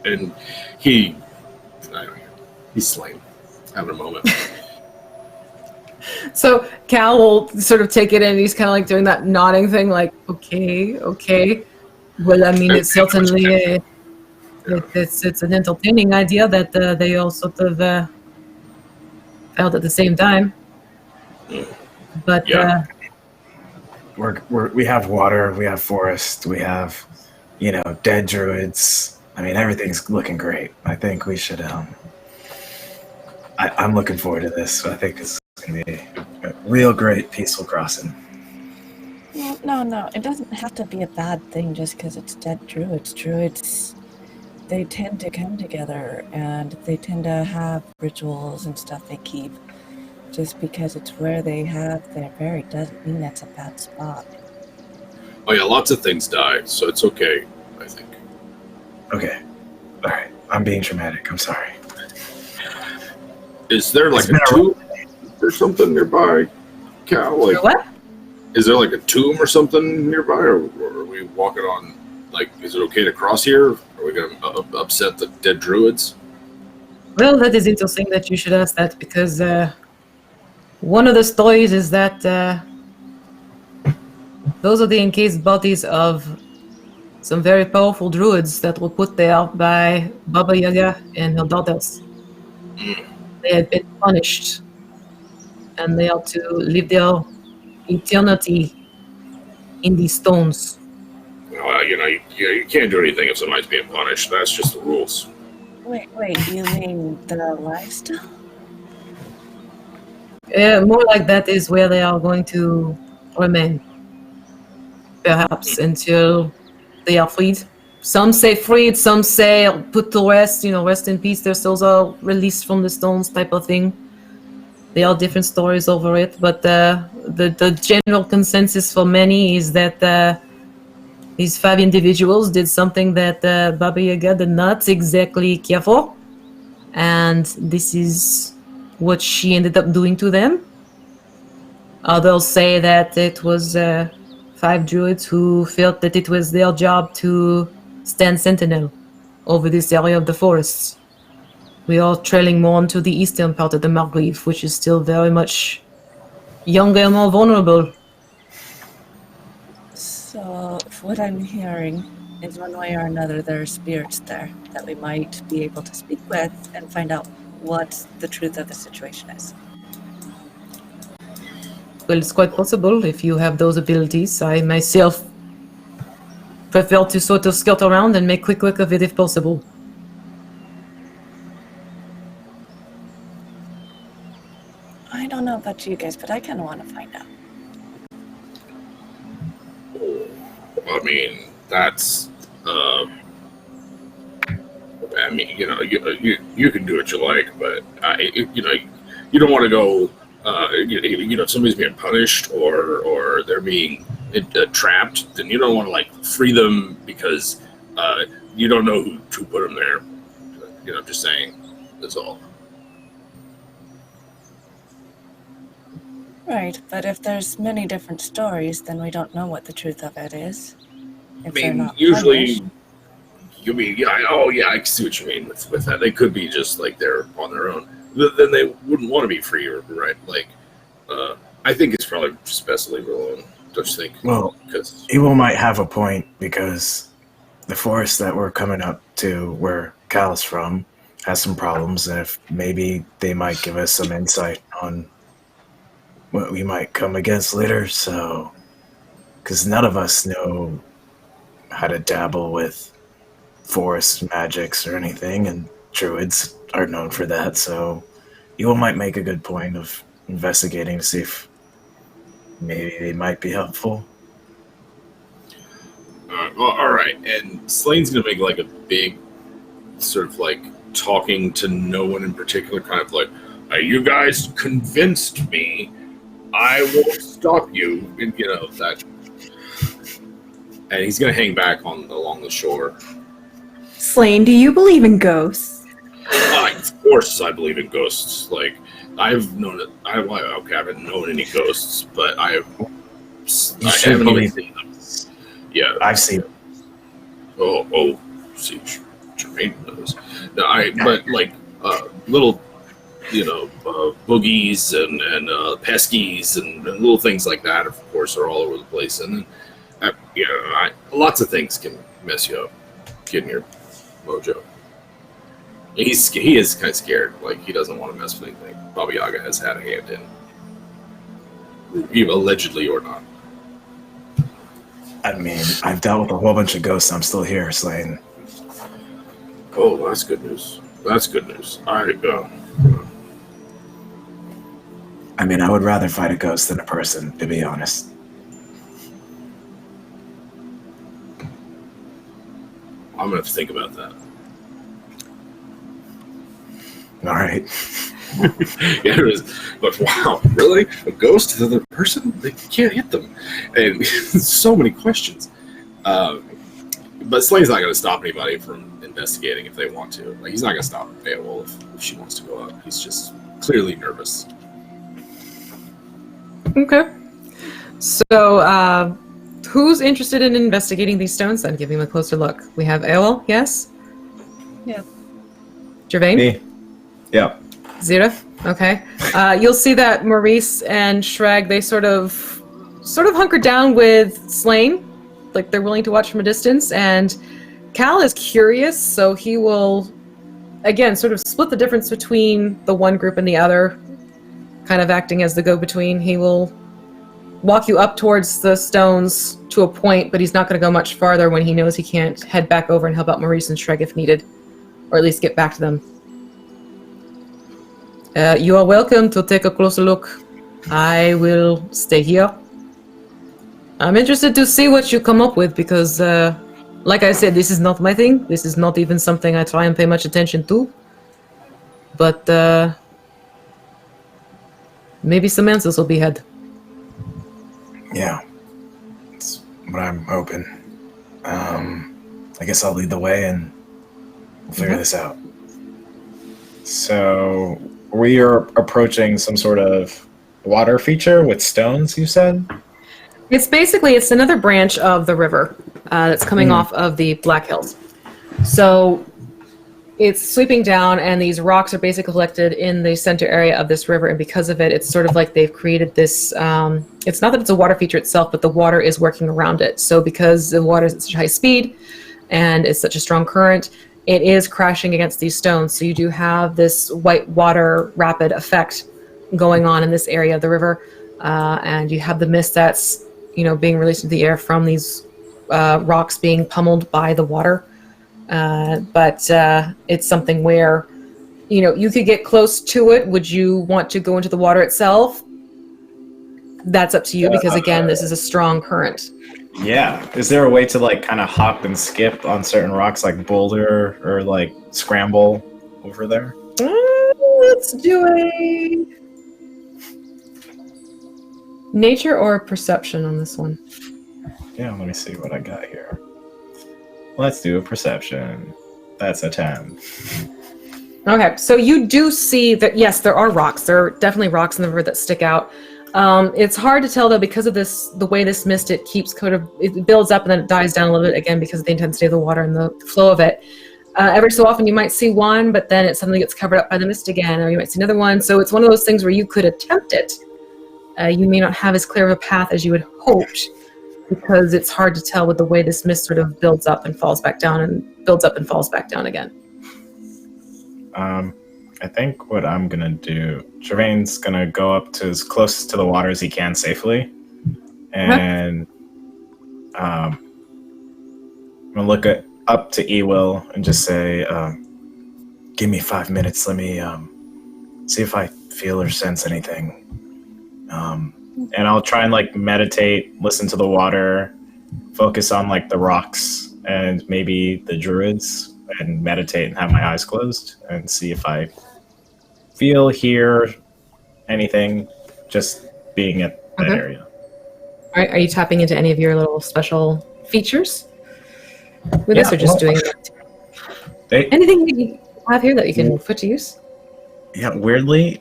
And he's slain, having a moment. So Cal will sort of take it in, and he's kind of like doing that nodding thing, like, okay. Well, I mean, it's certainly it's an entertaining idea that they all sort of felt at the same time. But Yeah. We have water, we have forest, we have, dead druids. I mean, everything's looking great. I think we should. I'm looking forward to this. I think it's going to be a real great peaceful crossing. No. It doesn't have to be a bad thing just because it's dead druids. Druids, they tend to come together, and they tend to have rituals and stuff they keep. Just because it's where they have their bury doesn't mean that's a bad spot. Oh yeah, lots of things die, so it's okay, I think. Okay. All right. I'm being dramatic. I'm sorry. Is there like a tomb or something nearby, Cal? Like, what? Is there like a tomb or something nearby, or are we walking on? Like, is it okay to cross here? Are we going to upset the dead druids? Well, that is interesting that you should ask that, because one of the stories is that those are the encased bodies of some very powerful druids that were put there by Baba Yaga and her daughters. They had been punished, and they are to live their eternity in these stones. Well, you can't do anything if somebody's being punished. That's just the rules. Wait, you mean the lifestyle? More like that is where they are going to remain. Perhaps until they are freed. Some say freed, some say put to rest, rest in peace, their souls are released from the stones type of thing. There are different stories over it, but the general consensus for many is that these 5 individuals did something that Baba Yaga did not exactly care for, and this is what she ended up doing to them. Others say that it was 5 druids who felt that it was their job to stand sentinel over this area of the forests. We are trailing more into the eastern part of the Margreave, which is still very much younger and more vulnerable. So, what I'm hearing is one way or another there are spirits there that we might be able to speak with and find out what the truth of the situation is. Well, it's quite possible if you have those abilities. I myself prefer to sort of skirt around and make quick work of it if possible. I don't know about you guys, but I kind of want to find out. I mean, that's. I mean, you can do what you like, but you don't want to go. If somebody's being punished or they're being trapped, then you don't want to free them because you don't know who put them there. Just saying. That's all. Right, but if there's many different stories, then we don't know what the truth of it is. If they're I mean, not usually, punished. I can see what you mean with that. They could be just they're on their own. Then they wouldn't want to be free, right? I think it's probably just best to leave it alone. Don't you think? Well, because Evil might have a point because the forest that we're coming up to where Cal's from has some problems, and if maybe they might give us some insight on what we might come against later. So, because none of us know how to dabble with forest magics or anything, and druids are known for that. So, Evil might make a good point of investigating to see if maybe they might be helpful. all right. And Slane's gonna make a big sort of talking to no one in particular, kind of you guys convinced me. I won't stop you. And, that. And he's gonna hang back along the shore. Slane, do you believe in ghosts? Of course, I believe in ghosts. I've known it. I haven't known any ghosts, but I haven't even seen them. Yeah, I've seen them. Oh, see, Jermaine knows. No, but little, boogies and peskies and little things like that. Of course, are all over the place, and lots of things can mess you up, getting your mojo. He is kind of scared. He doesn't want to mess with anything. Baba Yaga has had a hand in, even allegedly or not. I mean, I've dealt with a whole bunch of ghosts. I'm still here, Slane. Oh, that's good news. That's good news. All right, go. I mean, I would rather fight a ghost than a person, to be honest. I'm gonna have to think about that. All right. Yeah, it is. But wow, really? A ghost is another person? They can't hit them. And so many questions. But Slane's not going to stop anybody from investigating if they want to. He's not going to stop Beowulf if she wants to go up. He's just clearly nervous. Okay. So, who's interested in investigating these stones then? Give him a closer look. We have Eowel, yes? Yeah. Gervain? Me. Yeah. Zira? Okay. You'll see that Maurice and Shrag, they sort of hunker down with Slane, like they're willing to watch from a distance. And Cal is curious, so he will, again, sort of split the difference between the one group and the other, kind of acting as the go-between. He will walk you up towards the stones to a point, but he's not going to go much farther when he knows he can't head back over and help out Maurice and Shreg if needed, or at least get back to them. You are welcome to take a closer look. I will stay here. I'm interested to see what you come up with because, like I said, this is not my thing. This is not even something I try and pay much attention to. But maybe some answers will be had. Yeah, that's what I'm hoping. I guess I'll lead the way and we'll figure this out. So we are approaching some sort of water feature with stones, you said? It's another branch of the river that's coming off of the Black Hills. So it's sweeping down, and these rocks are basically collected in the center area of this river, and because of it, it's sort of like they've created this, it's not that it's a water feature itself, but the water is working around it. So because the water is at such high speed, and it's such a strong current, it is crashing against these stones. So you do have this white water rapid effect going on in this area of the river, and you have the mist that's, being released into the air from these rocks being pummeled by the water. But it's something where, you could get close to it. Would you want to go into the water itself? That's up to you because, again, this is a strong current. Yeah. Is there a way to, kind of hop and skip on certain rocks, like boulder or, scramble over there? Let's do a nature or perception on this one. Yeah, let me see what I got here. Let's do a perception. That's a 10. Okay, so you do see that, yes, there are rocks. There are definitely rocks in the river that stick out. It's hard to tell, though, because of the way this mist, it keeps it builds up and then it dies down a little bit again because of the intensity of the water and the flow of it. Every so often you might see one, but then it suddenly gets covered up by the mist again, or you might see another one. So it's one of those things where you could attempt it. You may not have as clear of a path as you had hoped, because it's hard to tell with the way this mist sort of builds up and falls back down and builds up and falls back down again. I think what I'm going to do, Gervain's going to go up to as close to the water as he can safely. And I'm going to look up to Ewell and just say, give me 5 minutes. Let me see if I feel or sense anything. And I'll try and meditate, listen to the water, focus on the rocks and maybe the druids, and meditate and have my eyes closed and see if I feel, hear anything, just being at that area. Are you tapping into any of your little special features with this, or just doing anything you have here that you can put to use? Yeah, weirdly,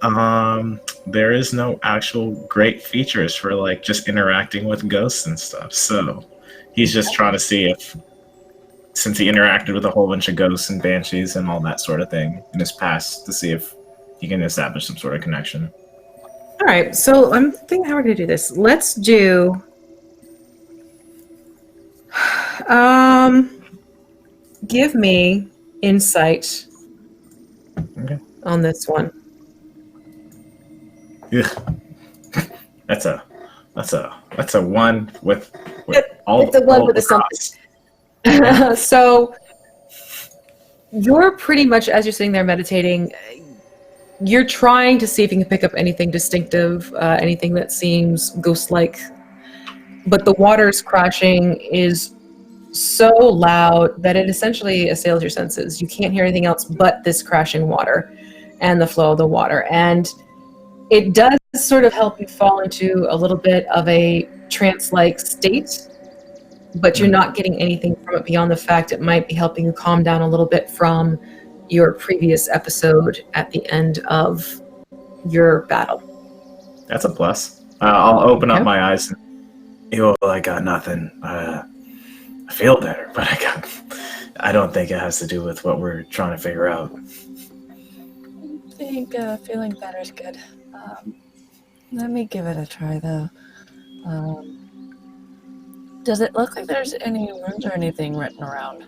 there is no actual great features for just interacting with ghosts and stuff. So he's just trying to see if, since he interacted with a whole bunch of ghosts and banshees and all that sort of thing in his past, to see if he can establish some sort of connection. All right, so I'm thinking how we're going to do this. Let's do give me insight on this one. Yeah. That's a one with all. It's a one with a something. So you're pretty much, as you're sitting there meditating, you're trying to see if you can pick up anything distinctive, anything that seems ghost-like. But the water's crashing is so loud that it essentially assails your senses. You can't hear anything else but this crashing water and the flow of the water. And it does sort of help you fall into a little bit of a trance-like state, but you're not getting anything from it beyond the fact it might be helping you calm down a little bit from your previous episode at the end of your battle. That's a plus. I'll open up my eyes. I got nothing. I feel better, but I don't think it has to do with what we're trying to figure out. I think feeling better is good. Let me give it a try, though. Does it look like there's any runes or anything written around?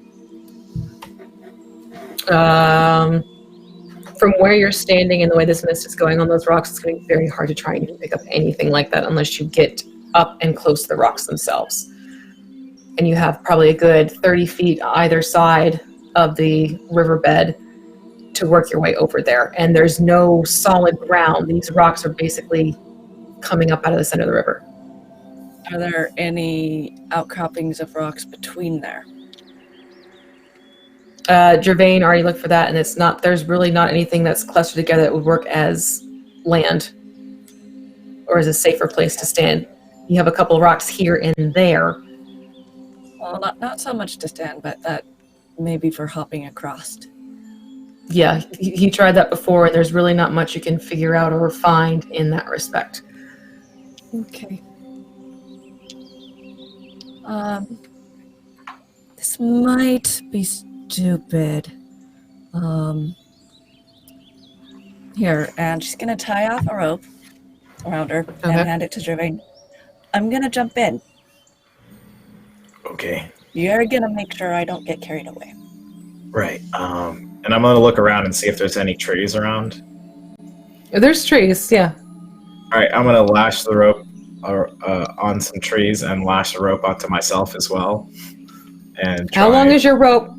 From where you're standing and the way this mist is going on those rocks, it's going to be very hard to try and pick up anything like that unless you get up and close to the rocks themselves. And you have probably a good 30 feet either side of the riverbed to work your way over there. And there's no solid ground. These rocks are basically coming up out of the center of the river. Are there any outcroppings of rocks between there? Gervain already looked for that, and there's really not anything that's clustered together that would work as land or as a safer place to stand. You have a couple of rocks here and there. Well, not so much to stand, but that maybe for hopping across. Yeah, he tried that before, and there's really not much you can figure out or find in that respect. Okay. This might be stupid. Here, and she's gonna tie off a rope around her and hand it to Gervain. I'm gonna jump in. Okay. You're gonna make sure I don't get carried away. Right. And I'm gonna look around and see if there's any trees around. There's trees, yeah. All right. I'm gonna lash the rope on some trees and lash the rope onto myself as well. And how long is your rope?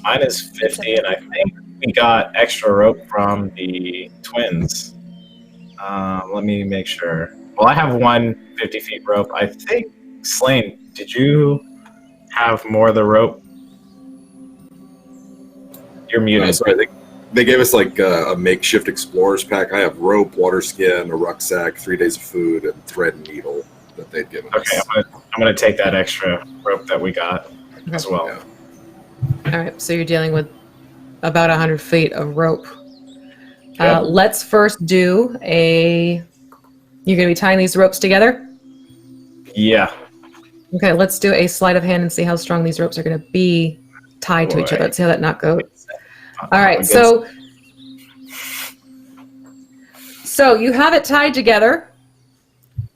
Mine is 50, and I think we got extra rope from the twins. Let me make sure. Well, I have one 50 feet rope. I think, Slane, did you have more of the rope? You're muted. Sorry, they gave us like a makeshift explorer's pack. I have rope, water skin, a rucksack, 3 days of food, and thread and needle that they'd given us. Okay, I'm gonna take that extra rope that we got as well. Yeah. All right, so you're dealing with about 100 feet of rope. Yep. Let's first do you're going to be tying these ropes together? Yeah. Okay, let's do a sleight of hand and see how strong these ropes are going to be tied to each other. Let's see how that knot goes. All right, so you have it tied together.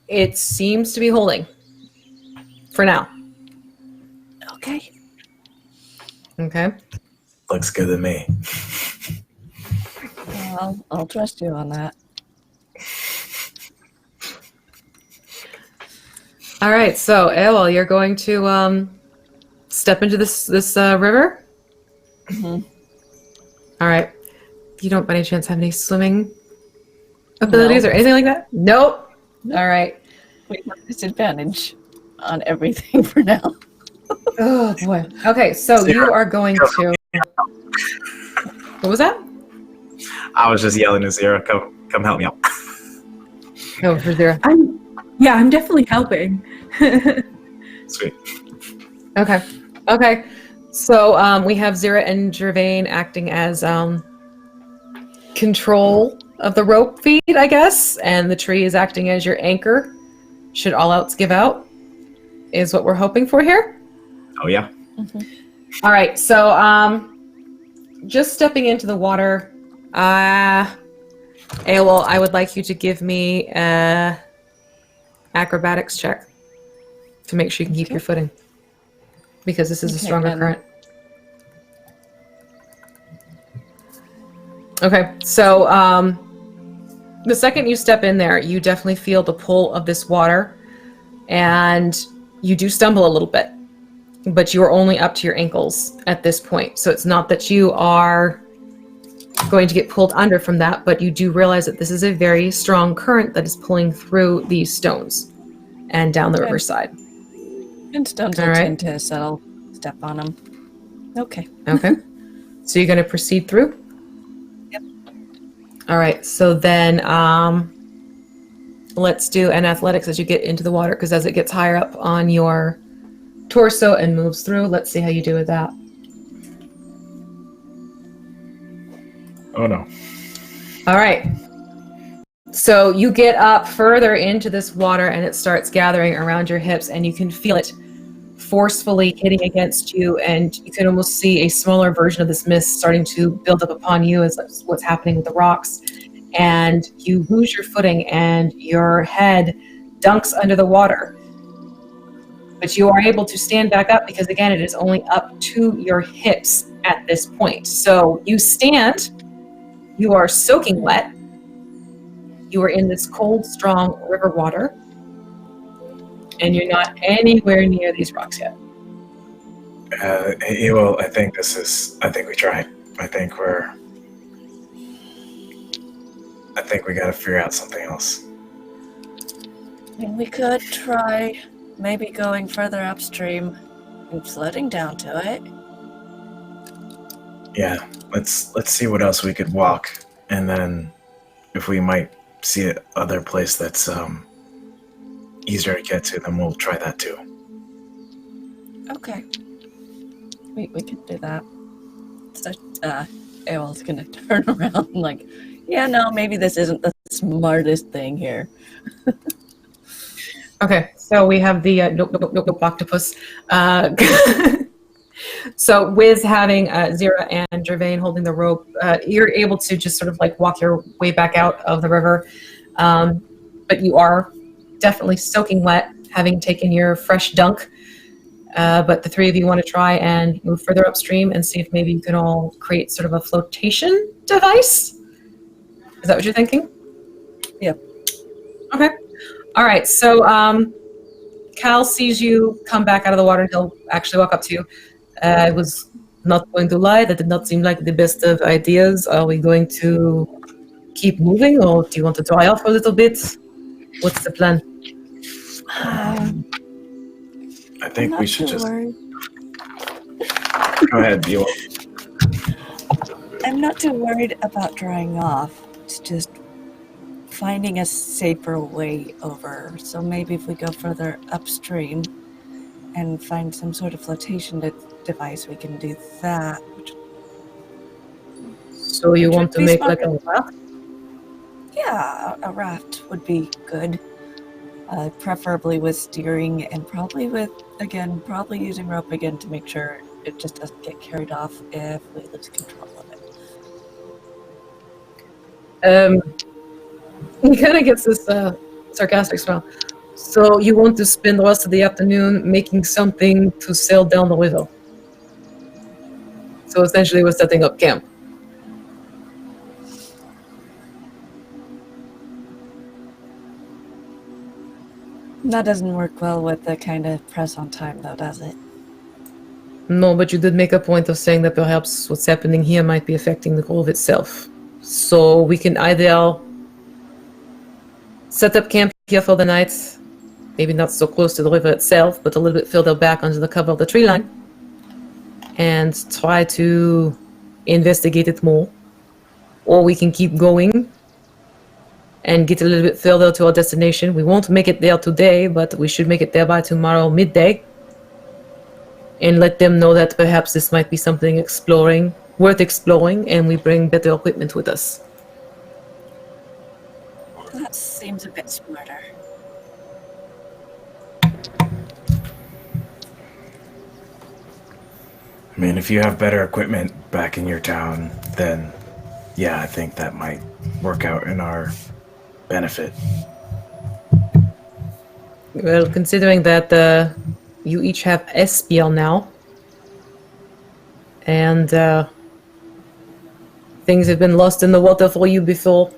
It seems to be holding for now. Okay. Okay. Looks good to me. I'll trust you on that. All right, so Ewell, you're going to step into this river? Mm-hmm. All right. You don't by any chance have any swimming abilities or anything like that? Nope. All right. We have disadvantage on everything for now. Oh boy. Okay, so you are going to. What was that? I was just yelling at Zero. Come help me out. Oh, for Zero. I'm definitely helping. Sweet. Okay. So we have Zira and Gervain acting as control of the rope feed, I guess, and the tree is acting as your anchor. Should all else give out, is what we're hoping for here. Oh yeah. Mm-hmm. All right. So just stepping into the water. Aowol, I would like you to give me a acrobatics check to make sure you can keep your footing, because this is a stronger current. Okay, so the second you step in there, you definitely feel the pull of this water, and you do stumble a little bit, but you are only up to your ankles at this point. So it's not that you are going to get pulled under from that, but you do realize that this is a very strong current that is pulling through these stones and down the riverside. And stones will tend to settle, step on them. Okay. So you're going to proceed through? Yep. All right, so then let's do an athletics as you get into the water, because as it gets higher up on your torso and moves through, let's see how you do with that. Oh no. All right. So you get up further into this water and it starts gathering around your hips, and you can feel it forcefully hitting against you, and you can almost see a smaller version of this mist starting to build up upon you as that's what's happening with the rocks. And you lose your footing and your head dunks under the water. But you are able to stand back up because, again, it is only up to your hips at this point. So you stand, you are soaking wet, you are in this cold, strong river water, and you're not anywhere near these rocks yet. Well, I think we tried. I think we gotta figure out something else. I mean, we could try maybe going further upstream and floating down to it. Yeah, let's see what else we could walk, and then if we might see other place that's easier to get to, then we'll try that too. Okay. We could do that. So, Ael's gonna turn around like, yeah, no, maybe this isn't the smartest thing here. Okay, so we have the nope, octopus. So with having Zira and Gervain holding the rope, you're able to just sort of like walk your way back out of the river. But you are definitely soaking wet, having taken your fresh dunk. But the three of you want to try and move further upstream and see if maybe you can all create sort of a flotation device? Is that what you're thinking? Yep. Okay. All right, so Cal sees you come back out of the water and he'll actually walk up to you. I was not going to lie, that did not seem like the best of ideas. Are we going to keep moving, or do you want to dry off a little bit? What's the plan? I think we should just... Worried. Go ahead, you. I'm not too worried about drying off. It's just finding a safer way over. So maybe if we go further upstream and find some sort of flotation device, we can do that. So you want to make like a raft? Yeah, a raft would be good. Preferably with steering and probably using rope again to make sure it just doesn't get carried off if we lose control of it. He kind of gets this sarcastic smile. So you want to spend the rest of the afternoon making something to sail down the river. So essentially we're setting up camp. That doesn't work well with the kind of press on time, though, does it? No, but you did make a point of saying that perhaps what's happening here might be affecting the grove itself. So we can either set up camp here for the night, maybe not so close to the river itself, but a little bit further back under the cover of the tree line, and try to investigate it more. Or we can keep going and get a little bit further to our destination. We won't make it there today, but we should make it there by tomorrow midday. And let them know that perhaps this might be something worth exploring, and we bring better equipment with us. That seems a bit smarter. I mean, if you have better equipment back in your town, then yeah, I think that might work out in our benefit. Well, considering that you each have Espiel now, and things have been lost in the water for you before,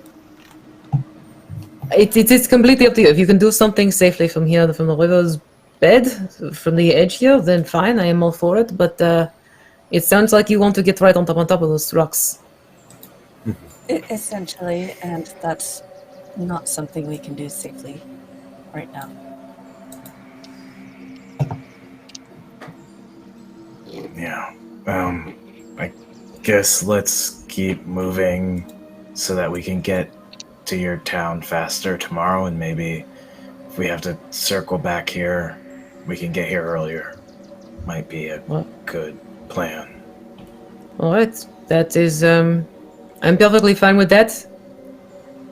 it's completely up to you. If you can do something safely from here, from the river's bed, from the edge here, then fine, I am all for it, but it sounds like you want to get right on top of those rocks. Essentially, and that's not something we can do safely right now. Yeah. I guess let's keep moving so that we can get to your town faster tomorrow, and maybe if we have to circle back here, we can get here earlier. Might be a good plan. All right, that is, I'm perfectly fine with that.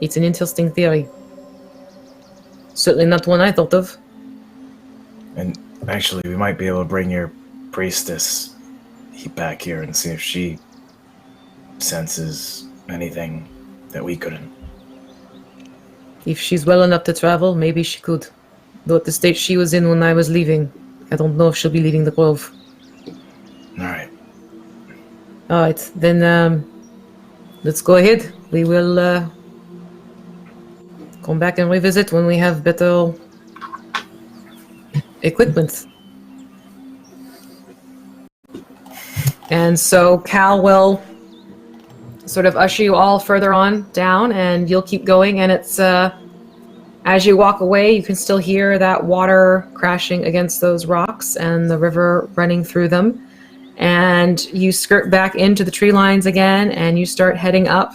It's an interesting theory. Certainly not one I thought of. And actually, we might be able to bring your priestess back here and see if she senses anything that we couldn't. If she's well enough to travel, maybe she could. Though at the state she was in when I was leaving, I don't know if she'll be leaving the grove. All right. All right, then let's go ahead. We will come back and revisit when we have better equipment. And so Cal will sort of usher you all further on down, and you'll keep going. And it's as you walk away, you can still hear that water crashing against those rocks and the river running through them. And you skirt back into the tree lines again, and you start heading up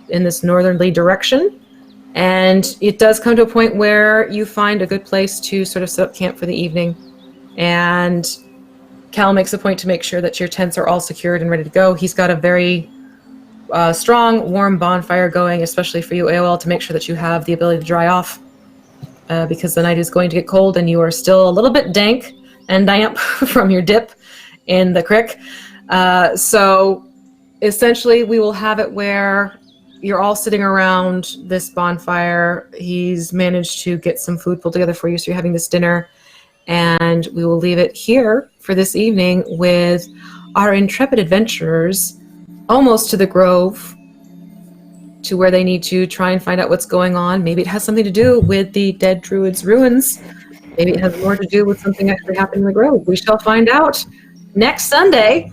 in this northerly direction. And it does come to a point where you find a good place to sort of set up camp for the evening. And Cal makes a point to make sure that your tents are all secured and ready to go. He's got a very strong, warm bonfire going, especially for you, AOL, to make sure that you have the ability to dry off because the night is going to get cold and you are still a little bit dank and damp from your dip in the creek. So essentially, we will have it where you're all sitting around this bonfire. He's managed to get some food pulled together for you, so you're having this dinner. And we will leave it here for this evening with our intrepid adventurers almost to the grove, to where they need to try and find out what's going on. Maybe it has something to do with the dead druid's ruins. Maybe it has more to do with something actually happening in the grove. We shall find out next Sunday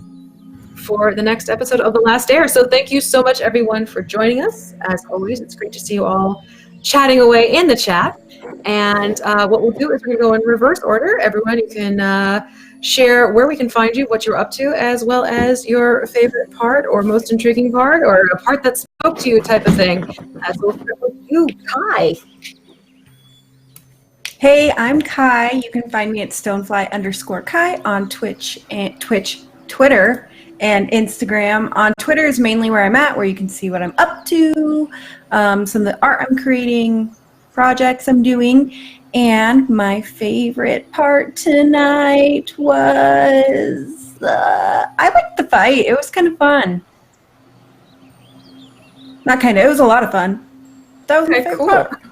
for the next episode of The Last Heir. So thank you so much, everyone, for joining us. As always, it's great to see you all chatting away in the chat. And what we'll do is we're going to go in reverse order. Everyone, you can share where we can find you, what you're up to, as well as your favorite part or most intriguing part or a part that spoke to you type of thing. As we'll start with you, Kai. Hey, I'm Kai. You can find me at stonefly_Kai on Twitch, Twitter, and Instagram. On Twitter is mainly where I'm at, where you can see what I'm up to, some of the art I'm creating, projects I'm doing. And my favorite part tonight was I liked the fight. It was kind of fun. Not kind of. It was a lot of fun. That was my favorite part.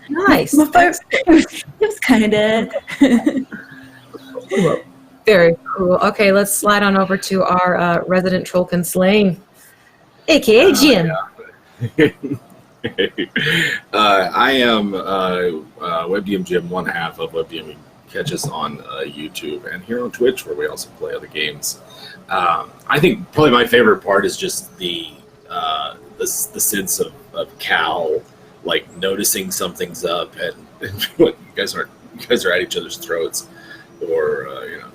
Nice. It was kind of. Very cool. Okay, let's slide on over to our resident Trollkin Slane, aka Jim. I am WebDM Jim, one half of WebDM. You can catch us on YouTube and here on Twitch, where we also play other games. I think probably my favorite part is just the sense of Cal, like noticing something's up, and you guys are at each other's throats, or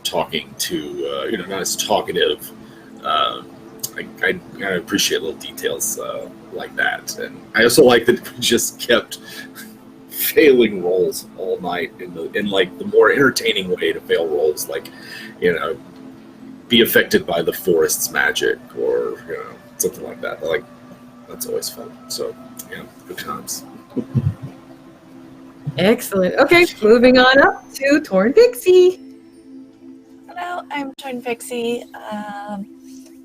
talking to not as talkative. I appreciate little details like that, and I also like that we just kept failing rolls all night in like the more entertaining way to fail rolls, like be affected by the forest's magic or something like that. Like that's always fun. So good times. Excellent. Okay, moving on up to Torn Pixie. Hello, I'm Torn Pixie.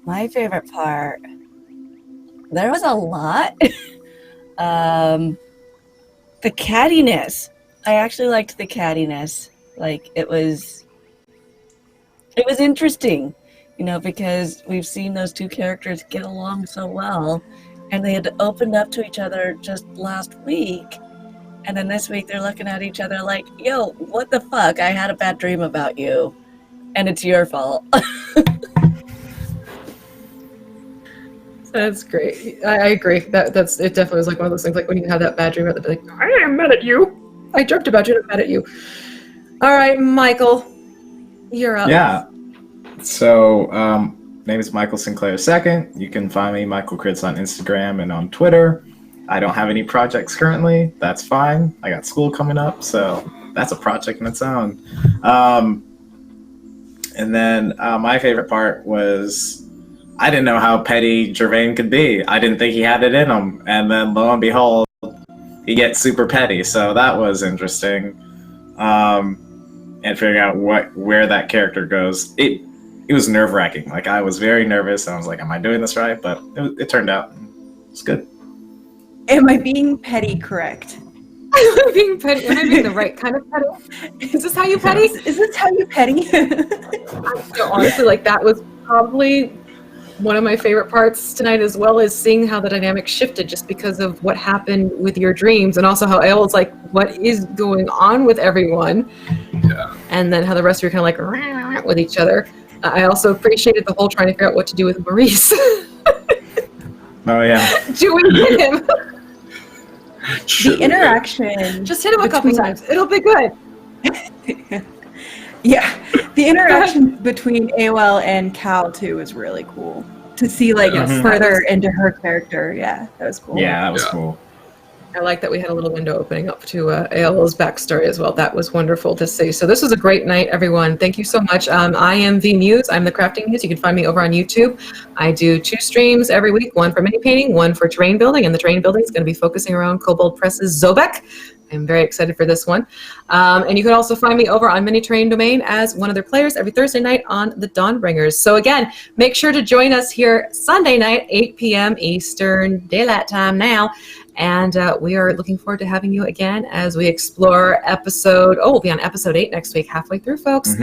My favorite part. There was a lot. The cattiness. I actually liked the cattiness. Like it was interesting, because we've seen those two characters get along so well, and they had opened up to each other just last week, and then this week they're looking at each other like, "Yo, what the fuck? I had a bad dream about you, and it's your fault." That's great. I agree. That's it. Definitely was like one of those things. Like when you have that bad dream, about like, I am mad at you. I dreamt about you. I'm mad at you. All right, Michael, you're up. Yeah. So, name is Michael Sinclair II. You can find me, Michael Crits, on Instagram and on Twitter. I don't have any projects currently. That's fine. I got school coming up, so that's a project in its own. And then my favorite part was I didn't know how petty Gervain could be. I didn't think he had it in him. And then lo and behold, he gets super petty. So that was interesting. And figuring out where that character goes. It was nerve-wracking. Like I was very nervous. I was like, am I doing this right? But it turned out. It's good. Am I being petty correct? Am I being petty? Am I being the right kind of petty? Is this how you petty? Is this how you petty? So honestly, like that was probably one of my favorite parts tonight, as well as seeing how the dynamic shifted just because of what happened with your dreams, and also how Ale was like, "What is going on with everyone?" Yeah. And then how the rest of you are kind of like "Rah," with each other. I also appreciated the whole trying to figure out what to do with Maurice. Oh yeah. Do we hit him? Sure. The interaction. Just hit him a couple between- times. It'll be good. Yeah, the interaction between AOL and Cal too was really cool to see, like Yes. further into her character. Yeah, that was cool. Yeah, that was Yeah. cool. I like that we had a little window opening up to ALO's backstory as well. That was wonderful to see. So this was a great night, everyone. Thank you so much. I am V Muse. I'm the Crafting Muse. You can find me over on YouTube. I do 2 streams every week, one for mini painting, one for terrain building, and the terrain building is going to be focusing around Kobold Press's Zobek. I'm very excited for this one. And you can also find me over on Mini Terrain Domain as one of their players every Thursday night on the Dawnbringers. So again, make sure to join us here Sunday night, 8 p.m. Eastern Daylight Time now. And we are looking forward to having you again as we explore we'll be on episode 8 next week, halfway through, folks,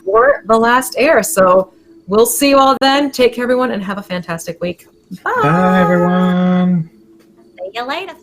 for The Last Heir. So we'll see you all then. Take care, everyone, and have a fantastic week. Bye. Bye, everyone. See you later.